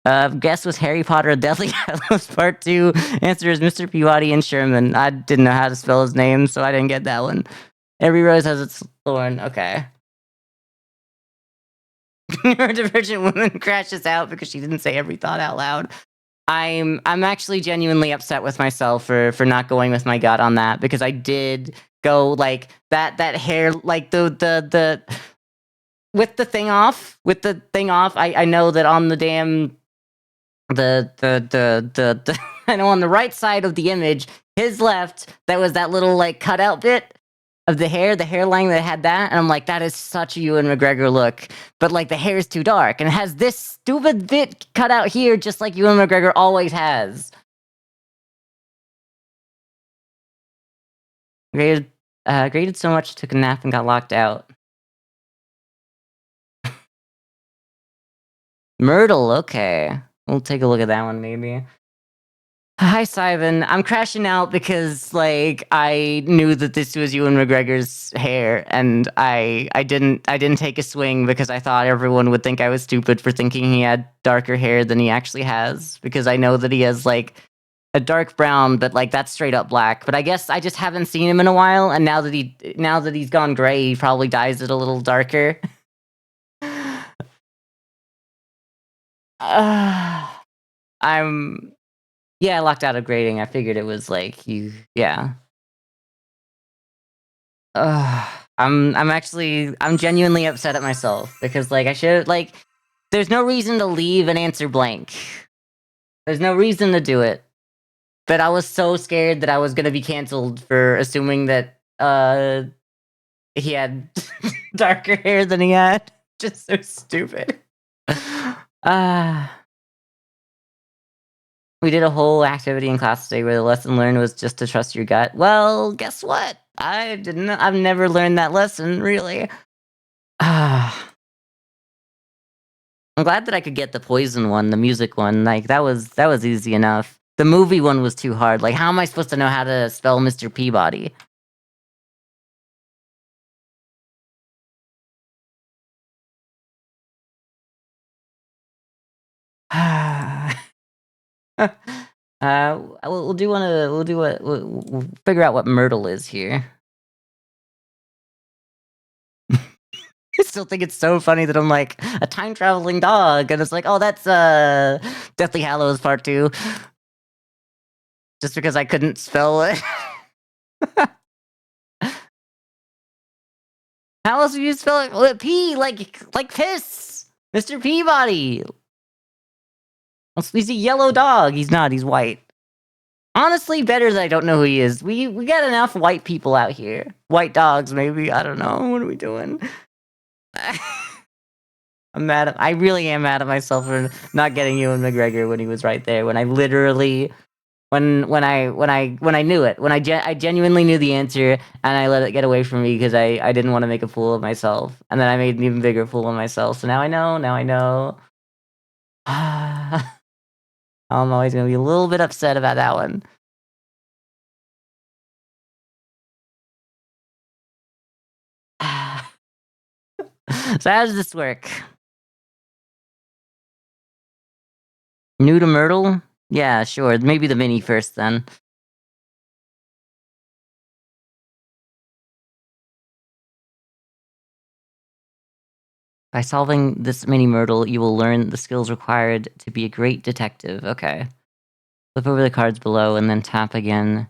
Guess was Harry Potter Deathly Hallows Part 2. Answer is Mr. Peabody and Sherman. I didn't know how to spell his name, so I didn't get that one. Every rose has its thorn. Okay. Neurodivergent woman crashes out because she didn't say every thought out loud. I'm actually genuinely upset with myself for not going with my gut on that, because I did go like that hair, like the with the thing off. I know that on the damn the I know on the right side of the image, his left, there was that little like cutout bit of the hairline that had that, and I'm like, that is such a Ewan McGregor look, but like the hair is too dark, and it has this stupid bit cut out here, just like Ewan McGregor always has. Graded so much, took a nap and got locked out. Murdle, okay. We'll take a look at that one, maybe. Hi, Simon. I'm crashing out because, like, I knew that this was Ewan McGregor's hair, and I didn't take a swing because I thought everyone would think I was stupid for thinking he had darker hair than he actually has, because I know that he has, like, a dark brown, but, like, that's straight up black. But I guess I just haven't seen him in a while, and now that he's gone gray, he probably dyes it a little darker. Yeah, I locked out of grading. I figured it was like yeah. I'm genuinely upset at myself, because like I should, like, there's no reason to leave an answer blank. There's no reason to do it. But I was so scared that I was gonna be canceled for assuming that he had darker hair than he had. Just so stupid. We did a whole activity in class today where the lesson learned was just to trust your gut. Well, guess what? I've never learned that lesson, really. I'm glad that I could get the poison one, the music one. Like, that was easy enough. The movie one was too hard. Like, how am I supposed to know how to spell Mr. Peabody? We'll figure out what Murdle is here. I still think it's so funny that I'm like, a time traveling dog, and it's like, oh, that's Deathly Hallows Part 2. Just because I couldn't spell it. How else would you spell it? With P, like piss, Mr. Peabody. He's a yellow dog. He's not. He's white. Honestly, better that I don't know who he is. We got enough white people out here. White dogs, maybe. I don't know. What are we doing? I'm mad. I really am mad at myself for not getting Ewan McGregor when he was right there. When I literally, when I knew it. When I genuinely knew the answer, and I let it get away from me because I didn't want to make a fool of myself, and then I made an even bigger fool of myself. So now I know. Now I know. I'm always gonna be a little bit upset about that one. So how does this work? New to Myrtle? Yeah, sure. Maybe the mini first then. By solving this mini Myrtle, you will learn the skills required to be a great detective. Okay. Flip over the cards below and then tap again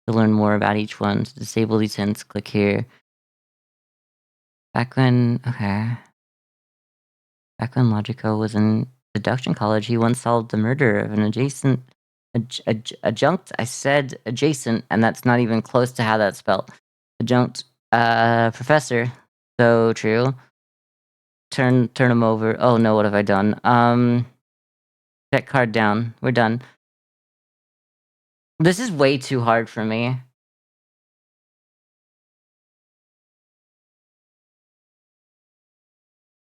To learn more about each one, to disable these hints, click here. Back when Logico was in deduction college, he once solved the murder of an adjunct. I said adjacent, and that's not even close to how that's spelled. Adjunct professor. So true. Turn him over. Oh no, what have I done? Check card down. We're done. This is way too hard for me.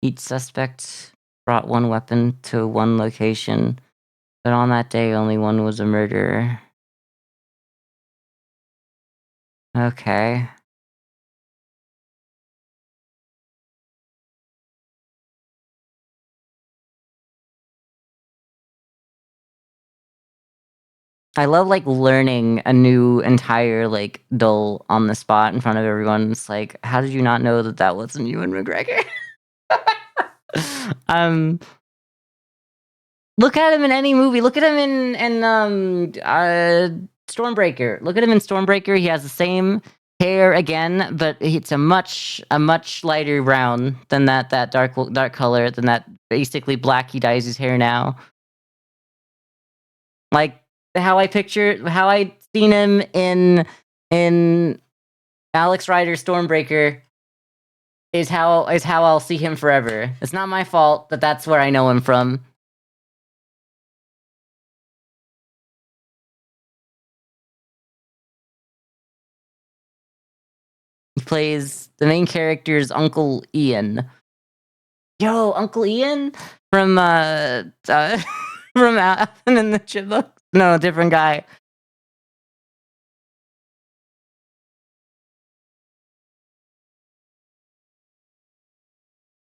Each suspect brought one weapon to one location, but on that day only one was a murderer. Okay. I love, like, learning a new entire, like, duel on the spot in front of everyone. It's like, how did you not know that that wasn't Ewan McGregor? Um, look at him in any movie. Look at him in Stormbreaker. Look at him in Stormbreaker. He has the same hair again, but it's a much lighter brown than that dark color, than that basically black he dyes his hair now. Like, how I seen him in Alex Rider Stormbreaker is how I'll see him forever. It's not my fault that that's where I know him from. He plays the main character's Uncle Ian. Yo, Uncle Ian from from Alvin and the Chipmunks. No, different guy.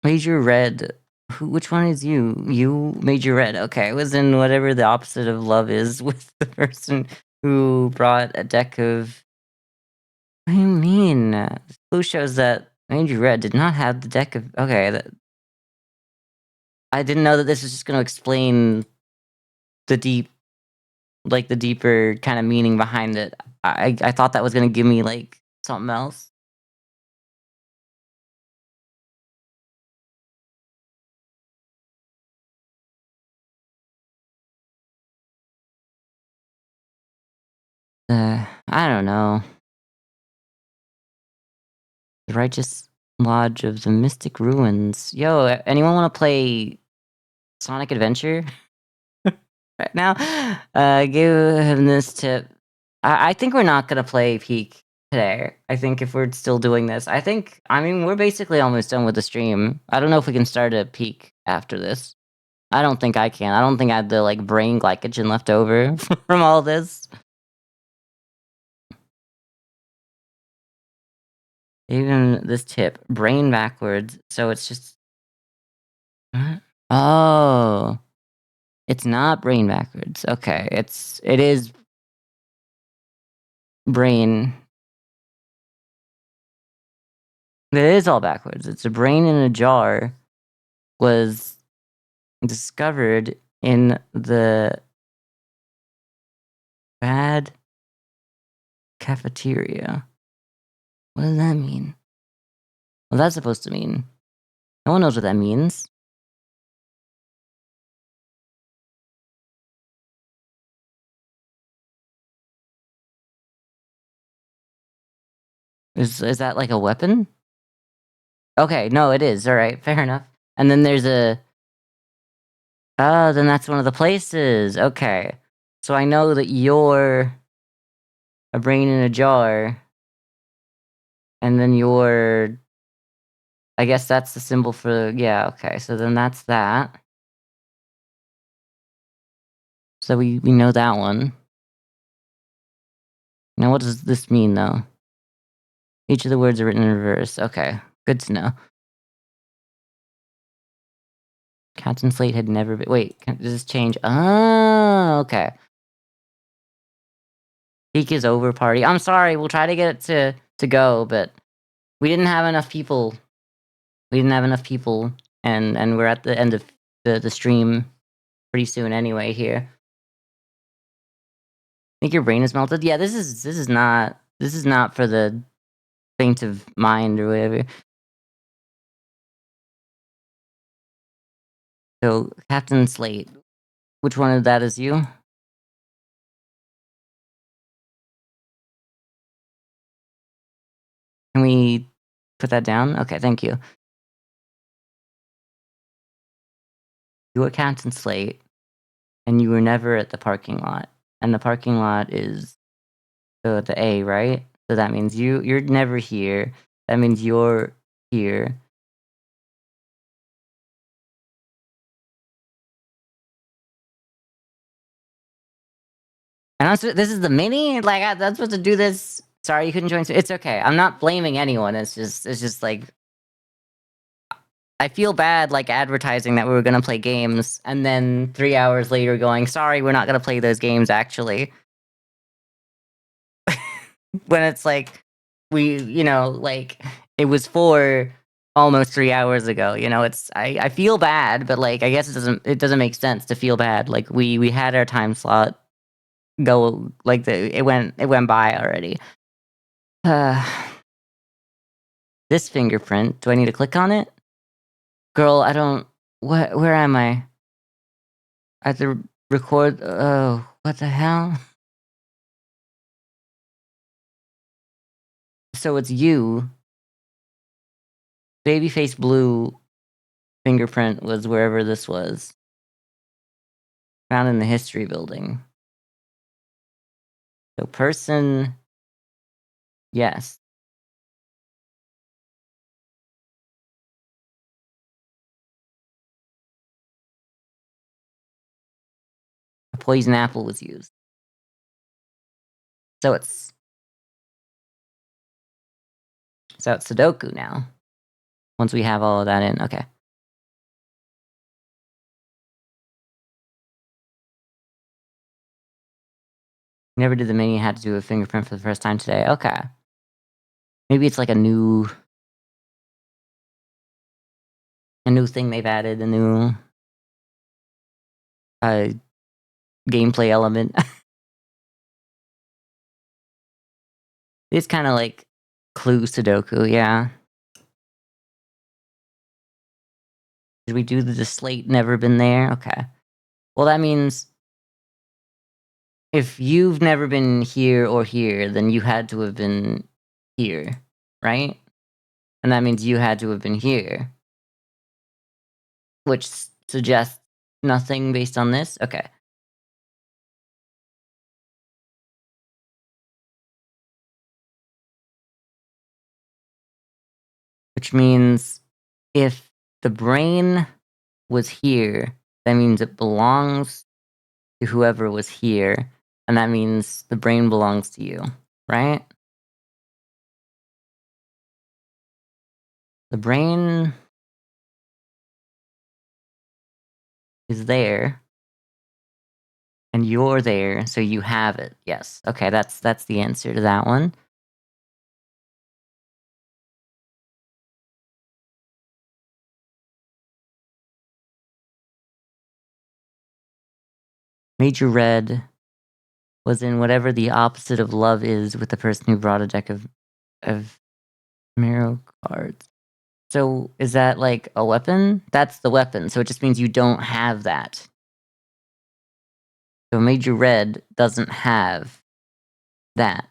Major Red. Which one is you? You, Major Red. Okay, I was in whatever the opposite of love is with the person who brought a deck of. What do you mean? This clue shows that Major Red did not have the deck of. Okay, I didn't know that this was just going to explain the deeper kind of meaning behind it. I thought that was going to give me like something else. I don't know. The Righteous Lodge of the Mystic Ruins. Yo, anyone want to play Sonic Adventure right now? Give him this tip. I think we're not gonna play Peak today. I think if we're still doing this, I mean, we're basically almost done with the stream. I don't know if we can start a Peak after this. I don't think I can. I don't think I have the, like, brain glycogen left over from all this. Even this tip, brain backwards, so it's just... Oh. It's not brain backwards. Okay, it is brain. It is all backwards. It's a brain in a jar was discovered in the bad cafeteria. What does that mean? What that's supposed to mean? No one knows what that means. Is that like a weapon? Okay, no, it is. All right, fair enough. And then there's a... Oh, then that's one of the places. Okay. So I know that you're a brain in a jar. And then you're... I guess that's the symbol for... Yeah, okay. So then that's that. So we know that one. Now what does this mean, though? Each of the words are written in reverse. Okay, good to know. Captain Slate had never been... Wait, does this change? Oh, okay. Peak is over party. I'm sorry, we'll try to get it to go, but we didn't have enough people. We didn't have enough people, and we're at the end of the stream pretty soon anyway here. Think your brain is melted? Yeah, this is not for the faint of mind or whatever. So, Captain Slate, which one of that is you? Can we put that down? Okay, thank you. You were Captain Slate, and you were never at the parking lot. And the parking lot is the A, right? So that means you're never here. That means you're here. And this is the mini? Like, I'm supposed to do this? Sorry, you couldn't join. It's okay. I'm not blaming anyone. It's just like I feel bad, like advertising that we were gonna play games, and then 3 hours later going, "Sorry, we're not gonna play those games." Actually, when it's like like it was for almost 3 hours ago. It's I feel bad, but like I guess it doesn't make sense to feel bad. Like we had our time slot go like it went by already. Uh, this fingerprint. Do I need to click on it? Girl, I don't. What? Where am I? I have to record. Oh, what the hell? So it's you. Babyface blue fingerprint was wherever this was. Found in the history building. So person, yes. A poison apple was used. So it's Sudoku now. Once we have all of that in, okay. Never did the mini, had to do a fingerprint for the first time today. Okay. Maybe it's like a new thing they've added, a new uh gameplay element. It's kind of like Clue Sudoku, yeah. Did we do the slate never been there? Okay. Well, that means if you've never been here or here, then you had to have been here, right? And that means you had to have been here, which suggests nothing based on this? Okay. Which means if the brain was here, that means it belongs to whoever was here, and that means the brain belongs to you, right? The brain is there, and you're there, so you have it. Yes. Okay, that's the answer to that one. Major Red was in whatever the opposite of love is with the person who brought a deck of Marrow cards. So is that like a weapon? That's the weapon. So it just means you don't have that. So Major Red doesn't have that,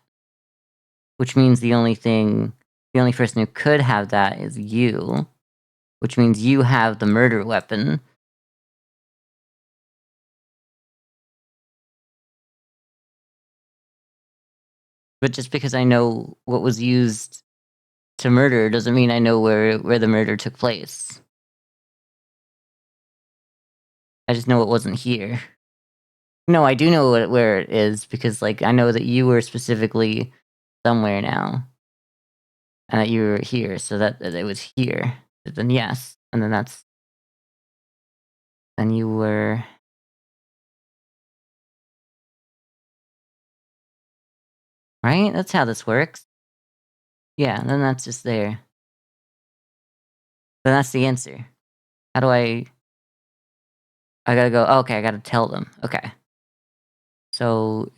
which means the only person who could have that is you, which means you have the murder weapon. But just because I know what was used to murder doesn't mean I know where the murder took place. I just know it wasn't here. No, I do know where it is because, like, I know that you were specifically somewhere now, and that you were here, so that it was here. Then yes, and then you were right. That's how this works. Yeah, then that's just there. Then that's the answer. How do I? I gotta go. Oh, okay, I gotta tell them. Okay. So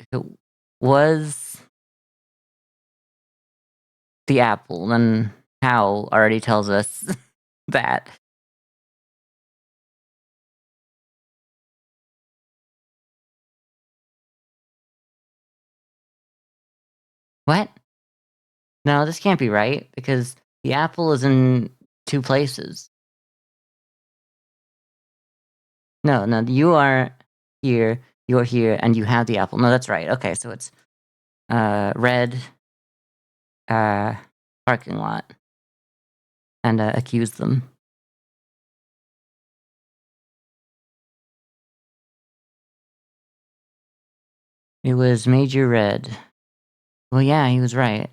was the apple, and how already tells us that. What? No, this can't be right, because the apple is in 2 places. No, no, you are here, you're here, and you have the apple. No, that's right. Okay, so it's, red, uh, parking lot, and, accuse them. It was Major Red. Well, yeah, he was right.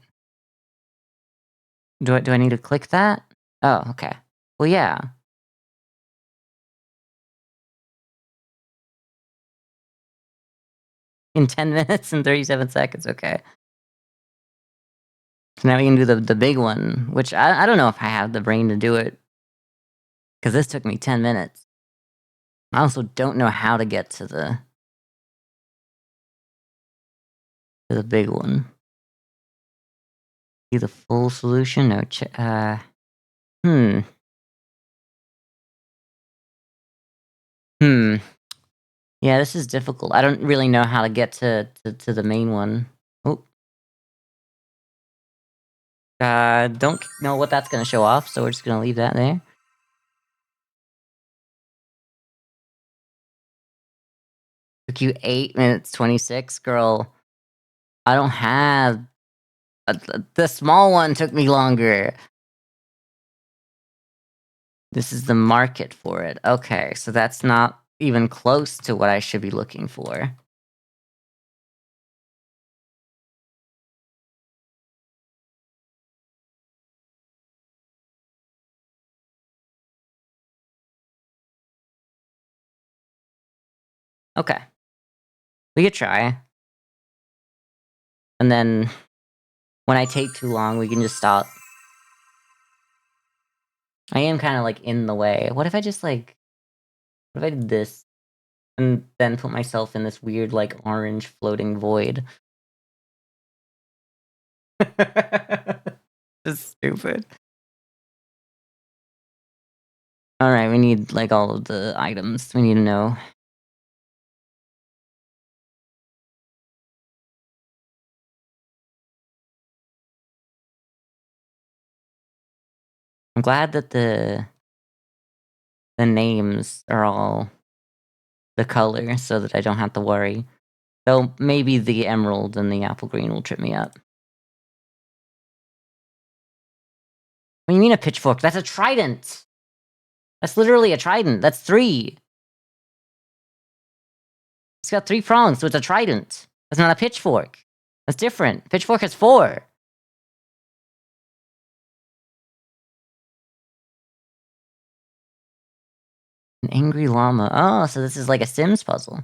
Do I need to click that? Oh, okay. Well, yeah. In 10 minutes and 37 seconds, okay. So now we can do the big one, which I don't know if I have the brain to do it, because this took me 10 minutes. I also don't know how to get to the big one. See the full solution? No, hmm. Hmm. Yeah, this is difficult. I don't really know how to get to the main one. Oh. Don't know what that's gonna show off, so we're just gonna leave that there. Took you 8 minutes 26, girl. I don't have the small one took me longer. This is the market for it. Okay, so that's not even close to what I should be looking for. Okay. We could try. And then when I take too long, we can just stop. I am kind of like in the way. What if I just like, what if I did this and then put myself in this weird like orange floating void? Just stupid. All right, we need like all of the items. We need to know. I'm glad that the names are all the color so that I don't have to worry. Though maybe the emerald and the apple green will trip me up. What do you mean a pitchfork? That's a trident! That's literally a trident. That's 3. It's got 3 prongs, so it's a trident. That's not a pitchfork. That's different. Pitchfork has 4. An angry llama. Oh, so this is like a Sims puzzle.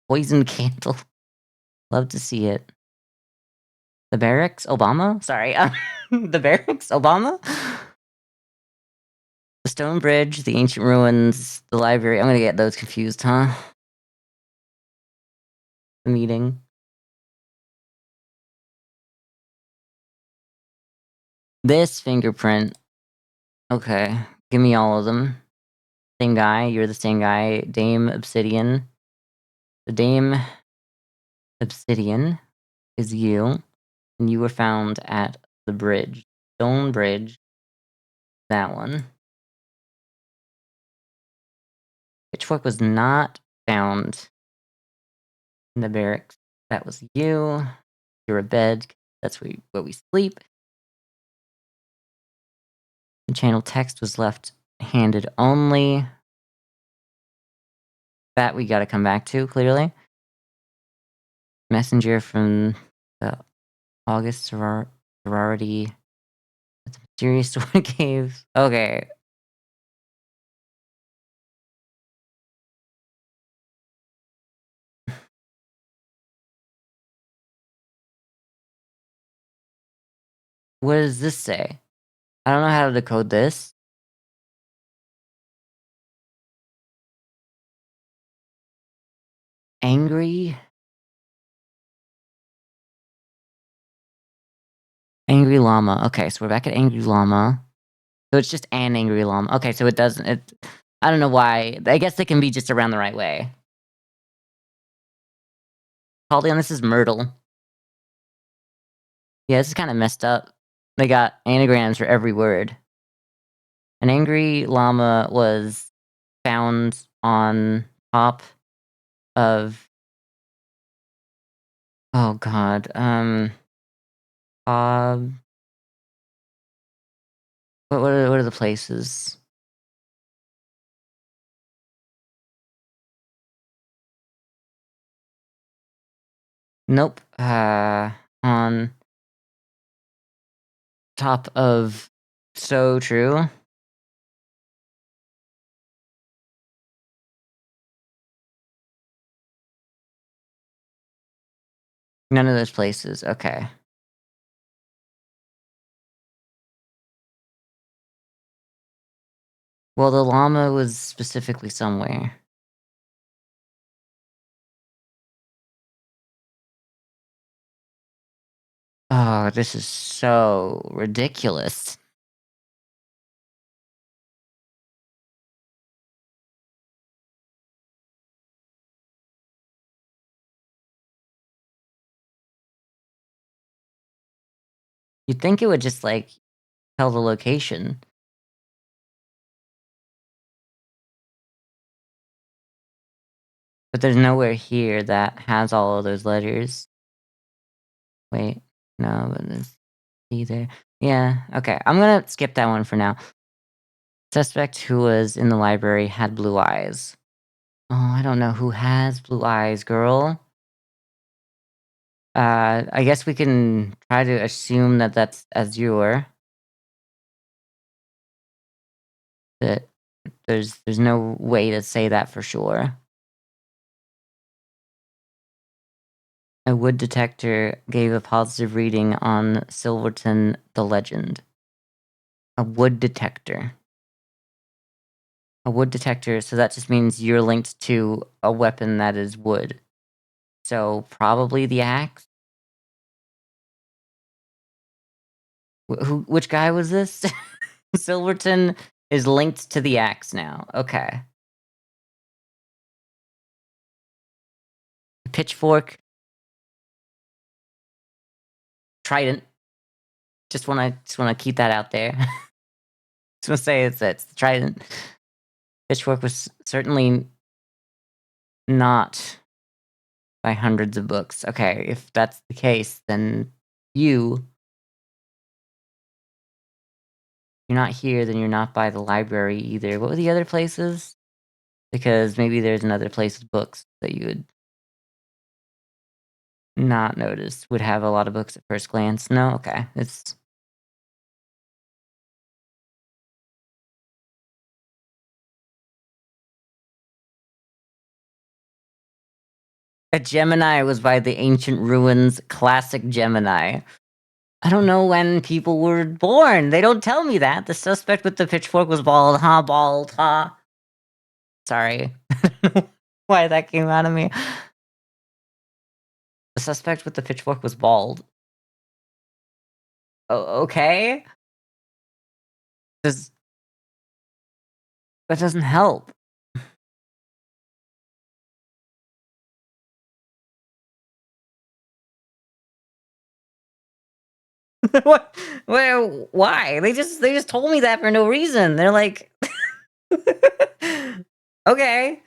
Poison candle. Love to see it. The barracks? Obama? Sorry. The barracks? Obama? The stone bridge, the ancient ruins, the library. I'm gonna get those confused, huh? The meeting. This fingerprint. Okay. Give me all of them. Same guy. You're the same guy. Dame Obsidian. The Dame Obsidian is you. And you were found at the bridge. Stone bridge. That one. Pitchfork was not found in the barracks. That was you. You're a bed. That's where we sleep. The channel text was left handed only. That we gotta come back to, clearly. Messenger from the August sorority. That's a mysterious door cave. Okay. What does this say? I don't know how to decode this. Angry? Angry llama. Okay, so we're back at angry llama. So it's just an angry llama. Okay, so it doesn't I don't know why. I guess they can be just around the right way. Caldeon, this is Murdle. Yeah, this is kinda messed up. They got anagrams for every word. An angry llama was found on top of oh god, uh, what are the places? Nope, on top of so true. None of those places, okay. Well, the llama was specifically somewhere. Oh, this is so ridiculous. You'd think it would just, like, tell the location. But there's nowhere here that has all of those letters. Wait, no, but there's either. Yeah, okay. I'm gonna skip that one for now. Suspect who was in the library had blue eyes. Oh, I don't know who has blue eyes, girl. I guess we can try to assume that that's Azure. That there's no way to say that for sure. A wood detector gave a positive reading on Silverton the Legend. A wood detector. A wood detector, so that just means you're linked to a weapon that is wood. So probably the axe. Which guy was this? Silverton is linked to the axe now. Okay. Pitchfork. Trident. Just wanna keep that out there. Just wanna say it's the trident. Pitchfork was certainly not by hundreds of books. Okay, if that's the case, then you're not here, then you're not by the library either. What were the other places? Because maybe there's another place with books that you would not notice, would have a lot of books at first glance. No? Okay. It's a Gemini was by the ancient ruins, classic Gemini. I don't know when people were born. They don't tell me that. The suspect with the pitchfork was bald. Huh, bald, huh? Sorry. Why that came out of me. The suspect with the pitchfork was bald. Oh, okay. Does that doesn't help. What? Well, why? They just told me that for no reason. They're like, okay.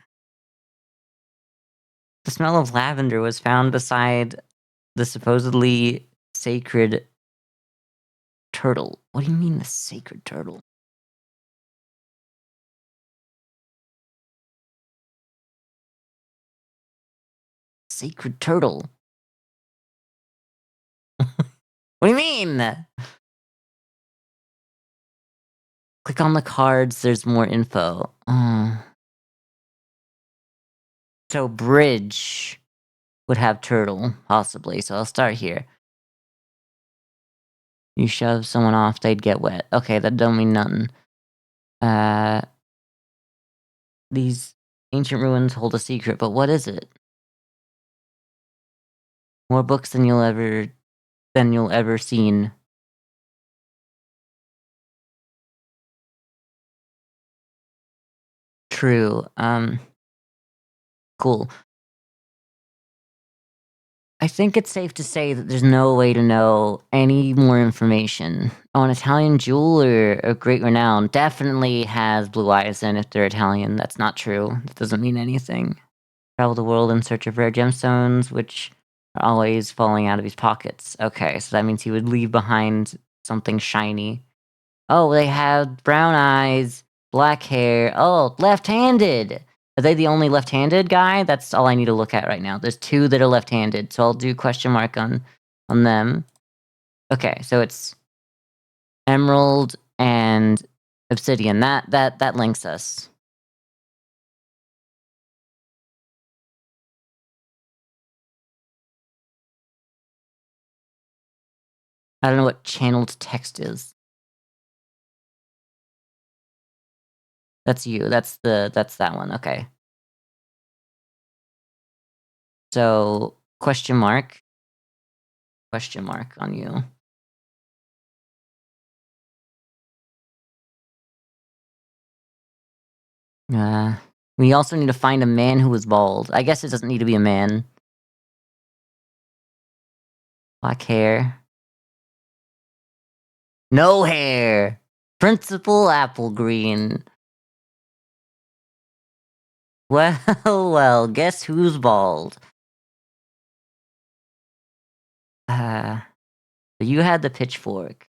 The smell of lavender was found beside the supposedly sacred turtle. What do you mean the sacred turtle? Sacred turtle. What do you mean? Click on the cards. There's more info. So bridge would have turtle, possibly. So I'll start here. You shove someone off, they'd get wet. Okay, that don't mean nothing. These ancient ruins hold a secret, but what is it? More books than you'll ever seen. True. Cool. I think it's safe to say that there's no way to know any more information. Oh, an Italian jeweler of great renown definitely has blue eyes, and if they're Italian, that's not true. That doesn't mean anything. Travel the world in search of rare gemstones, which are always falling out of his pockets. Okay, so that means he would leave behind something shiny. Oh, they have brown eyes, black hair. Oh, left-handed. Are they the only left-handed guy? That's all I need to look at right now. There's 2 that are left-handed, so I'll do question mark on them. Okay, so it's emerald and obsidian. That links us. I don't know what channeled text is. That's you. That's that one. Okay. So, question mark on you. We also need to find a man who was bald. I guess it doesn't need to be a man. Black hair. No hair! Principal Apple Green. Well, well, guess who's bald? You had the pitchfork.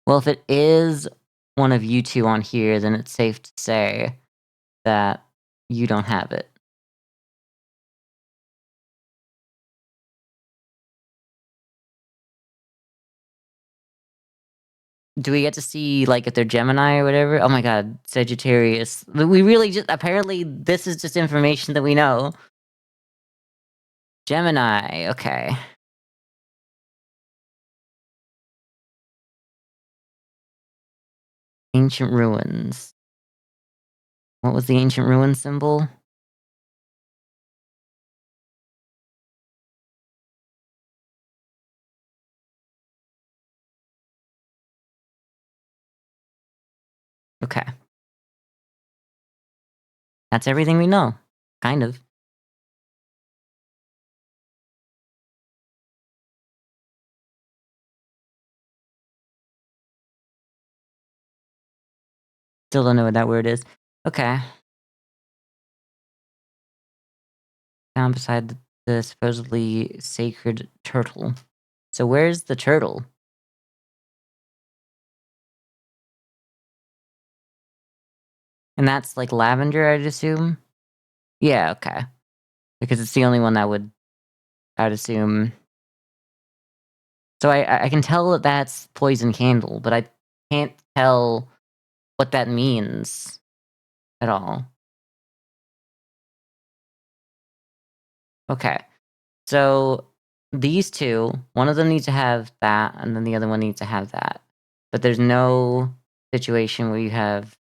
Well, if it is one of you 2 on here, then it's safe to say that you don't have it. Do we get to see, like, if they're Gemini or whatever? Oh my god, Sagittarius. We really just apparently, this is just information that we know. Gemini, okay. Ancient ruins. What was the ancient ruin symbol? Okay. That's everything we know. Kind of. Still don't know what that word is. Okay. Found beside the supposedly sacred turtle. So where's the turtle? And that's like lavender, I'd assume? Yeah, okay. Because it's the only one that I'd assume. So I can tell that that's poison candle, but I can't tell what that means at all. Okay. So these 2, one of them needs to have that, and then the other one needs to have that. But there's no situation where you have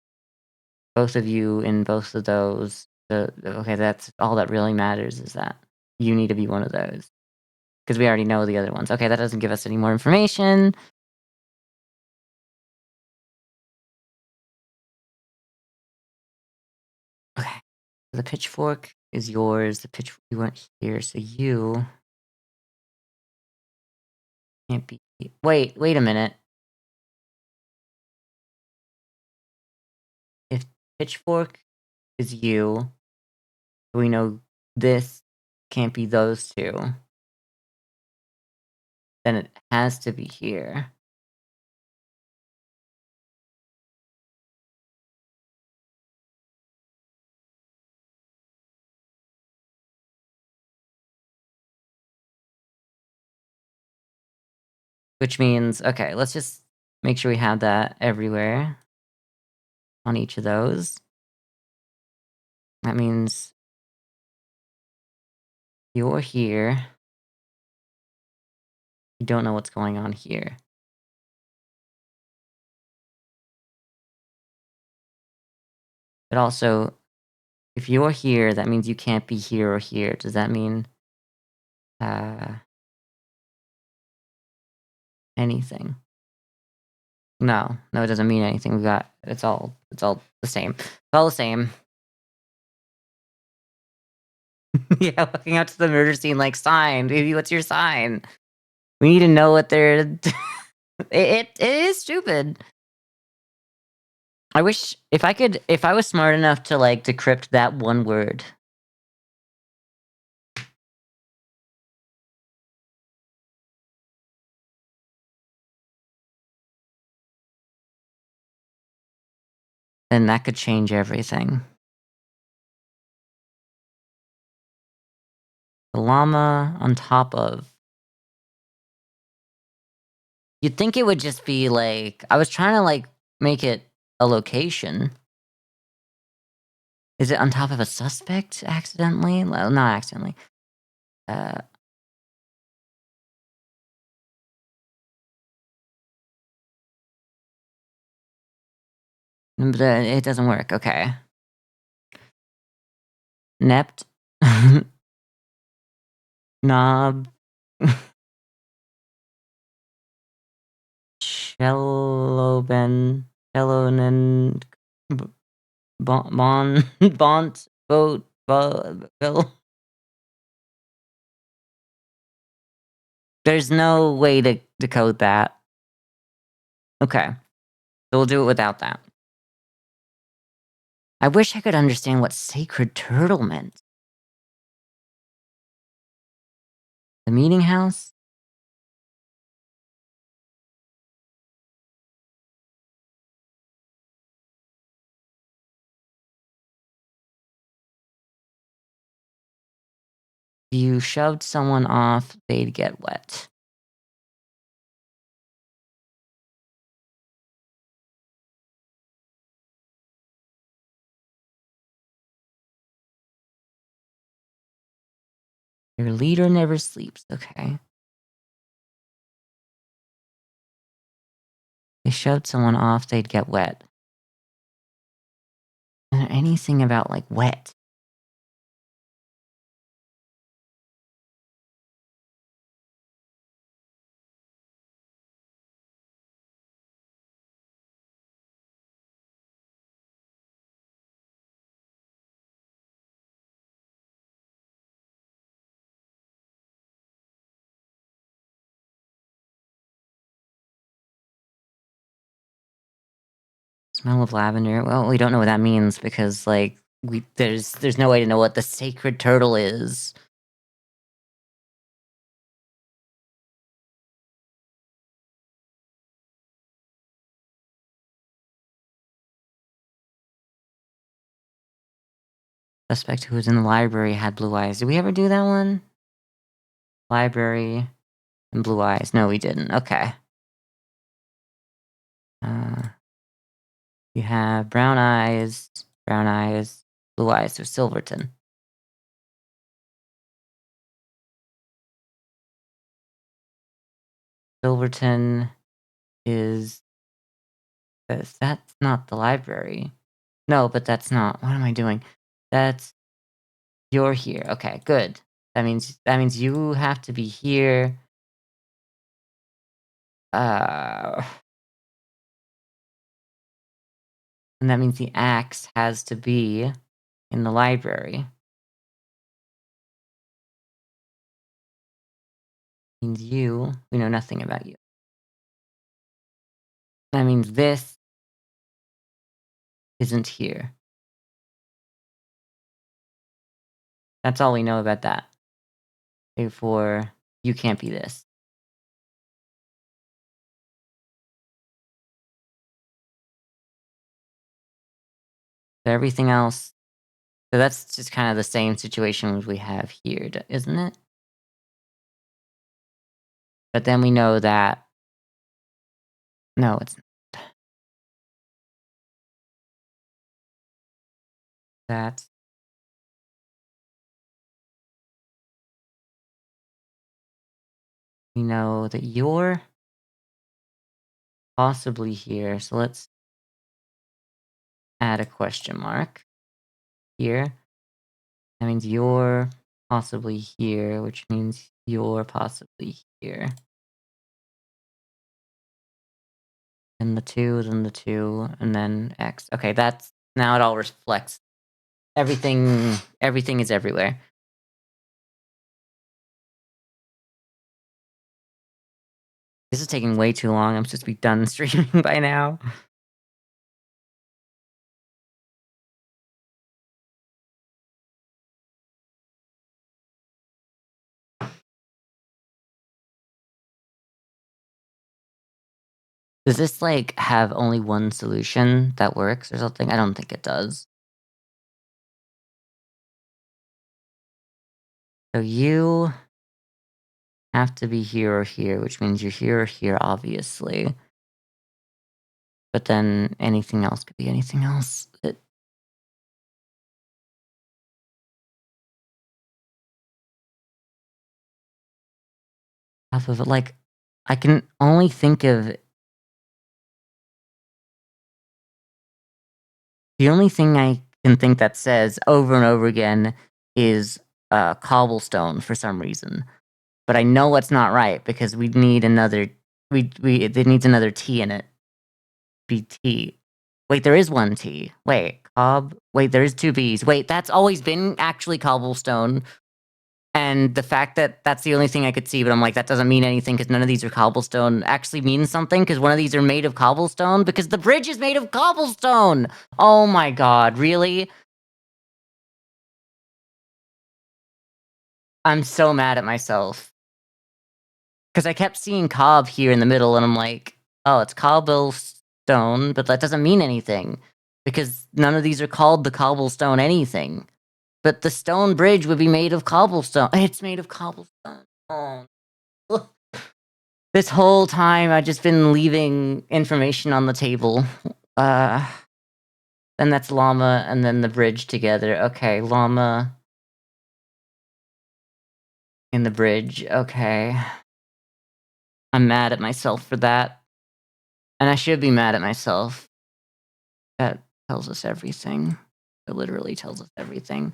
both of you in both of those. Okay, that's all that really matters, is that you need to be one of those. Because we already know the other ones. Okay, that doesn't give us any more information. Okay. The pitchfork is yours. The pitchfork, you weren't here, so you can't be. Wait a minute. If pitchfork is you, we know this can't be those 2. Then it has to be here. Which means, okay, let's just make sure we have that everywhere on each of those. That means you're here. You don't know what's going on here. But also, if you're here, that means you can't be here or here. Does that mean anything? No, no, it doesn't mean anything. We got it's all the same. It's all the same. Yeah, walking out to the murder scene like sign, baby, what's your sign? We need to know what they're it is stupid. I wish if I was smart enough to like decrypt that one word. Then that could change everything. The llama on top of. You'd think it would just be like I was trying to like make it a location. Is it on top of a suspect accidentally? Well, not accidentally. Uh, but it doesn't work. Okay. Nept. Knob. Celloben. Cellonen. Bon. Bont. Boat. Bill. There's no way to decode that. Okay. So we'll do it without that. I wish I could understand what sacred turtle meant. The meeting house? If you shoved someone off, they'd get wet. Your leader never sleeps. Okay. They shoved someone off, they'd get wet. Is there anything about like wet? Smell of lavender. Well, we don't know what that means because like there's no way to know what the sacred turtle is. Suspect who was in the library had blue eyes. Did we ever do that one? Library and blue eyes. No, we didn't. Okay. You have brown eyes, blue eyes. So Silverton. Silverton is that's not the library. No, but that's not. What am I doing? That's you're here. Okay, good. That means you have to be here. Uh, and that means the axe has to be in the library. Means we know nothing about you. That means this isn't here. That's all we know about that. Therefore, you can't be this. So everything else. So that's just kind of the same situation as we have here, isn't it? But then we know that. No, it's not. That we know that you're possibly here. So let's add a question mark here. That means you're possibly here, which means you're possibly here. And the 2, then the 2, and then X. Okay, that's now it all reflects. Everything is everywhere. This is taking way too long. I'm supposed to be done streaming by now. Does this, like, have only one solution that works or something? I don't think it does. So you have to be here or here, which means you're here or here, obviously. But then anything else could be anything else. Half of it, like, I can only think of... The only thing I can think that says over and over again is cobblestone for some reason. But I know it's not right because we need another... it needs another T in it. BT. Wait, there is one T. Wait, wait, there is 2 Bs. Wait, that's always been actually cobblestone. And the fact that that's the only thing I could see, but I'm like, that doesn't mean anything because none of these are cobblestone actually means something because one of these are made of cobblestone because the bridge is made of cobblestone. Oh my god, really? I'm so mad at myself. Because I kept seeing cob here in the middle and I'm like, oh, it's cobblestone, but that doesn't mean anything because none of these are called the cobblestone anything. But the stone bridge would be made of cobblestone. It's made of cobblestone. Oh. This whole time, I've just been leaving information on the table. Then that's llama and then the bridge together. Okay, llama in the bridge. Okay. I'm mad at myself for that. And I should be mad at myself. That tells us everything. It literally tells us everything.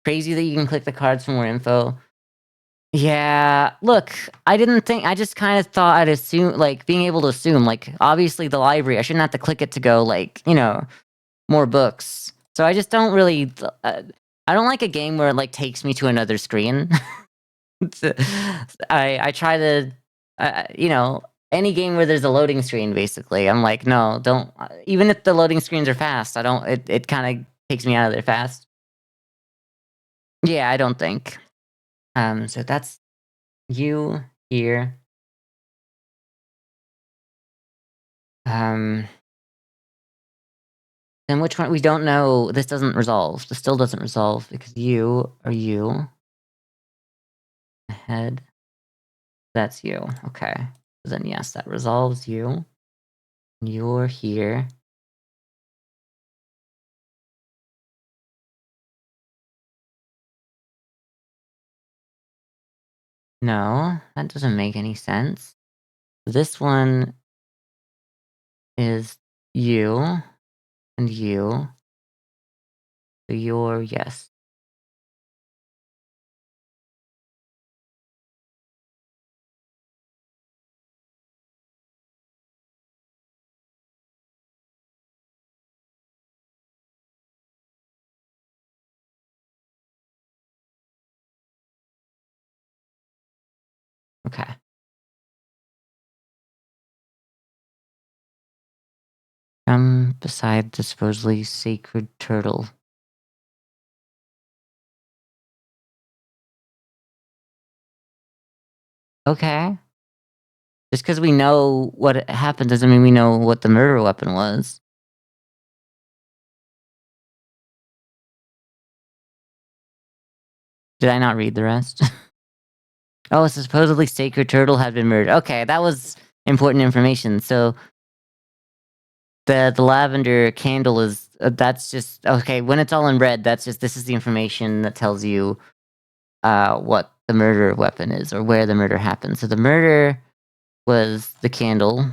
Crazy that you can click the cards for more info. Yeah, look, I just kind of thought I'd assume, like, being able to assume, like, obviously the library, I shouldn't have to click it to go, like, you know, more books. So I just don't really, I don't like a game where it, like, takes me to another screen. I try to, you know, any game where there's a loading screen, basically, I'm like, no, don't, even if the loading screens are fast, it kind of takes me out of there fast. Yeah, I don't think. So that's you here. Then which one? We don't know. This doesn't resolve. This still doesn't resolve because you are you. Head. That's you. Okay. Then yes, that resolves you. You're here. No, that doesn't make any sense. This one is you and you. So you're yes. Okay. Come beside the supposedly sacred turtle. Okay. Just because we know what happened doesn't mean we know what the murder weapon was. Did I not read the rest? Oh, so supposedly sacred turtle had been murdered. Okay, that was important information. So the lavender candle is that's just okay. When it's all in red, that's just this is the information that tells you what the murder weapon is or where the murder happened. So the murder was the candle.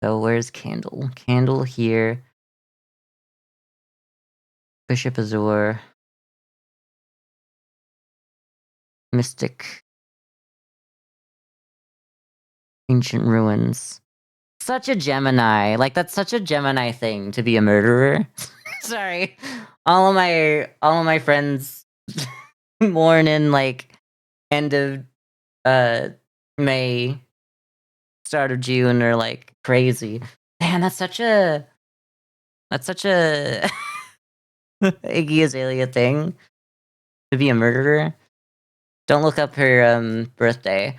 So where's Candle? Candle here. Bishop Azure. Mystic. Ancient Ruins. Such a Gemini. Like, that's such a Gemini thing to be a murderer. Sorry. All of my friends born in, like, end of, May, start of June are, like, crazy. Man, that's such a Iggy Azalea thing to be a murderer. Don't look up her, birthday.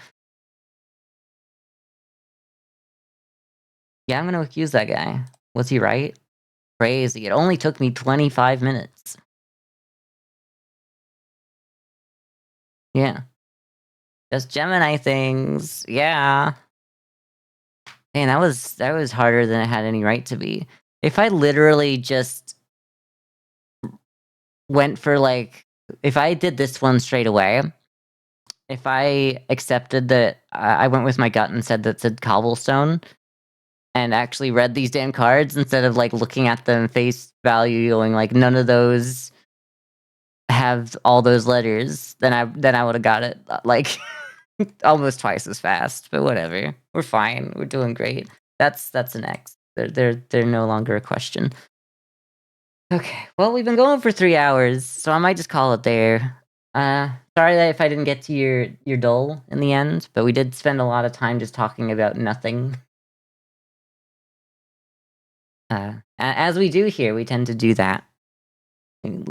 Yeah, I'm gonna accuse that guy. Was he right? Crazy. It only took me 25 minutes. Yeah. Just Gemini things. Yeah. Man, that was harder than it had any right to be. If I literally just went for, like, if I did this one straight away, if I accepted that I went with my gut and said that said cobblestone, and actually read these damn cards instead of, like, looking at them face value, going like, none of those have all those letters, then I would have got it, like, almost twice as fast, but whatever. We're fine. We're doing great. That's an X. They're no longer a question. Okay. Well, we've been going for 3 hours, so I might just call it there. Sorry that if I didn't get to your dole in the end, but we did spend a lot of time just talking about nothing. As we do here, we tend to do that.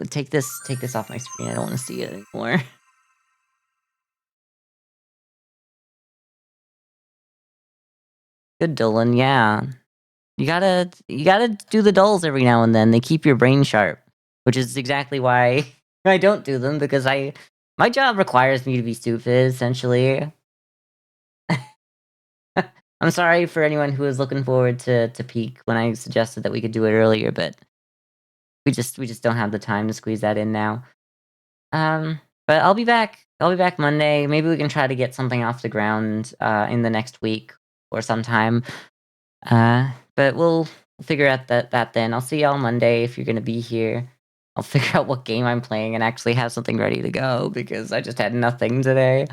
Take this off my screen. I don't want to see it anymore. Good, Dylan. Yeah, you gotta do the dulls every now and then. They keep your brain sharp, which is exactly why I don't do them, because my job requires me to be stupid. Essentially, I'm sorry for anyone who was looking forward to peak when I suggested that we could do it earlier, but we just don't have the time to squeeze that in now. But I'll be back. I'll be back Monday. Maybe we can try to get something off the ground in the next week or sometime. But we'll figure out that then. I'll see y'all Monday if you're gonna be here. I'll figure out what game I'm playing and actually have something ready to go, because I just had nothing today.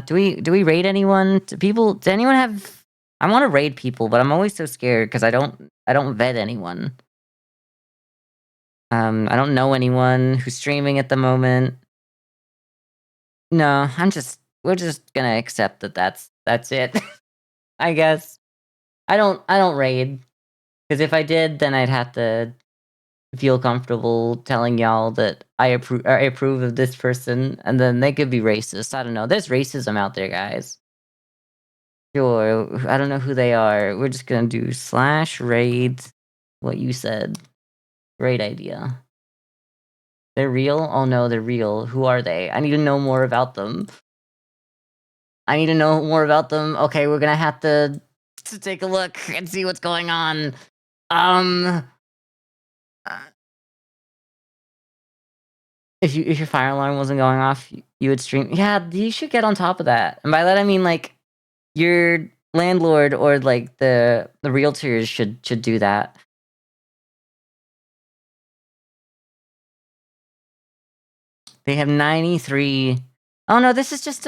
Do we raid anyone? Does anyone have? I want to raid people, but I'm always so scared because I don't vet anyone. I don't know anyone who's streaming at the moment. No, we're just gonna accept that that's it. I guess. I don't raid, because if I did, then I'd have to feel comfortable telling y'all that I approve of this person, and then they could be racist. I don't know. There's racism out there, guys. Sure. I don't know who they are. We're just gonna do /raid what you said. Great idea. They're real? Oh no, they're real. Who are they? I need to know more about them. I need to know more about them. Okay, we're gonna have to take a look and see what's going on. Uh, if your fire alarm wasn't going off, you would stream. Yeah, you should get on top of that. And by that I mean, like, your landlord or, like, the realtors should do that. They have 93. Oh no, this is just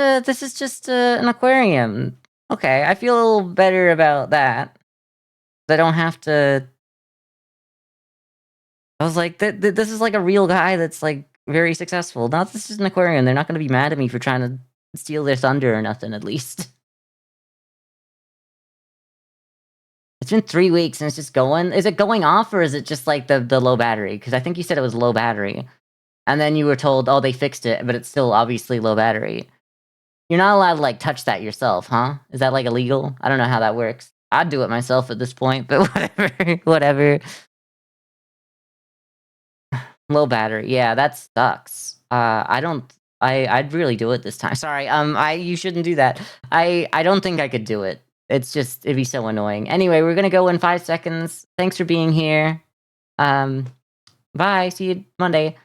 an aquarium. Okay, I feel a little better about that. I don't have to. I was like, this is like a real guy that's, like, very successful. Not this is an aquarium. They're not gonna be mad at me for trying to steal their thunder or nothing, at least. It's been 3 weeks and it's just going. Is it going off, or is it just, like, the low battery? Because I think you said it was low battery. And then you were told, "Oh, they fixed it," but it's still obviously low battery. You're not allowed to, like, touch that yourself, huh? Is that, like, illegal? I don't know how that works. I'd do it myself at this point, but whatever, whatever. Low battery, yeah, that sucks. I'd really do it this time. Sorry, you shouldn't do that. I don't think I could do it. It'd be so annoying. Anyway, we're gonna go in 5 seconds. Thanks for being here. Bye, see you Monday.